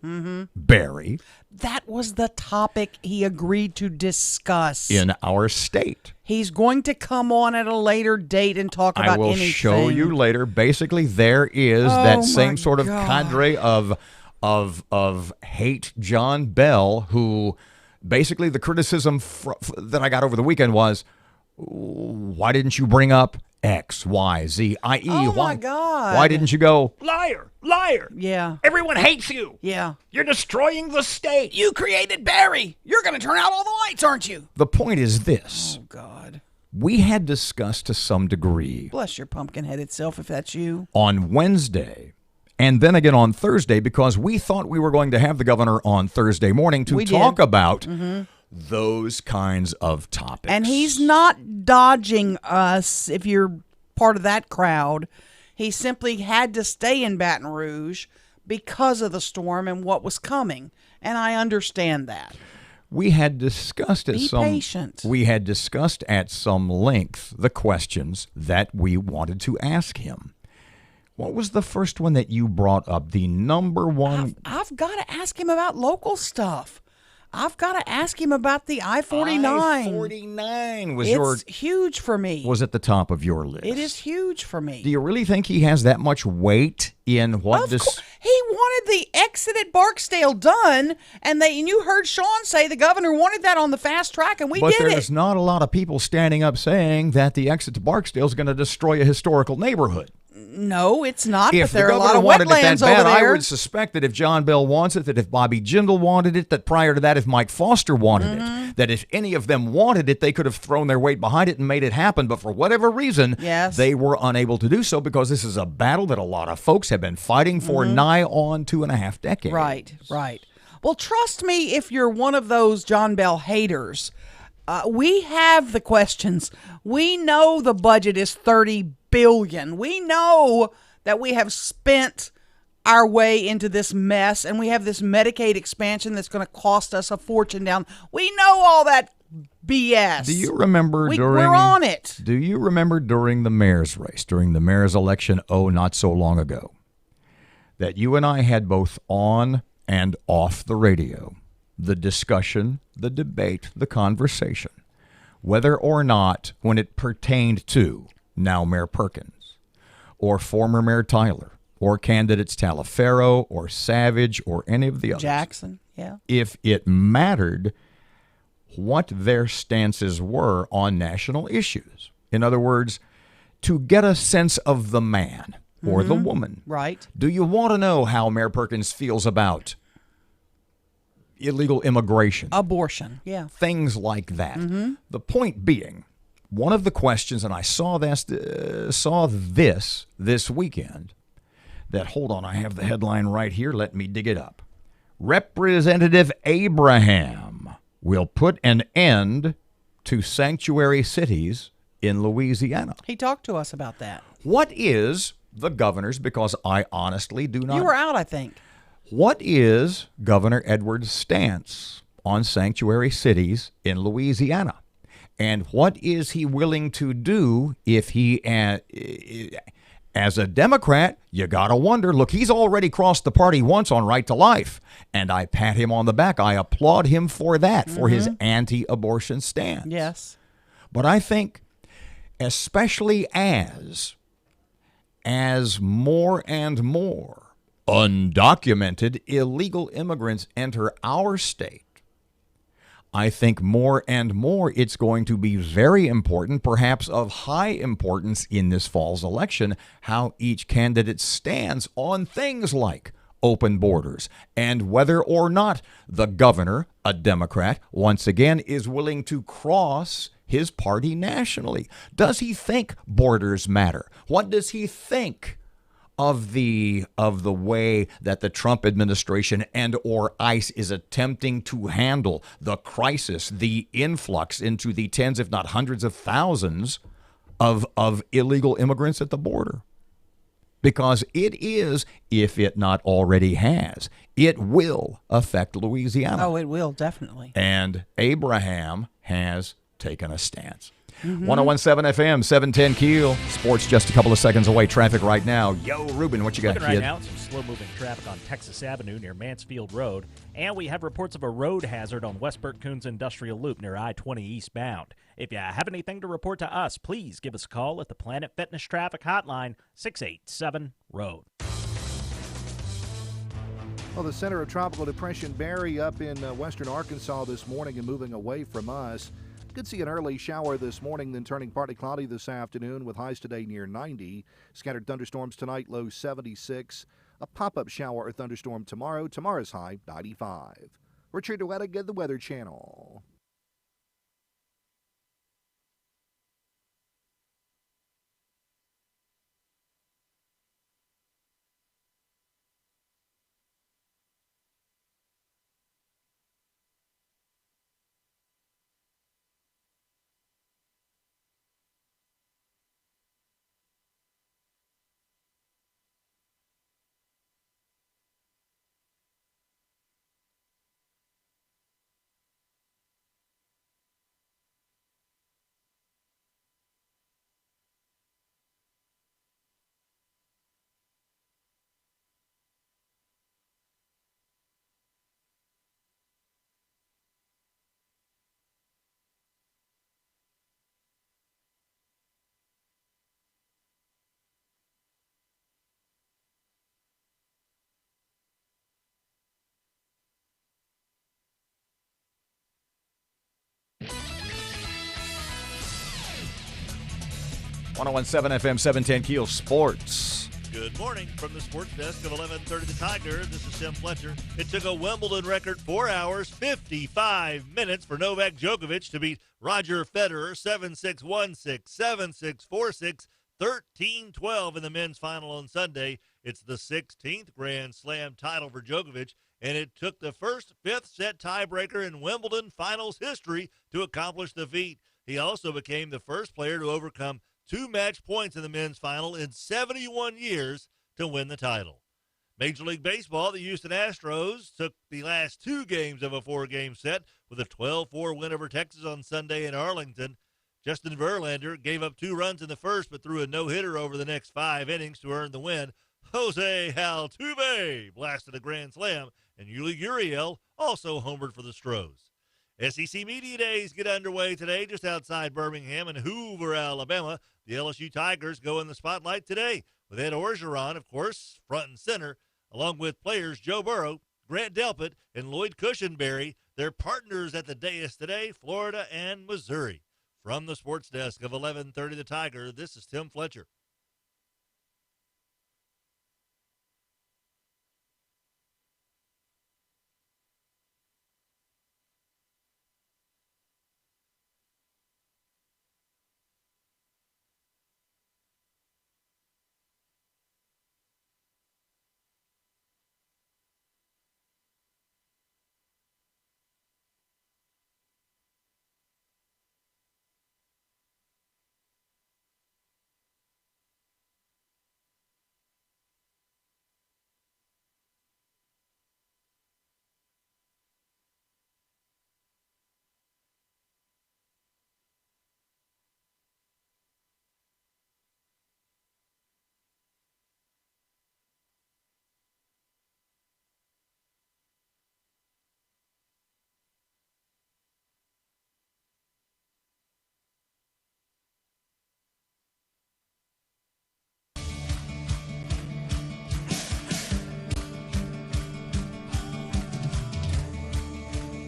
Barry, That was the topic he agreed to discuss. in our state. He's going to come on at a later date and talk about I will anything. show you later. Basically, there is Oh, that my same sort of God. cadre of hate John Bell, who basically the criticism that I got over the weekend was, why didn't you bring up X, Y, Z, I-E. Oh, my God. Why didn't you go, liar, liar? Yeah. Everyone hates you. Yeah. You're destroying the state. You created Barry. You're going to turn out all the lights, aren't you? The point is this. Oh, God. We had discussed to some degree Bless your pumpkin-headed self if that's you. on Wednesday and then again on Thursday, because we thought we were going to have the governor on Thursday morning to talk about those kinds of topics. And he's not dodging us if you're part of that crowd. He simply had to stay in Baton Rouge because of the storm and what was coming. And I understand that. We had discussed at patient. We had discussed at some length the questions that we wanted to ask him. What was the first one that you brought up? The number one. I've got to ask him about local stuff. I've got to ask him about the I-49. I-49 was it's huge for me. Was at the top of your list. It is huge for me. Do you really think he has that much weight in what this? He wanted the exit at Barksdale done, and you heard Sean say the governor wanted that on the fast track, and we did it. But there's not a lot of people standing up saying that the exit to Barksdale is going to destroy a historical neighborhood. No, it's not, If but there are the a lot of governor wanted it that wetlands over bad, there. I would suspect that if John Bell wants it, that if Bobby Jindal wanted it, that prior to that, if Mike Foster wanted it, that if any of them wanted it, they could have thrown their weight behind it and made it happen. But for whatever reason, they were unable to do so because this is a battle that a lot of folks have been fighting for nigh on 2.5 decades. Right, right. Well, trust me, if you're one of those John Bell haters, we have the questions. We know the budget is $30 billion. We know that we have spent our way into this mess, and we have this Medicaid expansion that's going to cost us a fortune down. We know all that BS. Do you remember we're on it. Do you remember during the mayor's race, during the mayor's election, not so long ago, that you and I had both on and off the radio the discussion, the debate, the conversation, whether or not when it pertained to now Mayor Perkins or former Mayor Tyler or candidates Talaferro or Savage or any of the others. Jackson, yeah. If it mattered what their stances were on national issues. In other words, to get a sense of the man or the woman. Right. Do you want to know how Mayor Perkins feels about illegal immigration? Abortion, yeah. Things like that. The point being, one of the questions, and I saw this weekend, that, hold on, I have the headline right here. Let me dig it up. Representative Abraham will put an end to sanctuary cities in Louisiana. He talked to us about that. What is the governor's, because I honestly do not. You were out, I think. What is Governor Edwards' stance on sanctuary cities in Louisiana? And what is he willing to do if he, as a Democrat, you got to wonder, look, he's already crossed the party once on right to life, and I pat him on the back. I applaud him for that, for his anti-abortion stance. Yes. But I think, especially as more and more undocumented illegal immigrants enter our state, I think more and more it's going to be very important, perhaps of high importance in this fall's election, how each candidate stands on things like open borders and whether or not the governor, a Democrat, once again is willing to cross his party nationally. Does he think borders matter? What does he think of the way that the Trump administration and or ICE is attempting to handle the crisis, the influx into the tens, if not hundreds of thousands of illegal immigrants at the border? Because it is, if it not already has, it will affect Louisiana. Oh, it will, definitely. And Abraham has taken a stance. 101.7 FM, 710 KEEL. Sports just a couple of seconds away. Traffic right now. Yo, Ruben, what you got, Looking kid? right now, some slow-moving traffic on Texas Avenue near Mansfield Road. And we have reports of a road hazard on West Burke-Coons Industrial Loop near I-20 eastbound. If you have anything to report to us, please give us a call at the Planet Fitness Traffic Hotline, 687-ROAD. Well, the center of Tropical Depression Barry up in western Arkansas this morning and moving away from us. Could see an early shower this morning, then turning partly cloudy this afternoon with highs today near 90. Scattered thunderstorms tonight, low 76. A pop-up shower or thunderstorm tomorrow. Tomorrow's high 95. Richard Wettig, the Weather Channel. .101.7 FM 710 KEEL Sports. Good morning from the sports desk of 1130 The Tiger. This is Tim Fletcher. It took a Wimbledon record 4 hours, 55 minutes for Novak Djokovic to beat Roger Federer 7-6, 1-6, 7-6, 4-6, 13-12 in the men's final on Sunday. It's the 16th Grand Slam title for Djokovic, and it took the first fifth-set tiebreaker in Wimbledon finals history to accomplish the feat. He also became the first player to overcome 2 match points in the men's final in 71 years to win the title. Major League Baseball, the Houston Astros took the last 2 games of a 4-game set with a 12-4 win over Texas on Sunday in Arlington. Justin Verlander gave up 2 runs in the first but threw a no-hitter over the next 5 innings to earn the win. Jose Altuve blasted a grand slam, and Yuli Gurriel also homered for the Stros. SEC Media Days get underway today just outside Birmingham and Hoover, Alabama. The LSU Tigers go in the spotlight today with Ed Orgeron, of course, front and center, along with players Joe Burrow, Grant Delpit, and Lloyd Cushenberry. They're partners at the dais today, Florida and Missouri. From the sports desk of 1130 The Tiger, this is Tim Fletcher.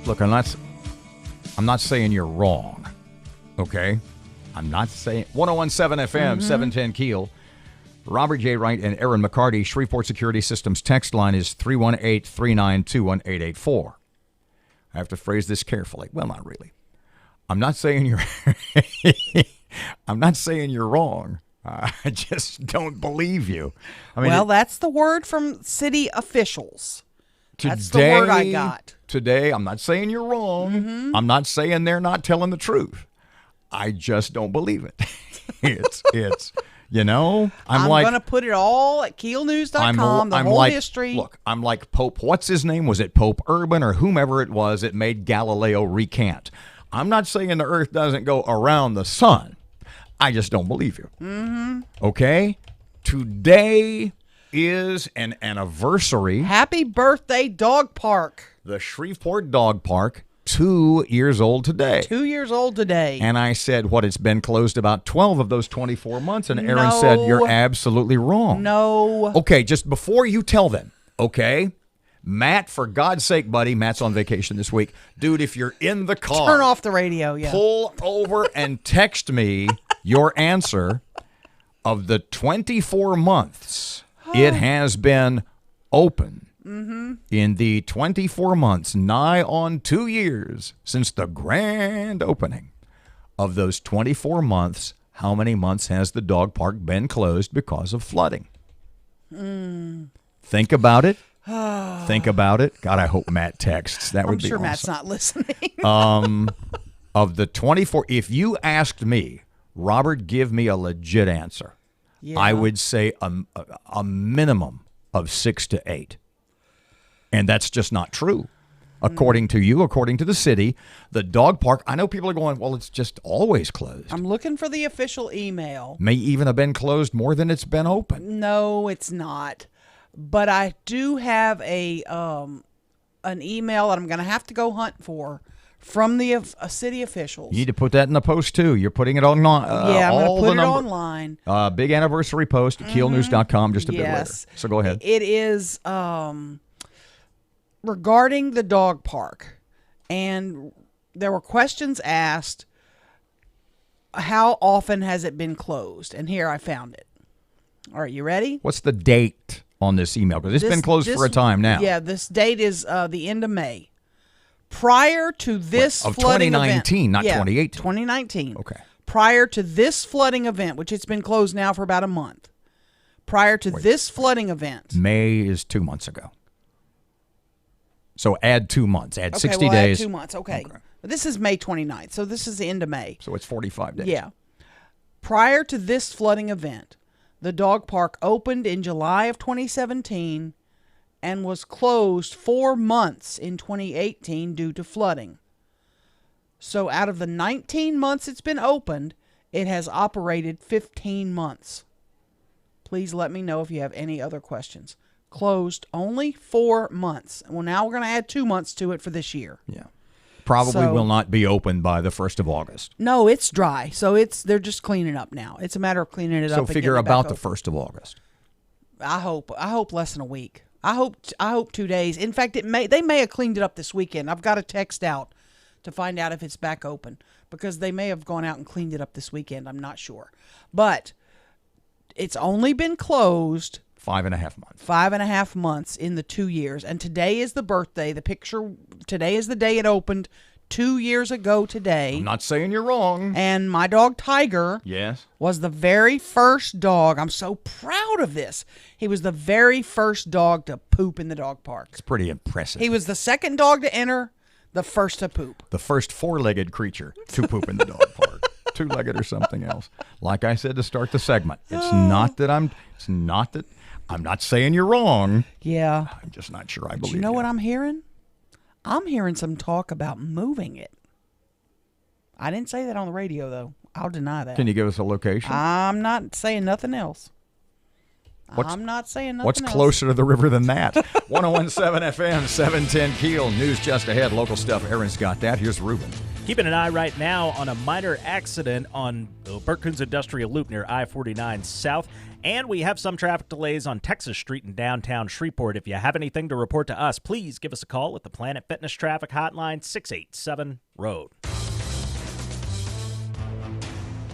Look, I'm not saying you're wrong, okay? I'm not saying 101.7 FM, 710 KEEL. Robert J. Wright and Erin McCarty. Shreveport Security Systems text line is 318-392-1884. I have to phrase this carefully. Well, not really. I'm not saying you're I'm not saying you're wrong. I just don't believe you. I mean, well, that's the word from city officials. That's the word I got. Today, I'm not saying you're wrong. I'm not saying they're not telling the truth. I just don't believe it. It's you know, I'm like, going to put it all at KeelNews.com, the whole history. Look, I'm like Pope, what's his name? Was it Pope Urban or whomever it was that made Galileo recant? I'm not saying the earth doesn't go around the sun. I just don't believe you. Okay? Today is an anniversary. Happy birthday, Dog Park. The Shreveport Dog Park, 2 years old today. 2 years old today. And I said, what, it's been closed about 12 of those 24 months. And Erin said, you're absolutely wrong. No. Okay, just before you tell them, okay, Matt, for God's sake, buddy, Matt's on vacation this week. Dude, if you're in the car, Turn off the radio, yeah. Pull over and text me your answer of the 24 months it has been open. Mm-hmm. In the 24 months, nigh on 2 years since the grand opening of those 24 months, how many months has the dog park been closed because of flooding? Think about it. Think about it. God, I hope Matt texts. That would be I'm sure awesome. Matt's not listening. Of the 24, if you asked me, Robert, give me a legit answer, I would say a minimum of 6 to 8. And that's just not true. According to you, according to the city, the dog park, I know people are going, well, it's just always closed. I'm looking for the official email. May even have been closed more than it's been open. No, it's not. But I do have an email that I'm going to have to go hunt for from the city officials. You need to put that in the post, too. You're putting it online. Yeah, I'm going to put it online. Big anniversary post at keelnews.com just a bit later. Yes. So go ahead. It is regarding the dog park. And there were questions asked, how often has it been closed? And here I found it. All right, you ready? What's the date on this email? Because it's been closed for a time now. Yeah, this date is the end of May. Prior to this of flooding 2019, event, not 2018. 2019. Okay. Prior to this flooding event, which it's been closed now for about a month. Prior to this flooding event. May is 2 months ago. So add 2 months. Add 60 well, days. Add 2 months. Okay. This is May 29th, so this is the end of May. So it's 45 days. Yeah. Prior to this flooding event, the dog park opened in July of 2017 and was closed 4 months in 2018 due to flooding. So out of the 19 months it's been opened, it has operated 15 months. Please let me know if you have any other questions. Closed only 4 months. Well, now we're going to add 2 months to it for this year. Yeah. Probably will not be open by the 1st of August. No, it's dry. So they're just cleaning up now. It's a matter of cleaning it up. So figure about the open. 1st of August. I hope less than a week. I hope 2 days. In fact, they may have cleaned it up this weekend. I've got to text out to find out if it's back open because they may have gone out and cleaned it up this weekend. I'm not sure. But it's only been closed 5.5 months. 5.5 months in the 2 years. And today is the birthday. Today is the day it opened 2 years ago today. I'm not saying you're wrong. And my dog Tiger was the very first dog. I'm so proud of this. He was the very first dog to poop in the dog park. It's pretty impressive. He was the second dog to enter, the first to poop. The first four-legged creature to poop in the dog park. Two-legged or something else. Like I said to start the segment, it's not that I'm not saying you're wrong. Yeah. I'm just not sure I But believe you know what I'm hearing? I'm hearing some talk about moving it. I didn't say that on the radio, though. I'll deny that. Can you give us a location? I'm not saying nothing else. I'm not saying nothing What's else. closer to the river than that? 101.7 FM, 710 Keel. News just ahead. Local stuff. Erin's got that. Here's Ruben. Keeping an eye right now on a minor accident on the Burkins Industrial Loop near I-49 South. And we have some traffic delays on Texas Street in downtown Shreveport. If you have anything to report to us, please give us a call at the Planet Fitness Traffic Hotline, 687-ROAD.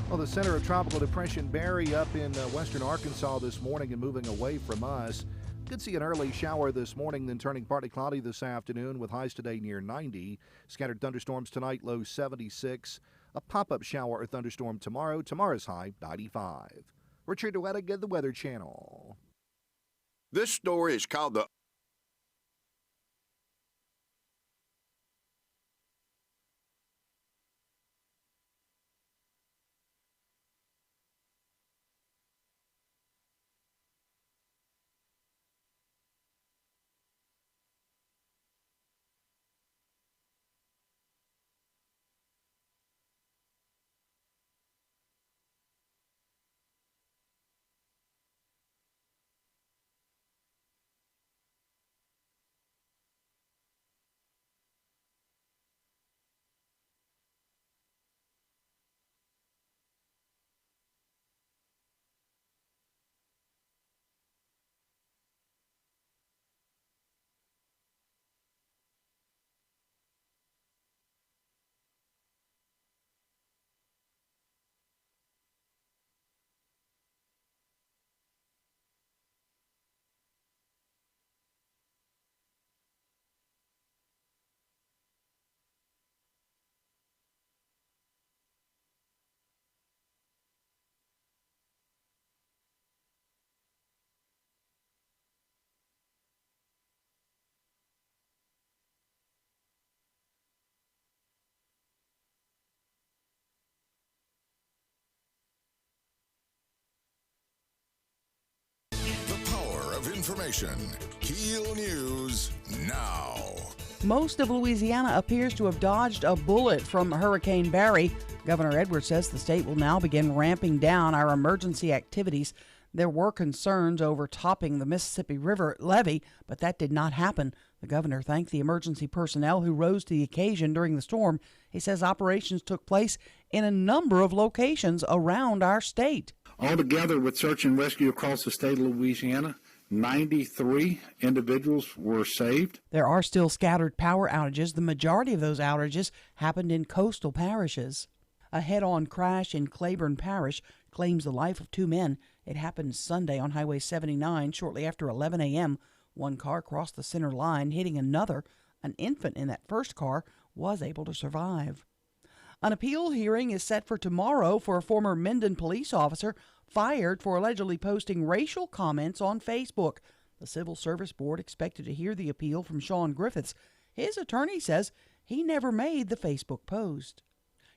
Well, the center of Tropical Depression Barry up in western Arkansas this morning and moving away from us. Could see an early shower this morning, then turning partly cloudy this afternoon with highs today near 90. Scattered thunderstorms tonight, low 76. A pop-up shower or thunderstorm tomorrow. Tomorrow's high, 95. Richard Wettig at the Weather Channel. This story is called the information. KEEL News now. Most of Louisiana appears to have dodged a bullet from Hurricane Barry. Governor Edwards says the state will now begin ramping down our emergency activities. There were concerns over topping the Mississippi River levee, but that did not happen. The governor thanked the emergency personnel who rose to the occasion during the storm. He says operations took place in a number of locations around our state. Altogether, with search and rescue across the state of Louisiana, 93 individuals were saved. There are still scattered power outages. The majority of those outages happened in coastal parishes. A head-on crash in Claiborne Parish claims the life of two men. It happened Sunday on Highway 79 shortly after 11 a.m. One car crossed the center line, hitting another. An infant in that first car was able to survive. An appeal hearing is set for tomorrow for a former Minden police officer fired for allegedly posting racial comments on Facebook. The Civil Service Board expected to hear the appeal from Sean Griffiths. His attorney says he never made the Facebook post.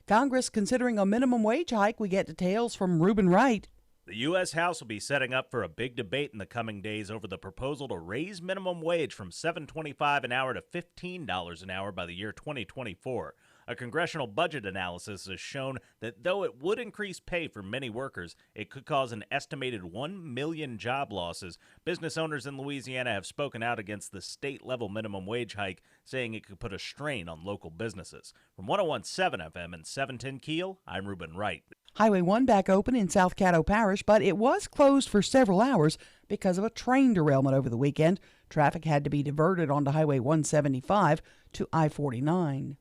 Congress considering a minimum wage hike. We get details from Reuben Wright. The U.S. House will be setting up for a big debate in the coming days over the proposal to raise minimum wage from $7.25 an hour to $15 an hour by the year 2024. A congressional budget analysis has shown that though it would increase pay for many workers, it could cause an estimated 1 million job losses. Business owners in Louisiana have spoken out against the state-level minimum wage hike, saying it could put a strain on local businesses. From 101.7 FM and 710 KEEL, I'm Reuben Wright. Highway 1 back open in South Caddo Parish, but it was closed for several hours because of a train derailment over the weekend. Traffic had to be diverted onto Highway 175 to I-49.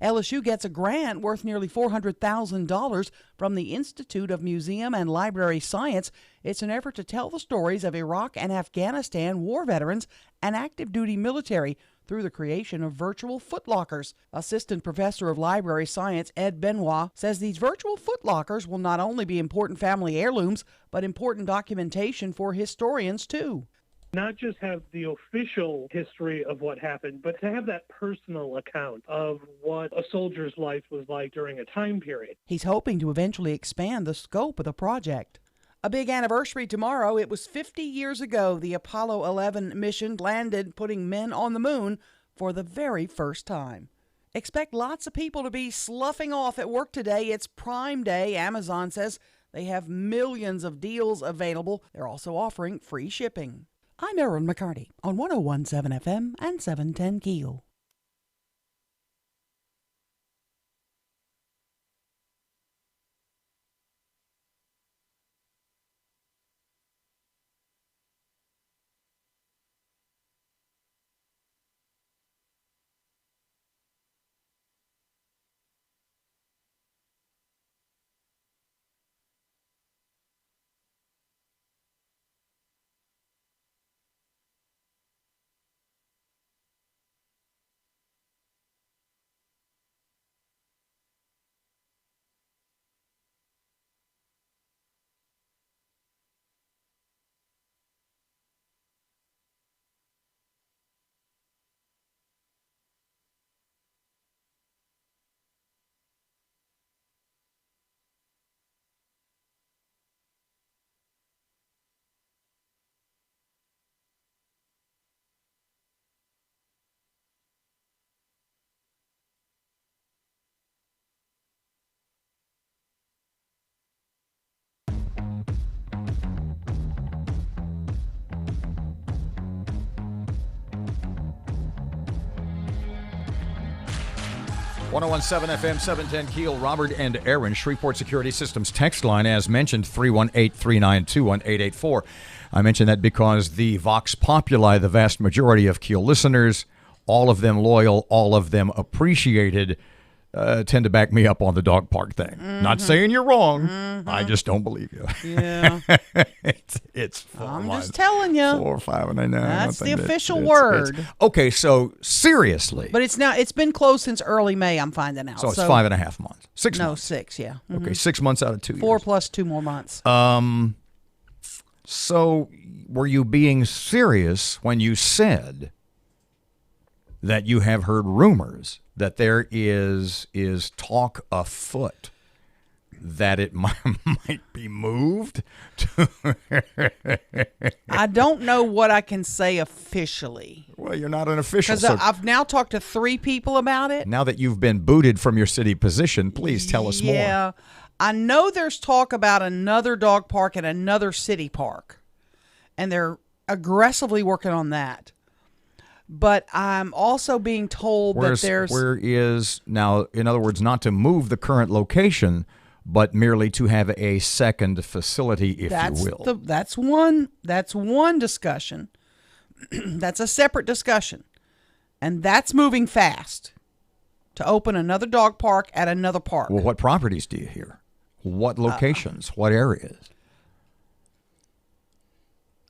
LSU gets a grant worth nearly $400,000 from the Institute of Museum and Library Science. It's an effort to tell the stories of Iraq and Afghanistan war veterans and active duty military through the creation of virtual footlockers. Assistant Professor of Library Science Ed Benoit says these virtual footlockers will not only be important family heirlooms, but important documentation for historians too. Not just have the official history of what happened, but to have that personal account of what a soldier's life was like during a time period. He's hoping to eventually expand the scope of the project. A big anniversary tomorrow. It was 50 years ago the Apollo 11 mission landed, putting men on the moon for the very first time. Expect lots of people to be sloughing off at work today. It's Prime Day. Amazon says they have millions of deals available. They're also offering free shipping. I'm Erin McCarty on 101.7 FM and 710 KEEL. .101.7 FM, 710 KEEL, Robert and Erin, Shreveport Security Systems text line, as mentioned, 318-392-1884. I mention that because the Vox Populi, the vast majority of KEEL listeners, all of them loyal, all of them appreciated, tend to back me up on the dog park thing. Mm-hmm. Not saying you're wrong. Mm-hmm. I just don't believe you. Yeah. it's I'm just telling you. 4 or 5, and I know. That's the official word. Okay, so seriously. But it's been closed since early May, I'm finding out. So it's 5.5 months. 6 months. 6, yeah. Mm-hmm. Okay, 6 months out of 2 years. 4 plus 2 more months. So were you being serious when you said that you have heard rumors that there is talk afoot that it might be moved? I don't know what I can say officially. Well, you're not an official. Because I've now talked to 3 people about it. Now that you've been booted from your city position, please tell us more. Yeah. I know there's talk about another dog park at another city park, and they're aggressively working on that. But I'm also being told that there's... Where is, now, in other words, not to move the current location, but merely to have a second facility, if you will. That's one discussion. That's a separate discussion. And that's moving fast, to open another dog park at another park. Well, what properties do you hear? What locations? What areas?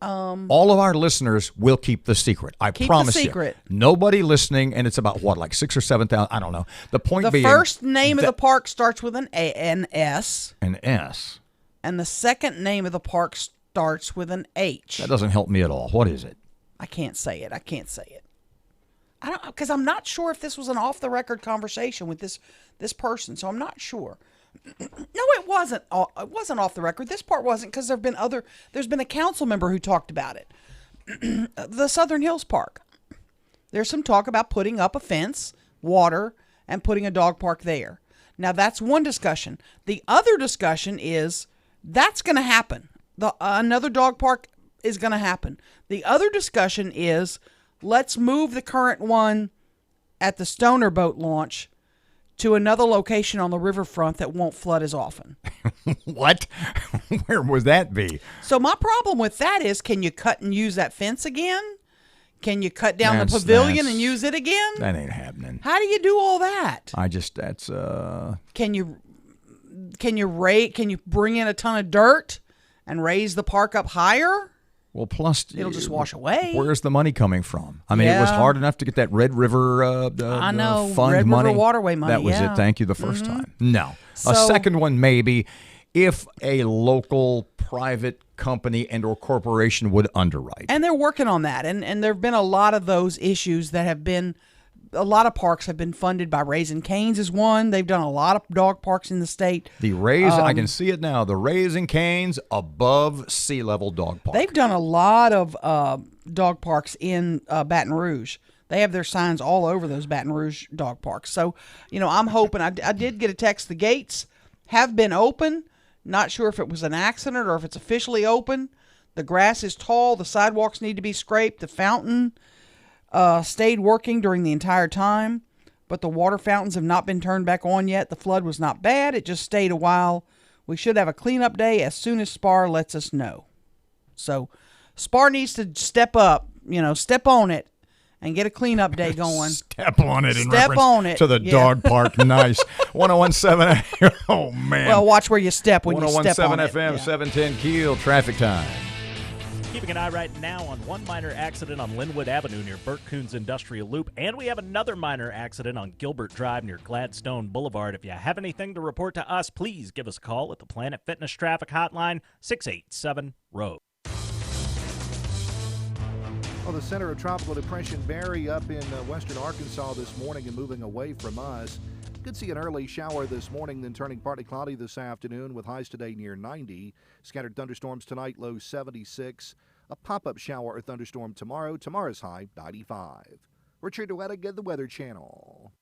All of our listeners will keep the secret. I promise the secret. You. Nobody listening, and it's about what, like 6,000 or 7,000? I don't know. The point being, the first name of the park starts with an S. An S. And the second name of the park starts with an H. That doesn't help me at all. What is it? I can't say it. I don't, because I'm not sure if this was an off the record conversation with this person, so I'm not sure. No, it wasn't. It wasn't off the record. This part wasn't, because there's been a council member who talked about it. The Southern Hills Park. There's some talk about putting up a fence, water, and putting a dog park there. Now that's one discussion. The other discussion is that's going to happen. Another dog park is going to happen. The other discussion is let's move the current one at the Stoner boat launch to another location on the riverfront that won't flood as often. What? Where would that be? So my problem with that is, can you cut and use that fence again? Can you cut down the pavilion and use it again? That ain't happening. How do you do all that? Can you bring in a ton of dirt and raise the park up higher? Well, plus it'll just wash away. Where's the money coming from? I mean, it was hard enough to get that Red River I know, fund Red money. River Waterway money. That was yeah. it. Thank you. The first time. No. So, a second one maybe, if a local private company and or corporation would underwrite. And they're working on that. And there have been a lot of those issues that have been, a lot of parks have been funded by Raising Cane's is one. They've done a lot of dog parks in the state. I can see it now. The Raising Cane's above sea level dog park. They've done a lot of dog parks in Baton Rouge. They have their signs all over those Baton Rouge dog parks. So, I'm hoping. I did get a text. The gates have been open. Not sure if it was an accident or if it's officially open. The grass is tall. The sidewalks need to be scraped. The fountain stayed working during the entire time, but the water fountains have not been turned back on yet. The flood was not bad. It just stayed a while. We should have a cleanup day as soon as SPAR lets us know. So SPAR needs to step up, step on it and get a cleanup day going. Step on it in step reference on it. to the dog park. Nice. 101.7. Oh, man. Well, watch where you step when you step on it. 101.7 FM, 710 Keel, traffic time. Keeping an eye right now on one minor accident on Linwood Avenue near Burt Coons Industrial Loop, and we have another minor accident on Gilbert Drive near Gladstone Boulevard. If you have anything to report to us, please give us a call at the Planet Fitness Traffic Hotline, 687-ROAD. Well, the center of Tropical Depression Barry up in western Arkansas this morning and moving away from us. Could see an early shower this morning, then turning partly cloudy this afternoon with highs today near 90. Scattered thunderstorms tonight, low 76. A pop-up shower or thunderstorm tomorrow. Tomorrow's high, 95. Richard Duettiga, the Weather Channel.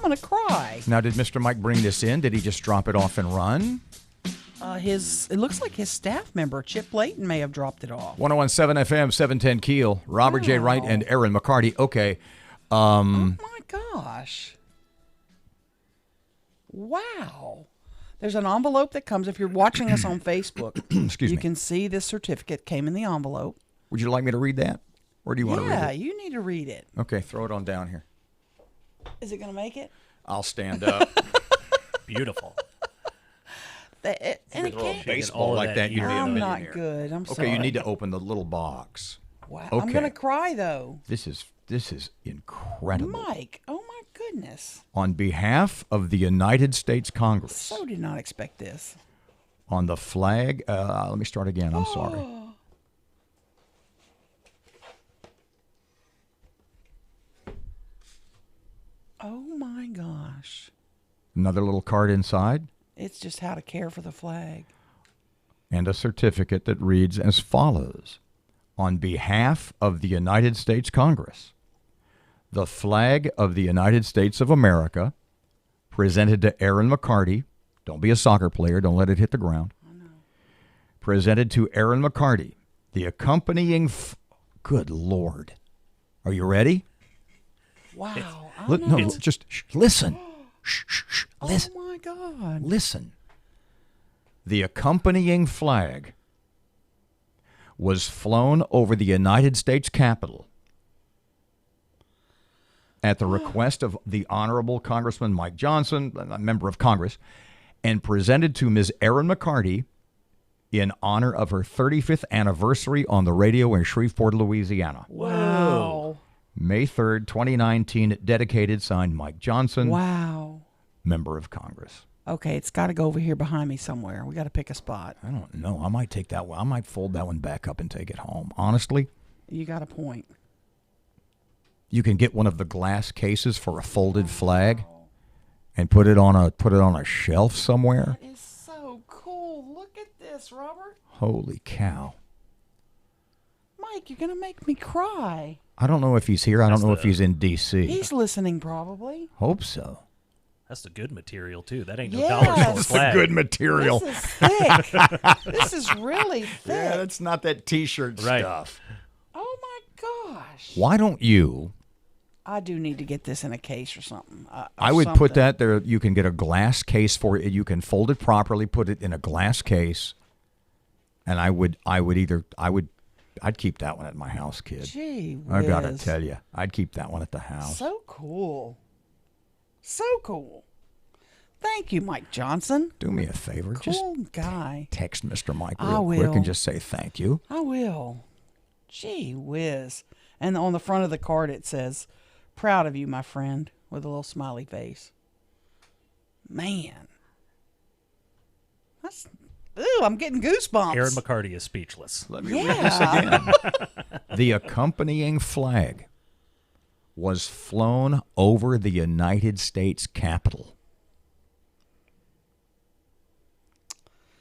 going to cry. Now, did Mr. Mike bring this in? Did he just drop it off and run? It looks like his staff member, Chip Layton, may have dropped it off. 101.7 FM, 710 Keel. Robert J. Wright and Erin McCarty. Okay. Oh, my gosh. Wow. There's an envelope that comes, if you're watching us on Facebook, you can see this certificate came in the envelope. Would you like me to read that? Or do you want to read it? Yeah, you need to read it. Okay, throw it on down here. Is it going to make it? I'll stand up. Beautiful. And it can't. Baseball like that, you'd be a I'm millionaire. not good. I'm sorry. Okay, you need to open the little box. Wow. Okay. I'm going to cry, though. This is incredible. Mike, oh my goodness. On behalf of the United States Congress. So did not expect this. On the flag, let me start again. I'm sorry. Oh my gosh. Another little card inside. It's just how to care for the flag. And a certificate that reads as follows. On behalf of the United States Congress, the flag of the United States of America, presented to Erin McCarty. Don't be a soccer player. Don't let it hit the ground. Oh, no. Presented to Erin McCarty. The accompanying... Good Lord. Are you ready? Wow. No, just listen. Shh. Listen. Oh, my God. Listen. The accompanying flag was flown over the United States Capitol at the request of the Honorable Congressman Mike Johnson, a member of Congress, and presented to Ms. Erin McCarty in honor of her 35th anniversary on the radio in Shreveport, Louisiana. Wow. May 3rd, 2019, dedicated, signed Mike Johnson. Wow. Member of Congress. Okay, it's got to go over here behind me somewhere. We got to pick a spot. I don't know. I might take that one. I might fold that one back up and take it home. Honestly. You got a point. You can get one of the glass cases for a folded flag and put it on a shelf somewhere. That is so cool. Look at this, Robert. Holy cow. Mike, you're going to make me cry. I don't know if he's here. I don't know if he's in D.C. He's listening probably. Hope so. That's the good material, too. That ain't no Yes. dollar store That's flag. the good material. This is thick. This is really thick. Yeah, that's not that T-shirt stuff. Oh, my gosh. Why don't you... I do need to get this in a case or something. I would put that there. You can get a glass case for it. You can fold it properly, put it in a glass case, and I'd keep that one at my house, kid. Gee whiz. I gotta tell you, I'd keep that one at the house. So cool. So cool. Thank you, Mike Johnson. Do me a favor. Cool guy. Text Mr. Mike I real quick will. and just say thank you. I will. Gee whiz. And on the front of the card it says, "Proud of you, my friend," with a little smiley face. Man. That's... Ooh, I'm getting goosebumps. Erin McCarty is speechless. Let me read this again. The accompanying flag was flown over the United States Capitol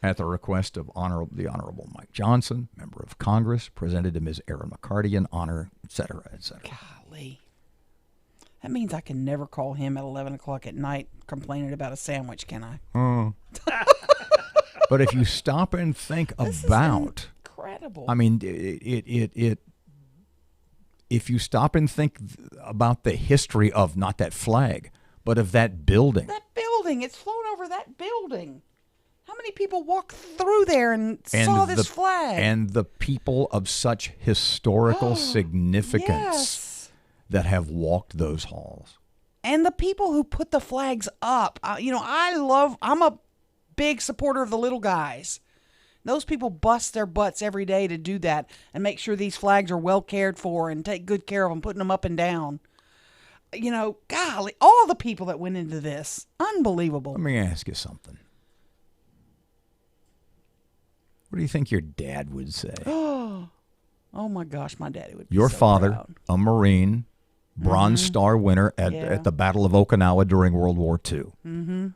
at the request of the Honorable Mike Johnson, member of Congress, presented to Ms. Erin McCarty in honor, et cetera, et cetera. Golly. That means I can never call him at 11 o'clock at night complaining about a sandwich, can I? But if you stop and think about, incredible. I mean, if you stop and think about the history of not that flag, but of that building. That building, it's flown over that building. How many people walked through there and saw this flag? And the people of such historical significance that have walked those halls. And the people who put the flags up. I'm a big supporter of the little guys. Those people bust their butts every day to do that and make sure these flags are well cared for and take good care of them, putting them up and down. Golly, all the people that went into this. Unbelievable. Let me ask you something. What do you think your dad would say? Oh my gosh, my daddy would be Your so father, proud. a Marine, Bronze Star winner at the Battle of Okinawa during World War II. Mm-hmm.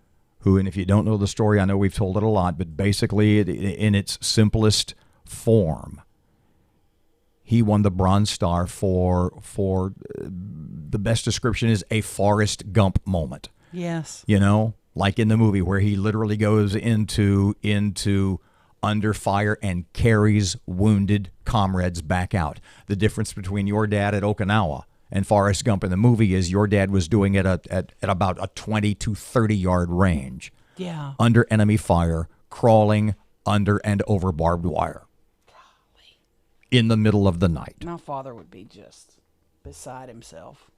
Who, and if you don't know the story, I know we've told it a lot, but basically in its simplest form, he won the Bronze Star for the best description is a Forrest Gump moment. Yes. You know, like in the movie where he literally goes into under fire and carries wounded comrades back out. The difference between your dad at Okinawa and Forrest Gump in the movie is your dad was doing it at about a 20 to 30-yard range. Yeah. Under enemy fire, crawling under and over barbed wire. Golly. In the middle of the night. My father would be just beside himself.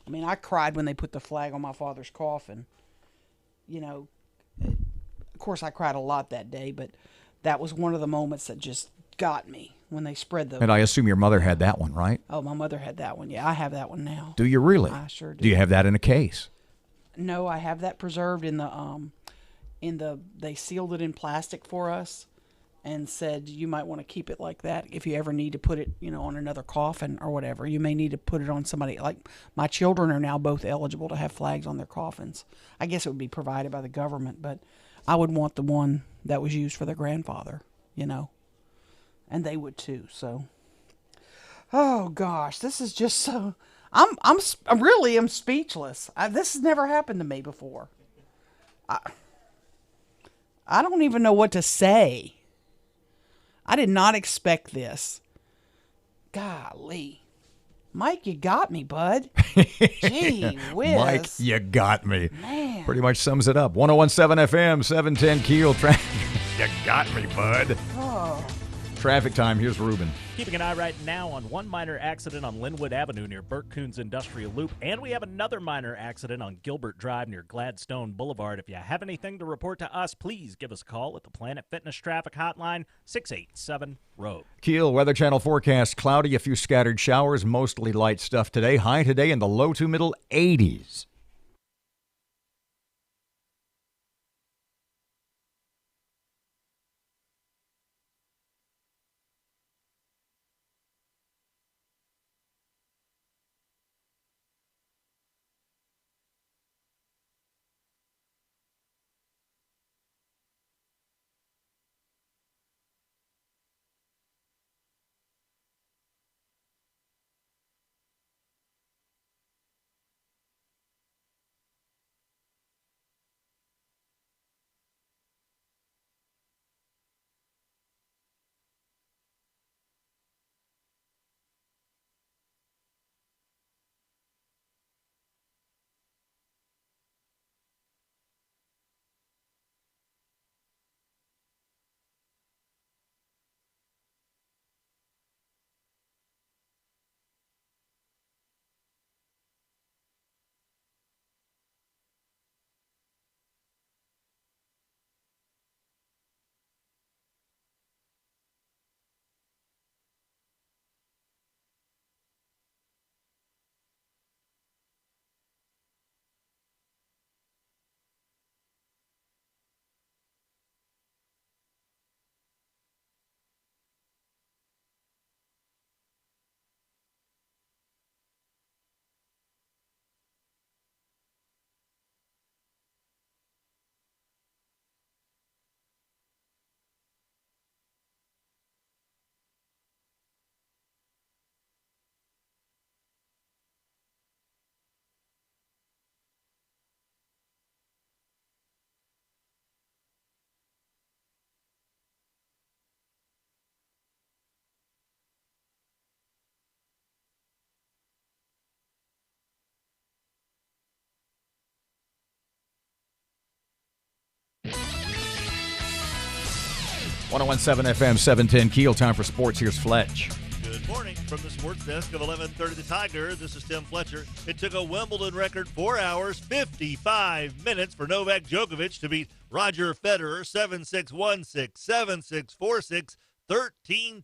I mean, I cried when they put the flag on my father's coffin. You know, of course I cried a lot that day, but that was one of the moments that just got me when they spread the... And I assume your mother had that one, right? Oh, my mother had that one. Yeah, I have that one now. Do you really? I sure do. Do you have that in a case? No, I have that preserved in the they sealed it in plastic for us and said you might want to keep it like that if you ever need to put it, you know, on another coffin or whatever. You may need to put it on somebody. Like my children are now both eligible to have flags on their coffins. I guess it would be provided by the government, but I would want the one that was used for their grandfather, you know. And they would too. So, oh gosh, this is just so. I really am speechless. This has never happened to me before. I don't even know what to say. I did not expect this. Golly. Mike, you got me, bud. Gee whiz. Mike, you got me. Man. Pretty much sums it up. 101.7 FM, 710 Keel. You got me, bud. Oh. Traffic time. Here's Ruben. Keeping an eye right now on one minor accident on Linwood Avenue near Burt Coons Industrial Loop, and we have another minor accident on Gilbert Drive near Gladstone Boulevard. If you have anything to report to us, please give us a call at the Planet Fitness Traffic Hotline, 687-ROAD. Keel Weather Channel forecast: cloudy, a few scattered showers, mostly light stuff today. High today in the low to middle 80s. .101.7 FM, 710 Keel. Time for sports. Here's Fletch. Good morning from the sports desk of 1130 The Tiger. This is Tim Fletcher. It took a Wimbledon record 4 hours, 55 minutes for Novak Djokovic to beat Roger Federer 7-6, 1-6, 7-6, 4-6,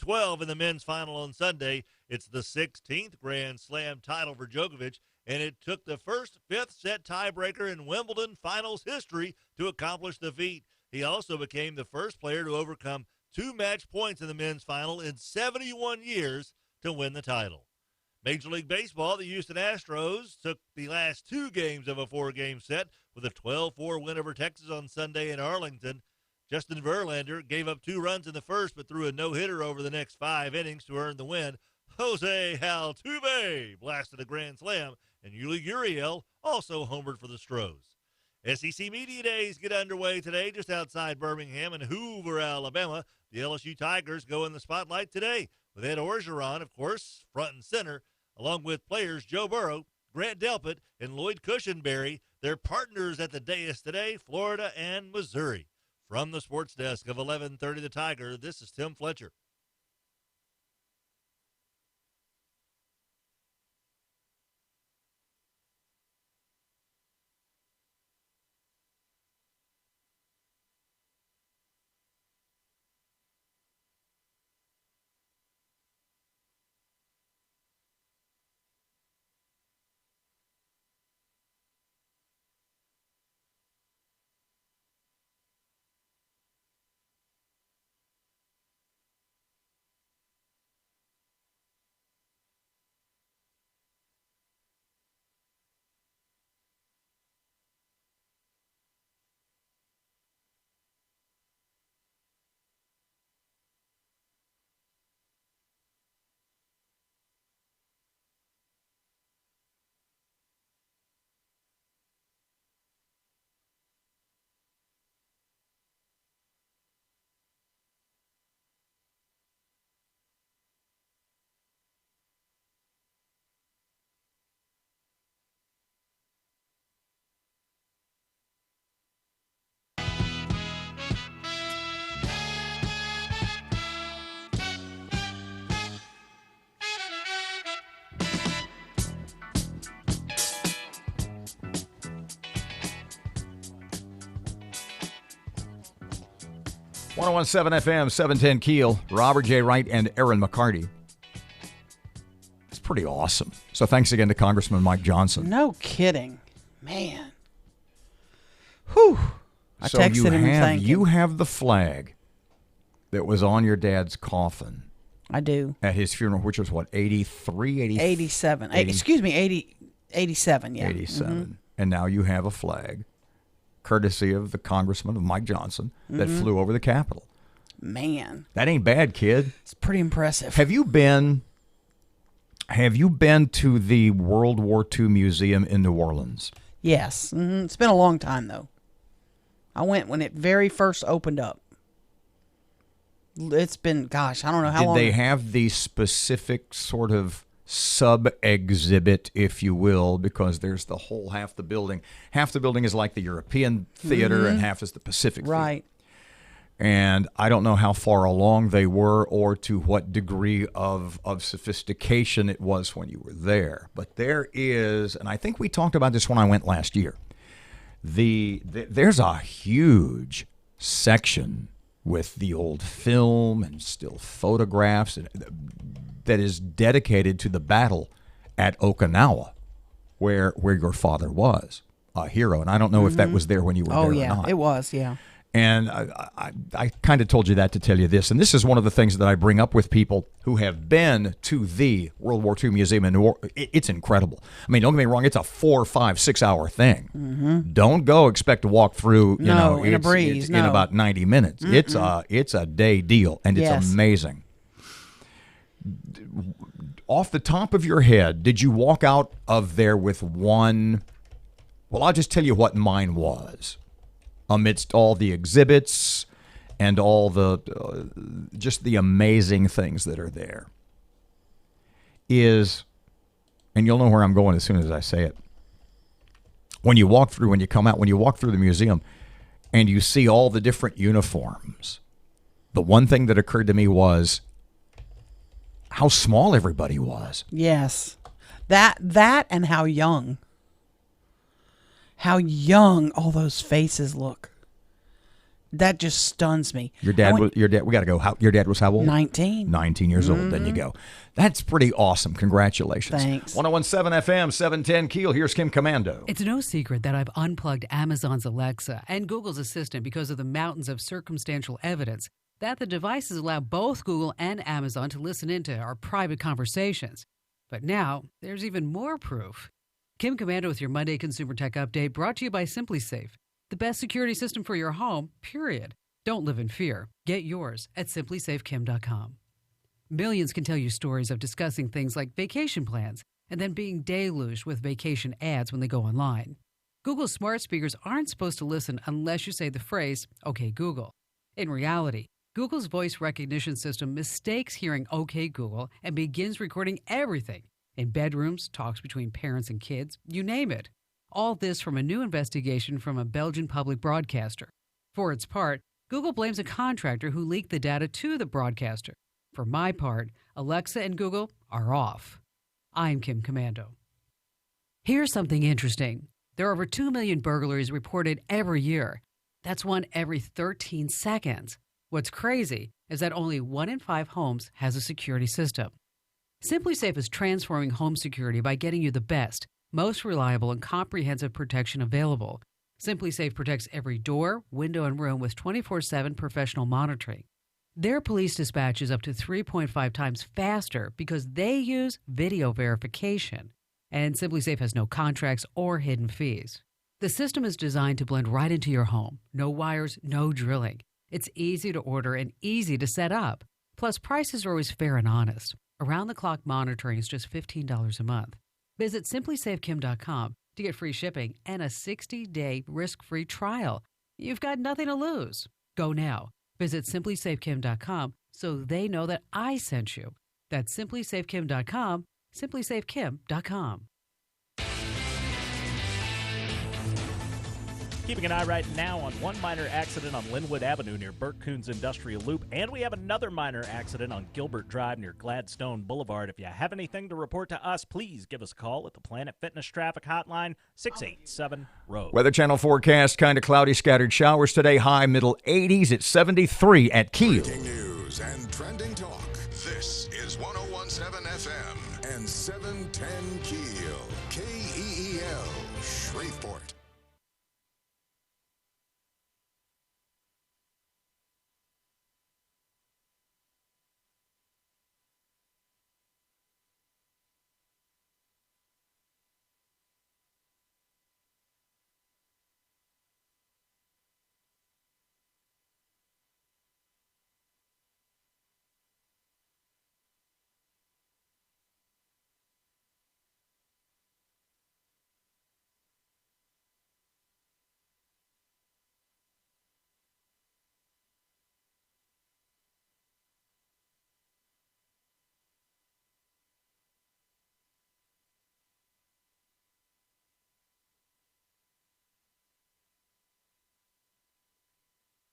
13-12 in the men's final on Sunday. It's the 16th Grand Slam title for Djokovic, and it took the first fifth-set tiebreaker in Wimbledon finals history to accomplish the feat. He also became the first player to overcome 2 match points in the men's final in 71 years to win the title. Major League Baseball, the Houston Astros took the last 2 games of a 4-game set with a 12-4 win over Texas on Sunday in Arlington. Justin Verlander gave up 2 runs in the first but threw a no-hitter over the next 5 innings to earn the win. Jose Altuve blasted a grand slam, and Yuli Gurriel also homered for the Stros. SEC Media Days get underway today just outside Birmingham and Hoover, Alabama. The LSU Tigers go in the spotlight today with Ed Orgeron, of course, front and center, along with players Joe Burrow, Grant Delpit, and Lloyd Cushenberry. They're partners at the dais today, Florida and Missouri. From the sports desk of 1130 The Tiger, this is Tim Fletcher. .107 FM, 710 Keel, Robert J. Wright and Erin McCarty. It's pretty awesome. So thanks again to Congressman Mike Johnson. No kidding. Man. Whew. I so texted him and thanked you him. have the flag that was on your dad's coffin. I do. At his funeral, which was what, 83, 87. 80, Excuse me, 87, yeah. 87. Mm-hmm. And now you have a flag, courtesy of the Congressman of Mike Johnson, that flew over the Capitol. Man. That ain't bad, kid. It's pretty impressive. Have you been to the World War II Museum in New Orleans? Yes. Mm-hmm. It's been a long time, though. I went when it very first opened up. It's been, gosh, I don't know how long. Did they have the specific sort of sub-exhibit, if you will, because there's the whole half the building. Half the building is like the European theater and half is the Pacific theater. Right. And I don't know how far along they were or to what degree of sophistication it was when you were there. But there is, and I think we talked about this when I went last year, there's a huge section with the old film and still photographs that is dedicated to the battle at Okinawa, where your father was a hero. And I don't know if that was there when you were there or not. Oh, yeah, it was, yeah. And I kind of told you that to tell you this. And this is one of the things that I bring up with people who have been to the World War II Museum in New Orleans. It's incredible. I mean, don't get me wrong. It's a 4, 5, 6 hour thing. Mm-hmm. Don't go expect to walk through, in a breeze. In about 90 minutes. Mm-mm. It's a day deal, and it's amazing. Off the top of your head, did you walk out of there with one? Well, I'll just tell you what mine was. Amidst all the exhibits and all the just the amazing things that are there is, and you'll know where I'm going as soon as I say it. When you walk through the museum and you see all the different uniforms, the one thing that occurred to me was how small everybody was. Yes. That and how young. How young all those faces look. That just stuns me. We got to go. Your dad was how old? 19. 19 years old. Then you go. That's pretty awesome. Congratulations. Thanks. 101.7 FM, 710 Keel. Here's Kim Commando. It's no secret that I've unplugged Amazon's Alexa and Google's Assistant because of the mountains of circumstantial evidence that the devices allow both Google and Amazon to listen into our private conversations. But now, there's even more proof. Kim Commando with your Monday Consumer Tech Update, brought to you by SimpliSafe, the best security system for your home, period. Don't live in fear. Get yours at simplysafekim.com. Millions can tell you stories of discussing things like vacation plans and then being deluged with vacation ads when they go online. Google's smart speakers aren't supposed to listen unless you say the phrase, "Okay, Google." In reality, Google's voice recognition system mistakes hearing "Okay, Google" and begins recording everything. In bedrooms, talks between parents and kids, you name it. All this from a new investigation from a Belgian public broadcaster. For its part, Google blames a contractor who leaked the data to the broadcaster. For my part, Alexa and Google are off. I'm Kim Commando. Here's something interesting. There are over 2 million burglaries reported every year. That's one every 13 seconds. What's crazy is that only 1 in 5 homes has a security system. SimpliSafe is transforming home security by getting you the best, most reliable, and comprehensive protection available. SimpliSafe protects every door, window, and room with 24/7 professional monitoring. Their police dispatch is up to 3.5 times faster because they use video verification. And SimpliSafe has no contracts or hidden fees. The system is designed to blend right into your home. No wires, no drilling. It's easy to order and easy to set up. Plus, prices are always fair and honest. Around-the-clock monitoring is just $15 a month. Visit simplysafekim.com to get free shipping and a 60-day risk-free trial. You've got nothing to lose. Go now. Visit simplysafekim.com so they know that I sent you. That's simplysafekim.com, simplysafekim.com. Keeping an eye right now on one minor accident on Linwood Avenue near Burt Coons Industrial Loop, and we have another minor accident on Gilbert Drive near Gladstone Boulevard. If you have anything to report to us, please give us a call at the Planet Fitness Traffic Hotline, 687-ROAD. Weather Channel forecast, kind of cloudy, scattered showers today, high middle 80s at 73 at KEEL. Breaking news and trending talk. This is 101.7 FM and 710 KEEL. KEEL, Shreveport.